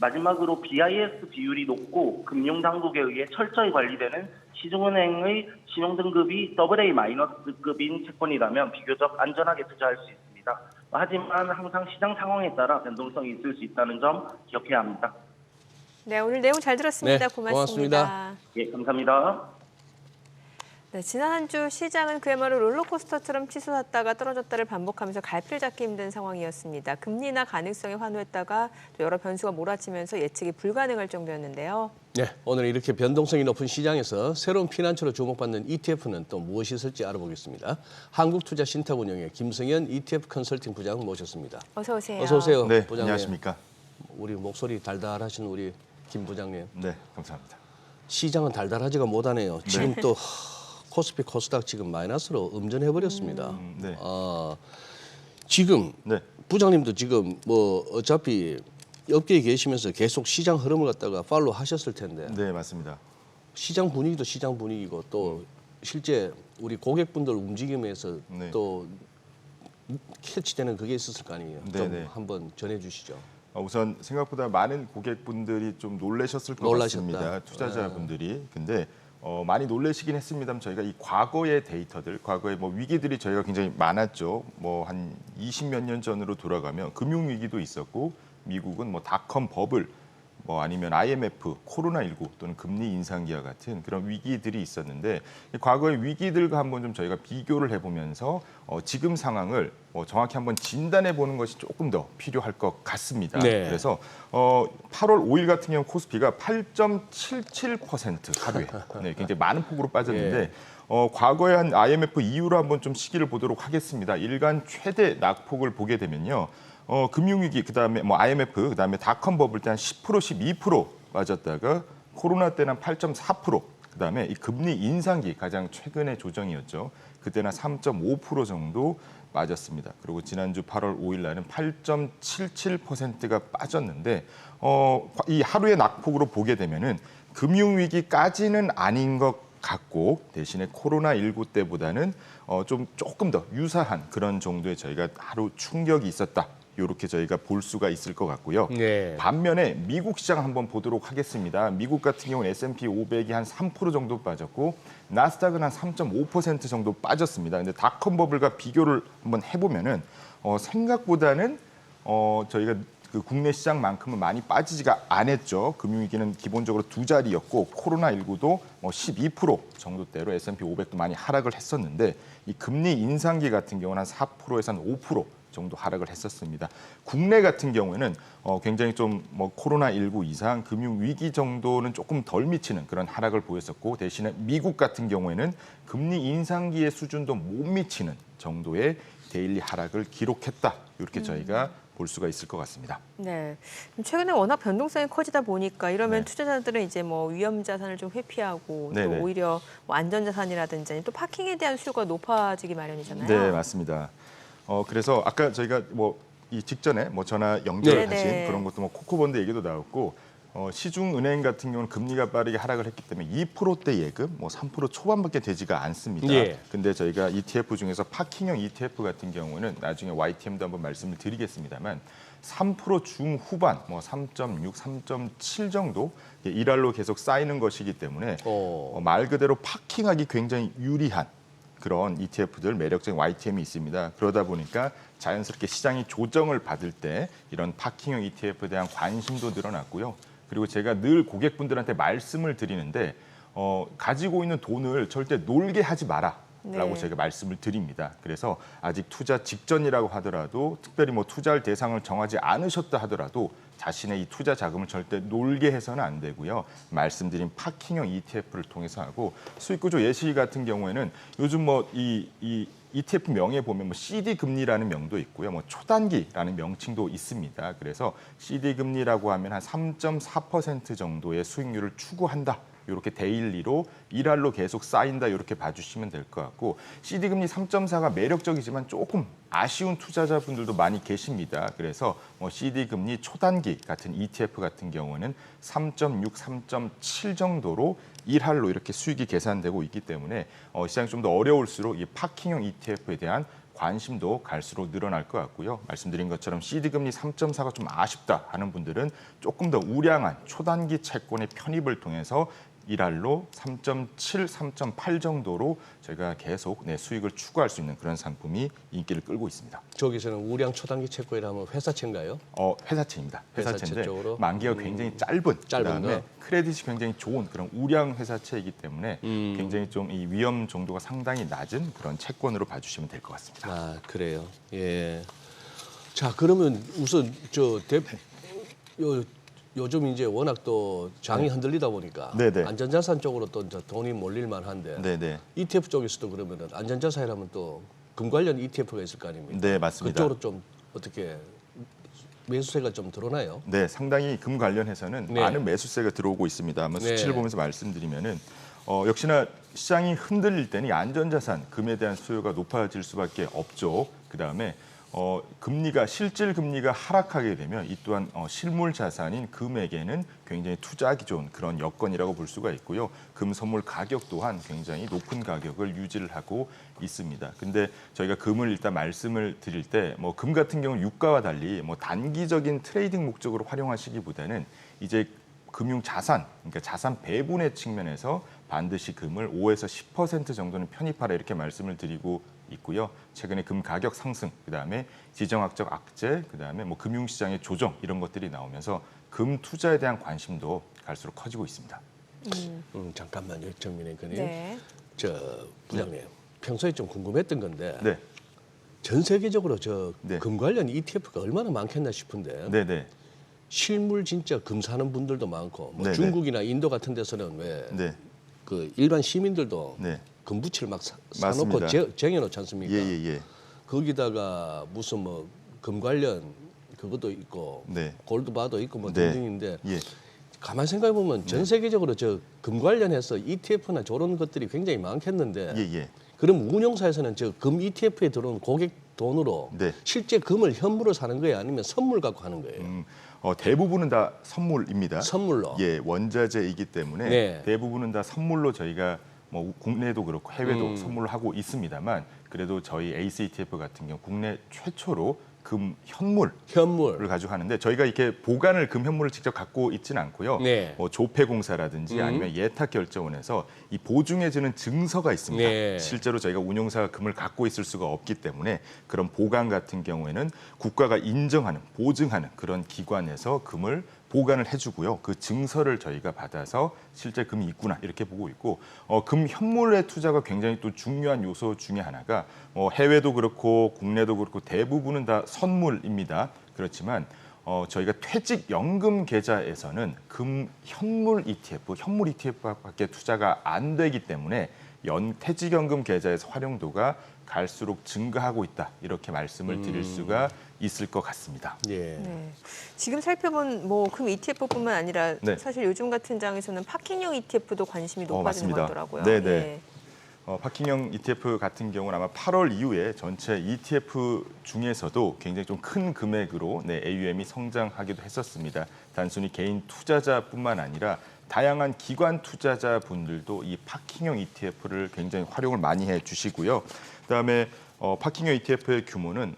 마지막으로 BIS 비율이 높고 금융당국에 의해 철저히 관리되는 시중은행의 신용등급이 AA-급인 채권이라면 비교적 안전하게 투자할 수 있습니다. 하지만 항상 시장 상황에 따라 변동성이 있을 수 있다는 점 기억해야 합니다. 네, 오늘 내용 잘 들었습니다. 네, 고맙습니다. 예, 감사합니다. 네, 지난 한 주 시장은 그야말로 롤러코스터처럼 치솟았다가 떨어졌다를 반복하면서 갈피를 잡기 힘든 상황이었습니다. 금리나 가능성에 환호했다가 또 여러 변수가 몰아치면서 예측이 불가능할 정도였는데요. 네, 오늘 이렇게 변동성이 높은 시장에서 새로운 피난처로 주목받는 ETF는 또 무엇이 있을지 알아보겠습니다. 한국투자신탁운용의 김성현 ETF 컨설팅 부장 모셨습니다. 어서 오세요. 어서 오세요, 네, 부장님. 안녕하십니까. 우리 목소리 달달하신 우리 김 부장님. 네, 감사합니다. 시장은 달달하지가 못하네요. 지금 또 코스피, 코스닥 지금 마이너스로 음전해버렸습니다. 네. 지금 네. 부장님도 지금 뭐 어차피 업계에 계시면서 계속 시장 흐름을 갖다가 팔로우 하셨을 텐데 네, 맞습니다. 시장 분위기도 시장 분위기고 또 실제 우리 고객분들 움직임에서 네. 또 캐치되는 그게 있었을 거 아니에요. 네, 좀 네. 한번 전해주시죠. 우선 생각보다 많은 고객분들이 좀 놀라셨을 것 놀라셨다. 같습니다. 투자자분들이. 근데 많이 놀라시긴 했습니다만 저희가 이 과거의 데이터들, 과거의 뭐 위기들이 저희가 굉장히 많았죠. 뭐 한 20몇 년 전으로 돌아가면 금융 위기도 있었고 미국은 뭐 닷컴 버블, 뭐 아니면 IMF, 코로나19 또는 금리 인상기와 같은 그런 위기들이 있었는데 이 과거의 위기들과 한번 좀 저희가 비교를 해보면서 지금 상황을 정확히 한번 진단해 보는 것이 조금 더 필요할 것 같습니다. 네. 그래서 8월 5일 같은 경우 코스피가 8.77% 하루에 네, 굉장히 많은 폭으로 빠졌는데 과거에 한 IMF 이후로 한번 좀 시기를 보도록 하겠습니다. 일간 최대 낙폭을 보게 되면요. 금융위기, 그다음에 뭐 IMF, 그다음에 닷컴 버블 때 한 10%, 12% 빠졌다가 코로나 때는 8.4%, 그다음에 이 금리 인상기 가장 최근의 조정이었죠. 그때는 3.5% 정도 빠졌습니다. 그리고 지난주 8월 5일 날은 8.77%가 빠졌는데 이 하루의 낙폭으로 보게 되면은 금융위기까지는 아닌 것 같고 대신에 코로나19 때보다는 조금 더 유사한 그런 정도의 저희가 하루 충격이 있었다. 이렇게 저희가 볼 수가 있을 것 같고요. 네. 반면에 미국 시장 한번 보도록 하겠습니다. 미국 같은 경우는 S&P 500이 한 3% 정도 빠졌고 나스닥은 한 3.5% 정도 빠졌습니다. 근데 닷컴 버블과 비교를 한번 해보면은 생각보다는 저희가 그 국내 시장만큼은 많이 빠지지가 않았죠. 금융위기는 기본적으로 두 자리였고 코로나19도 뭐 12% 정도대로 S&P 500도 많이 하락을 했었는데 이 금리 인상기 같은 경우는 한 4%에서 한 5% 정도 하락을 했었습니다. 국내 같은 경우에는 굉장히 좀 뭐 코로나19 이상 금융 위기 정도는 조금 덜 미치는 그런 하락을 보였었고 대신에 미국 같은 경우에는 금리 인상기의 수준도 못 미치는 정도의 데일리 하락을 기록했다. 이렇게 저희가 볼 수가 있을 것 같습니다. 네. 최근에 워낙 변동성이 커지다 보니까 이러면 네. 투자자들은 이제 뭐 위험 자산을 좀 회피하고 네네. 또 오히려 뭐 안전 자산이라든지 또 파킹에 대한 수요가 높아지기 마련이잖아요. 네, 맞습니다. 그래서 아까 저희가 뭐 이 직전에 뭐 전화 연결하신 네네. 그런 것도 뭐 코코본드 얘기도 나왔고 시중은행 같은 경우는 금리가 빠르게 하락을 했기 때문에 2%대 예금 뭐 3% 초반밖에 되지가 않습니다. 예. 근데 저희가 ETF 중에서 파킹형 ETF 같은 경우는 나중에 YTM도 한번 말씀을 드리겠습니다만 3% 중후반 뭐 3.6, 3.7 정도 일할로 계속 쌓이는 것이기 때문에 말 그대로 파킹하기 굉장히 유리한 그런 ETF들 매력적인 YTM이 있습니다. 그러다 보니까 자연스럽게 시장이 조정을 받을 때 이런 파킹형 ETF에 대한 관심도 늘어났고요. 그리고 제가 늘 고객분들한테 말씀을 드리는데 가지고 있는 돈을 절대 놀게 하지 마라. 라고 제가 말씀을 드립니다. 그래서 아직 투자 직전이라고 하더라도 특별히 뭐 투자할 대상을 정하지 않으셨다 하더라도 자신의 이 투자 자금을 절대 놀게 해서는 안 되고요. 말씀드린 파킹형 ETF를 통해서 하고 수익구조 예시 같은 경우에는 요즘 뭐 이 ETF 명에 보면 뭐 CD 금리라는 명도 있고요. 뭐 초단기라는 명칭도 있습니다. 그래서 CD 금리라고 하면 한 3.4% 정도의 수익률을 추구한다. 이렇게 데일리로 일할로 계속 쌓인다 이렇게 봐주시면 될 것 같고 CD금리 3.4가 매력적이지만 조금 아쉬운 투자자분들도 많이 계십니다. 그래서 뭐 CD금리 초단기 같은 ETF 같은 경우는 3.6, 3.7 정도로 일할로 이렇게 수익이 계산되고 있기 때문에 시장이 좀 더 어려울수록 이 파킹형 ETF에 대한 관심도 갈수록 늘어날 것 같고요. 말씀드린 것처럼 CD금리 3.4가 좀 아쉽다 하는 분들은 조금 더 우량한 초단기 채권의 편입을 통해서 일할로 3.7, 3.8 정도로 저희가 계속 수익을 추구할 수 있는 그런 상품이 인기를 끌고 있습니다. 저기서는 우량 초단기 채권이라면 회사채인가요? 회사채입니다. 회사채 회사채인데 쪽으로? 만기가 굉장히 짧은 그다음에 거? 크레딧이 굉장히 좋은 그런 우량 회사채이기 때문에 굉장히 좀 이 위험 정도가 상당히 낮은 그런 채권으로 봐주시면 될 것 같습니다. 아, 그래요. 예. 자, 그러면 우선 요즘 이제 워낙 또 장이 흔들리다 보니까 네네. 안전자산 쪽으로 또 이제 돈이 몰릴 만한데 네네. ETF 쪽에서도 그러면은 안전자산이라면 또 금 관련 ETF가 있을 거 아닙니까? 네, 맞습니다. 그쪽으로 좀 어떻게 매수세가 좀 들어오나요? 네, 상당히 금 관련해서는 네. 많은 매수세가 들어오고 있습니다. 한번 네. 수치를 보면서 말씀드리면은 역시나 시장이 흔들릴 때는 이 안전자산 금에 대한 수요가 높아질 수밖에 없죠. 그다음에 금리가 실질 금리가 하락하게 되면 이 또한 실물 자산인 금에게는 굉장히 투자하기 좋은 그런 여건이라고 볼 수가 있고요. 금 선물 가격 또한 굉장히 높은 가격을 유지를 하고 있습니다. 근데 저희가 금을 일단 말씀을 드릴 때 뭐 금 같은 경우 유가와 달리 뭐 단기적인 트레이딩 목적으로 활용하시기보다는 이제 금융 자산, 그러니까 자산 배분의 측면에서 반드시 금을 5에서 10% 정도는 편입하라 이렇게 말씀을 드리고 있고요. 최근에 금 가격 상승, 그다음에 지정학적 악재, 그다음에 뭐 금융시장의 조정 이런 것들이 나오면서 금 투자에 대한 관심도 갈수록 커지고 있습니다. 잠깐만요, 정민혜 의원님. 네. 저 부장님, 평소에 좀 궁금했던 건데 네, 전 세계적으로 저 네. 금 관련 ETF가 얼마나 많겠나 싶은데 네, 네, 실물 진짜 금 사는 분들도 많고 뭐 네네. 중국이나 인도 같은 데서는 왜 네, 그 일반 시민들도 네, 금부치를 막 사놓고 맞습니다. 쟁여놓지 않습니까? 예. 거기다가 무슨 뭐 금 관련 그것도 있고 네. 골드바도 있고 뭐 네. 등등인데 예. 가만 생각해 보면 전 세계적으로 저 금 관련해서 ETF나 저런 것들이 굉장히 많겠는데 예. 그럼 운용사에서는 저 금 ETF에 들어온 고객 돈으로 네. 실제 금을 현물로 사는 거예요, 아니면 선물 갖고 하는 거예요? 대부분은 다 선물입니다. 선물로. 예, 원자재이기 때문에 네. 대부분은 다 선물로 저희가 뭐 국내도 그렇고 해외도 선물을 하고 있습니다만 그래도 저희 ACE ETF 같은 경우 국내 최초로 금 현물을 가지고 하는데 저희가 이렇게 보관을 금 현물을 직접 갖고 있지는 않고요. 네. 뭐 조폐공사라든지 아니면 예탁결제원에서 이 보증해주는 증서가 있습니다. 네. 실제로 저희가 운용사가 금을 갖고 있을 수가 없기 때문에 그런 보관 같은 경우에는 국가가 인정하는, 보증하는 그런 기관에서 금을 보관을 해주고요. 그 증서를 저희가 받아서 실제 금이 있구나 이렇게 보고 있고 금 현물의 투자가 굉장히 또 중요한 요소 중에 하나가 해외도 그렇고 국내도 그렇고 대부분은 다 선물입니다. 그렇지만 저희가 퇴직연금 계좌에서는 금 현물 ETF밖에 투자가 안 되기 때문에 퇴직연금 계좌에서 활용도가 갈수록 증가하고 있다 이렇게 말씀을 드릴 수가 있을 것 같습니다. 예. 네. 지금 살펴본 뭐 금 ETF뿐만 아니라 네. 사실 요즘 같은 장에서는 파킹형 ETF도 관심이 높아지는 맞습니다. 것 같더라고요. 네네. 예. 파킹형 ETF 같은 경우는 아마 8월 이후에 전체 ETF 중에서도 굉장히 좀 큰 금액으로 AUM이 성장하기도 했었습니다. 단순히 개인 투자자뿐만 아니라 다양한 기관 투자자분들도 이 파킹형 ETF를 굉장히 활용을 많이 해주시고요. 그다음에 파킹형 ETF의 규모는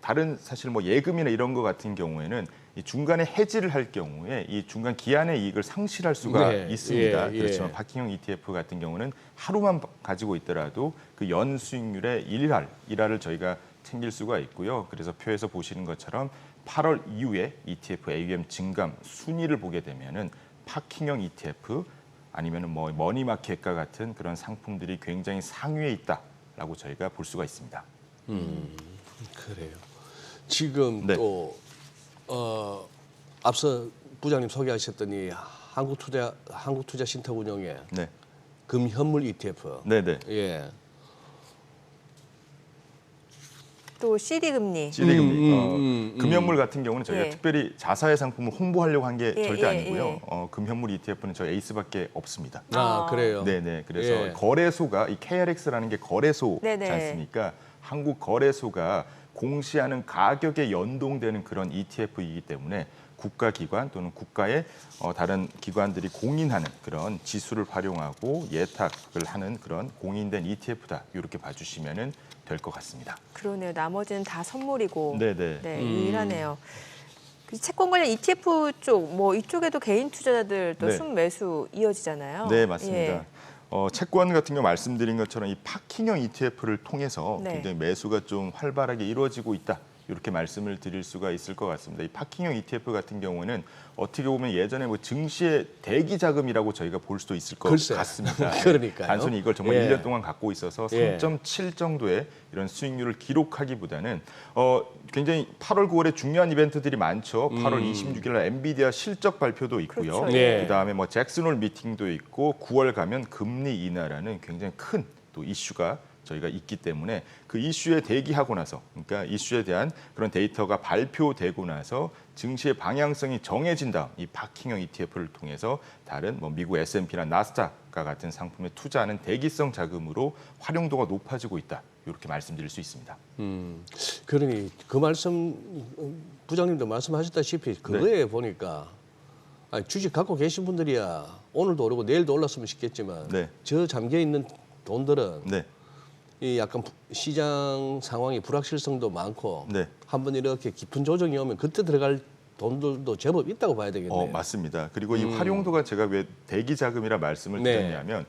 다른 사실 뭐 예금이나 이런 거 같은 경우에는 이 중간에 해지를 할 경우에 이 중간 기한의 이익을 상실할 수가 네, 있습니다. 예, 예. 그렇지만 파킹형 ETF 같은 경우는 하루만 가지고 있더라도 그 연 수익률의 1할을 저희가 챙길 수가 있고요. 그래서 표에서 보시는 것처럼 8월 이후에 ETF AUM 증감 순위를 보게 되면은 파킹형 ETF 아니면은 뭐 머니마켓과 같은 그런 상품들이 굉장히 상위에 있다라고 저희가 볼 수가 있습니다. 그래요. 지금 네. 또 앞서 부장님 소개하셨더니 한국투자신탁운용의 네, 금 현물 ETF. 네. 예. 또 CD 금리. CD금리, 금현물 같은 경우는 저희가 예. 특별히 자사의 상품을 홍보하려고 한 게 예, 절대 예, 아니고요. 예. 금현물 ETF는 저희 에이스밖에 없습니다. 그래요. 네네. 그래서 예. 거래소가 이 KRX라는 게 거래소지 네네. 않습니까? 한국 거래소가 공시하는 가격에 연동되는 그런 ETF이기 때문에 국가기관 또는 국가의 다른 기관들이 공인하는 그런 지수를 활용하고 예탁을 하는 그런 공인된 ETF다. 이렇게 봐주시면은 될 것 같습니다. 그러네요. 나머지는 다 선물이고. 네네. 네, 유일하네요. 그 채권 관련 ETF 쪽, 뭐 이쪽에도 개인 투자자들 또 네. 순매수 이어지잖아요. 네, 맞습니다. 예. 채권 같은 경우 말씀드린 것처럼 이 파킹형 ETF를 통해서 네. 굉장히 매수가 좀 활발하게 이루어지고 있다. 이렇게 말씀을 드릴 수가 있을 것 같습니다. 이 파킹형 ETF 같은 경우는 어떻게 보면 예전에 뭐 증시의 대기 자금이라고 저희가 볼 수도 있을 것 글쎄. 같습니다. 그러니까요. 단순히 이걸 정말 예. 1년 동안 갖고 있어서 예. 3.7 정도의 이런 수익률을 기록하기보다는 굉장히 8월, 9월에 중요한 이벤트들이 많죠. 8월 26일 날 엔비디아 실적 발표도 있고요. 그렇죠. 네. 그다음에 뭐 잭슨홀 미팅도 있고 9월 가면 금리 인하라는 굉장히 큰 또 이슈가 저희가 있기 때문에 그 이슈에 대기하고 나서 그러니까 이슈에 대한 그런 데이터가 발표되고 나서 증시의 방향성이 정해진 다음 이 파킹형 ETF를 통해서 다른 뭐 미국 S&P나 나스닥과 같은 상품에 투자하는 대기성 자금으로 활용도가 높아지고 있다. 이렇게 말씀드릴 수 있습니다. 그러니 그 말씀 부장님도 말씀하셨다시피 그거에 보니까 아니, 주식 갖고 계신 분들이야 오늘도 오르고 내일도 올랐으면 싶겠지만 네. 저 잠겨 있는 돈들은 네. 이 약간 시장 상황이 불확실성도 많고 네. 한번 이렇게 깊은 조정이 오면 그때 들어갈 돈들도 제법 있다고 봐야 되겠네요. 맞습니다. 그리고 이 활용도가 제가 왜 대기 자금이라 말씀을 네. 드렸냐면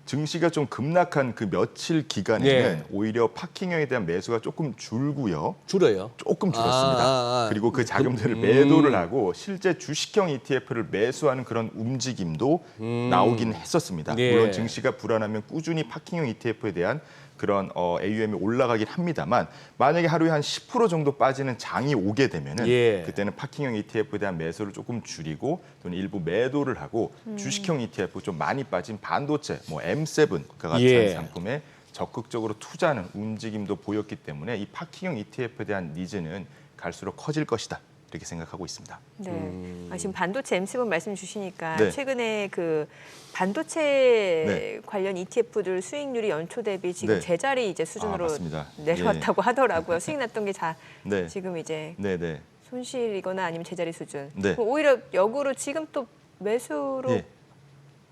증시가 좀 급락한 그 며칠 기간에는 네. 오히려 파킹형에 대한 매수가 조금 줄고요. 줄어요. 조금 줄었습니다. 그리고 그 자금들을 매도를 하고 실제 주식형 ETF를 매수하는 그런 움직임도 나오긴 했었습니다. 네. 물론 증시가 불안하면 꾸준히 파킹형 ETF에 대한 그런 AUM이 올라가긴 합니다만 만약에 하루에 한 10% 정도 빠지는 장이 오게 되면은 예. 그때는 파킹형 ETF에 대한 매수를 조금 줄이고 또는 일부 매도를 하고 주식형 ETF 좀 많이 빠진 반도체, 뭐 M7과 같은 예. 상품에 적극적으로 투자하는 움직임도 보였기 때문에 이 파킹형 ETF에 대한 니즈는 갈수록 커질 것이다. 이렇게 생각하고 있습니다. 네. 지금 반도체 M7 말씀 주시니까 네. 최근에 그 반도체 네. 관련 ETF들 수익률이 연초 대비 지금 네. 제자리 이제 수준으로 맞습니다. 내려왔다고 하더라고요. 수익 났던 게 네. 지금 이제 네네. 손실이거나 아니면 제자리 수준. 네. 그럼 오히려 역으로 지금 또 매수로 예.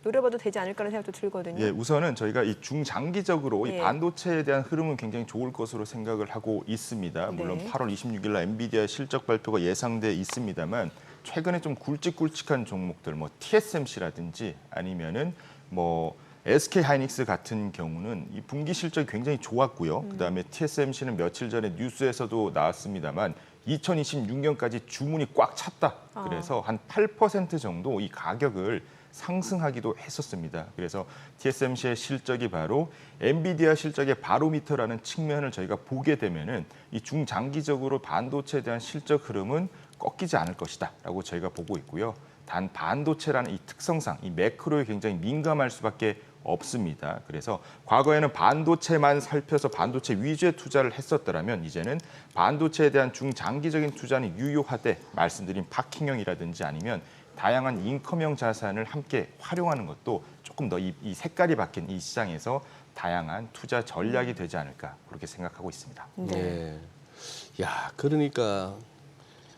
노려봐도 되지 않을까라는 생각도 들거든요. 예, 우선은 저희가 이 중장기적으로 예. 이 반도체에 대한 흐름은 굉장히 좋을 것으로 생각을 하고 있습니다. 물론 네. 8월 26일 날 엔비디아 실적 발표가 예상돼 있습니다만 최근에 좀 굵직굵직한 종목들, 뭐 TSMC라든지 아니면은 뭐 SK 하이닉스 같은 경우는 이 분기 실적이 굉장히 좋았고요. 그다음에 TSMC는 며칠 전에 뉴스에서도 나왔습니다만 2026년까지 주문이 꽉 찼다. 그래서 한 8% 정도 이 가격을 상승하기도 했었습니다. 그래서 TSMC의 실적이 바로 엔비디아 실적의 바로미터라는 측면을 저희가 보게 되면은 이 중장기적으로 반도체에 대한 실적 흐름은 꺾이지 않을 것이다라고 저희가 보고 있고요. 단 반도체라는 이 특성상 이 매크로에 굉장히 민감할 수밖에 없습니다. 그래서 과거에는 반도체만 살펴서 반도체 위주의 투자를 했었더라면 이제는 반도체에 대한 중장기적인 투자는 유효하되 말씀드린 파킹형이라든지 아니면 다양한 인컴형 자산을 함께 활용하는 것도 조금 더 이 색깔이 바뀐 이 시장에서 다양한 투자 전략이 되지 않을까 그렇게 생각하고 있습니다. 네. 야, 그러니까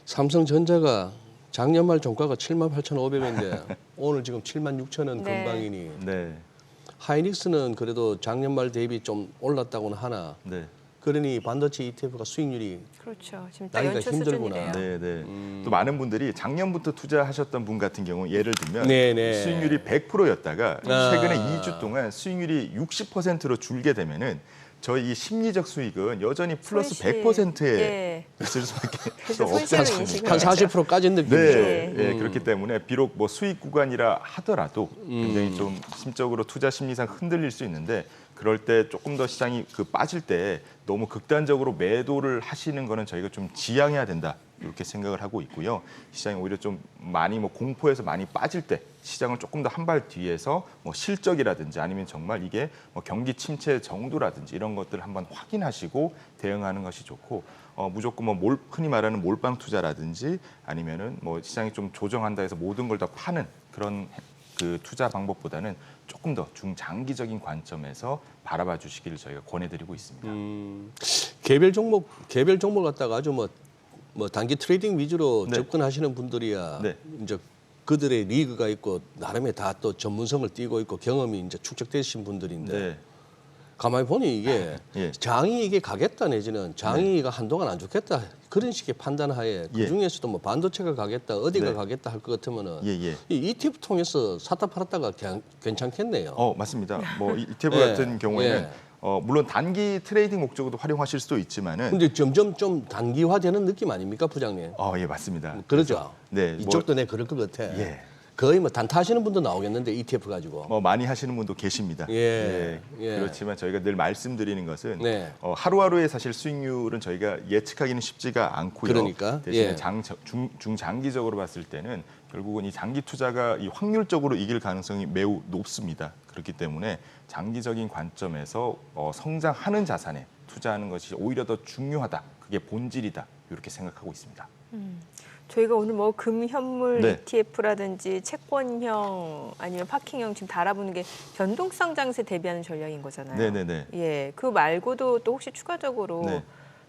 삼성전자가 작년 말 종가가 78,500원인데 오늘 지금 76,000원 네. 근방이니 네, 하이닉스는 그래도 작년 말 대비 좀 올랐다고는 하나. 네. 그러니 반도체 ETF가 수익률이 그렇죠. 지금 딱 나기가 연초 힘들구나. 수준이네요. 네, 네. 또 많은 분들이 작년부터 투자하셨던 분 같은 경우 예를 들면 네, 네. 수익률이 100%였다가 아. 최근에 2주 동안 수익률이 60%로 줄게 되면은 저희 이 심리적 수익은 여전히 플러스 손실. 100%에 예. 있을 수밖에 그래서 없지 손실을 않습니까? 인식을 한 40% 까진 느낌이죠. 네, 예, 그렇기 때문에 비록 뭐 수익 구간이라 하더라도 굉장히 좀 심적으로 투자 심리상 흔들릴 수 있는데 그럴 때 조금 더 시장이 빠질 때 너무 극단적으로 매도를 하시는 거는 저희가 좀 지양해야 된다 이렇게 생각을 하고 있고요. 시장이 오히려 좀 많이 뭐 공포에서 많이 빠질 때 시장을 조금 더 한 발 뒤에서 뭐 실적이라든지 아니면 정말 이게 뭐 경기 침체 정도라든지 이런 것들을 한번 확인하시고 대응하는 것이 좋고 무조건 뭐 흔히 말하는 몰빵 투자라든지 아니면은 뭐 시장이 좀 조정한다 해서 모든 걸 다 파는 그런 그 투자 방법보다는 조금 더 중장기적인 관점에서 바라봐 주시기를 저희가 권해드리고 있습니다. 개별 종목 갖다가 아주 뭐 단기 트레이딩 위주로 네. 접근하시는 분들이야. 네. 이제 그들의 리그가 있고 나름의 다 또 전문성을 띠고 있고 경험이 이제 축적되신 분들인데 네. 가만히 보니 이게 예. 장이 이게 가겠다 내지는 장이가 한동안 안 좋겠다 그런 식의 판단하에 그 예. 중에서도 뭐 반도체가 가겠다 어디가 네. 가겠다 할 것 같으면은 예, 예. 이 ETF 통해서 샀다 팔았다가 괜찮겠네요. 맞습니다. 뭐 이 ETF 예. 같은 경우에는 예. 물론 단기 트레이딩 목적으로 활용하실 수도 있지만은 근데 점점 좀 단기화되는 느낌 아닙니까, 부장님? 예, 맞습니다. 그러죠. 네, 이쪽도 내 그럴 것 같아. 예. 거의 뭐 단타하시는 분도 나오겠는데 ETF 가지고. 많이 하시는 분도 계십니다. 예, 예. 그렇지만 저희가 늘 말씀드리는 것은 네. 하루하루의 사실 수익률은 저희가 예측하기는 쉽지가 않고요. 그러니까, 대신에 예. 중장기적으로 봤을 때는 결국은 이 장기 투자가 이 확률적으로 이길 가능성이 매우 높습니다. 그렇기 때문에 장기적인 관점에서 성장하는 자산에 투자하는 것이 오히려 더 중요하다. 그게 본질이다. 이렇게 생각하고 있습니다. 저희가 오늘 뭐 금현물 네. ETF라든지 채권형 아니면 파킹형 지금 달아보는 게 변동성 장세 대비하는 전략인 거잖아요. 네네네. 예, 그 말고도 또 혹시 추가적으로 네.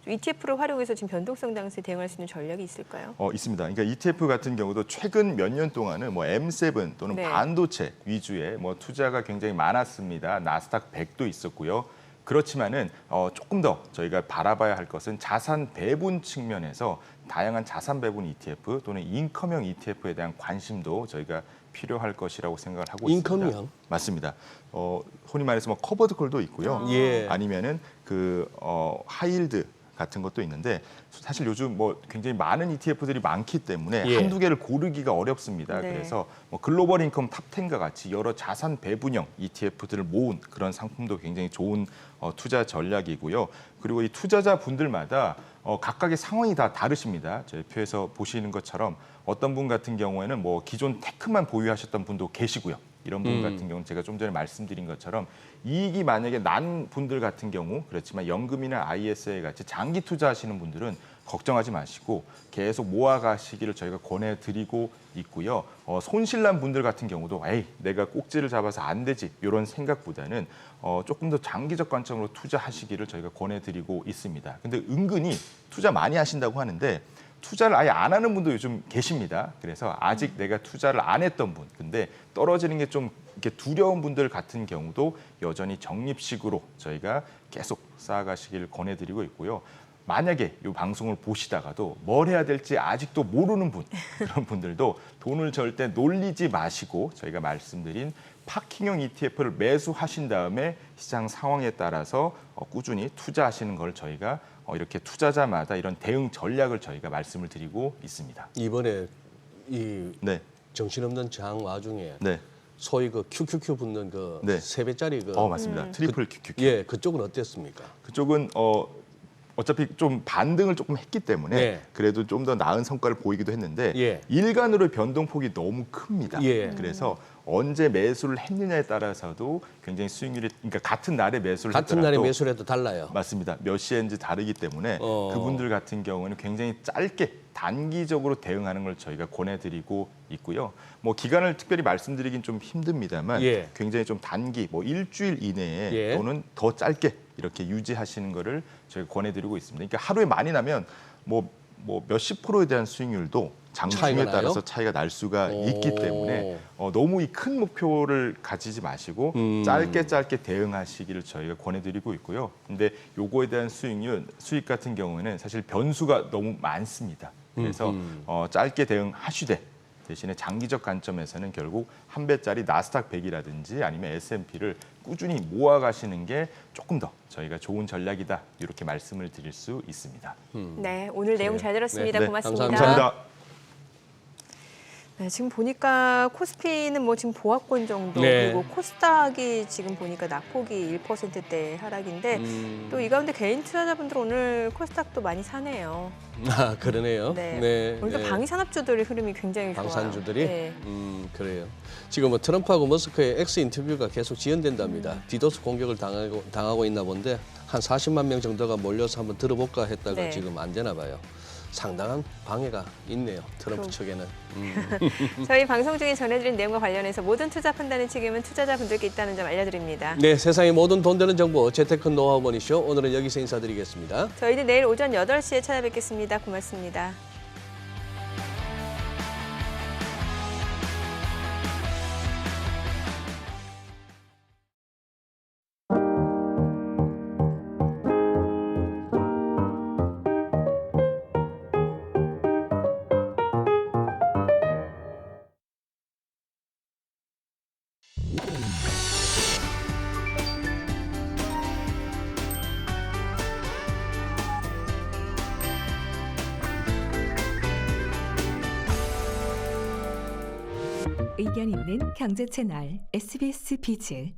ETF를 활용해서 지금 변동성 장세 대응할 수 있는 전략이 있을까요? 있습니다. 그러니까 ETF 같은 경우도 최근 몇 년 동안은 뭐 M7 또는 네. 반도체 위주의 뭐 투자가 굉장히 많았습니다. 나스닥 100도 있었고요. 그렇지만은 조금 더 저희가 바라봐야 할 것은 자산 배분 측면에서 다양한 자산 배분 ETF 또는 인컴형 ETF에 대한 관심도 저희가 필요할 것이라고 생각을 하고 있습니다. 인컴형? 맞습니다. 흔히 말해서 뭐 커버드 콜도 있고요. 예. 아니면은 그 하이힐드 같은 것도 있는데 사실 요즘 뭐 굉장히 많은 ETF들이 많기 때문에 예. 한두 개를 고르기가 어렵습니다. 네. 그래서 뭐 글로벌 인컴 탑 10과 같이 여러 자산 배분형 ETF들을 모은 그런 상품도 굉장히 좋은 투자 전략이고요. 그리고 이 투자자 분들마다 각각의 상황이 다 다르십니다. 저희 표에서 보시는 것처럼 어떤 분 같은 경우에는 뭐 기존 테크만 보유하셨던 분도 계시고요. 이런 분 같은 경우는 제가 좀 전에 말씀드린 것처럼 이익이 만약에 난 분들 같은 경우 그렇지만 연금이나 ISA 같이 장기 투자하시는 분들은 걱정하지 마시고 계속 모아가시기를 저희가 권해드리고 있고요. 손실난 분들 같은 경우도 내가 꼭지를 잡아서 안 되지 이런 생각보다는 조금 더 장기적 관점으로 투자하시기를 저희가 권해드리고 있습니다. 근데 은근히 투자 많이 하신다고 하는데 투자를 아예 안 하는 분도 요즘 계십니다. 그래서 아직 내가 투자를 안 했던 분, 근데 떨어지는 게 좀 이렇게 두려운 분들 같은 경우도 여전히 적립식으로 저희가 계속 쌓아가시길 권해드리고 있고요. 만약에 이 방송을 보시다가도 뭘 해야 될지 아직도 모르는 분, 그런 분들도 돈을 절대 놀리지 마시고 저희가 말씀드린 파킹형 ETF를 매수하신 다음에 시장 상황에 따라서 꾸준히 투자하시는 걸 저희가 이렇게 투자자마다 이런 대응 전략을 저희가 말씀을 드리고 있습니다. 이번에 이 네. 정신없는 장 와중에 네. 소위 그 QQQ 붙는 그 네. 3배짜리 그 맞습니다. 트리플 QQQ. 예, 그쪽은 어땠습니까? 그쪽은 어차피 좀 반등을 조금 했기 때문에 네. 그래도 좀 더 나은 성과를 보이기도 했는데 예. 일간으로 변동폭이 너무 큽니다. 예. 그래서 언제 매수를 했느냐에 따라서도 굉장히 수익률이 그러니까 같은 날에 매수를 같은 날에 했더라도 매수를 해도 달라요. 맞습니다. 몇 시인지 다르기 때문에 그분들 같은 경우는 굉장히 짧게 단기적으로 대응하는 걸 저희가 권해드리고 있고요. 뭐 기간을 특별히 말씀드리긴 좀 힘듭니다만 예. 굉장히 좀 단기 뭐 일주일 이내에 예. 또는 더 짧게 이렇게 유지하시는 거를 저희가 권해드리고 있습니다. 그러니까 하루에 많이 나면 뭐 몇십 %에 대한 수익률도 장중에 차이가 따라서 나요? 차이가 날 수가 오. 있기 때문에 너무 이 큰 목표를 가지지 마시고 짧게 대응하시기를 저희가 권해드리고 있고요. 근데 요거에 대한 수익 같은 경우에는 사실 변수가 너무 많습니다. 그래서 짧게 대응하시되 대신에 장기적 관점에서는 결국 한 배짜리 나스닥 100이라든지 아니면 S&P를 꾸준히 모아가시는 게 조금 더 저희가 좋은 전략이다 이렇게 말씀을 드릴 수 있습니다. 네, 오늘 내용 잘 들었습니다. 네, 고맙습니다. 감사합니다. 네, 지금 보니까 코스피는 뭐 지금 보합권 정도 네. 그리고 코스닥이 지금 보니까 낙폭이 1%대 하락인데 또 이 가운데 개인 투자자분들 오늘 코스닥도 많이 사네요. 아, 그러네요. 네. 오늘 또 네. 방위산업주들의 흐름이 굉장히 좋아요. 방산주들이 네. 그래요. 지금 뭐 트럼프하고 머스크의 X 인터뷰가 계속 지연된답니다. 디도스 공격을 당하고 있나 본데 한 40만 명 정도가 몰려서 한번 들어볼까 했다가 네. 지금 안 되나 봐요. 상당한 방해가 있네요. 트럼프 측에는. 저희 방송 중에 전해드린 내용과 관련해서 모든 투자 판단의 책임은 투자자분들께 있다는 점 알려드립니다. 네, 세상의 모든 돈 되는 정보 재테크 노하우 머니쇼 오늘은 여기서 인사드리겠습니다. 저희는 내일 오전 8시에 찾아뵙겠습니다. 고맙습니다. 의견 있는 경제 채널 SBS 비즈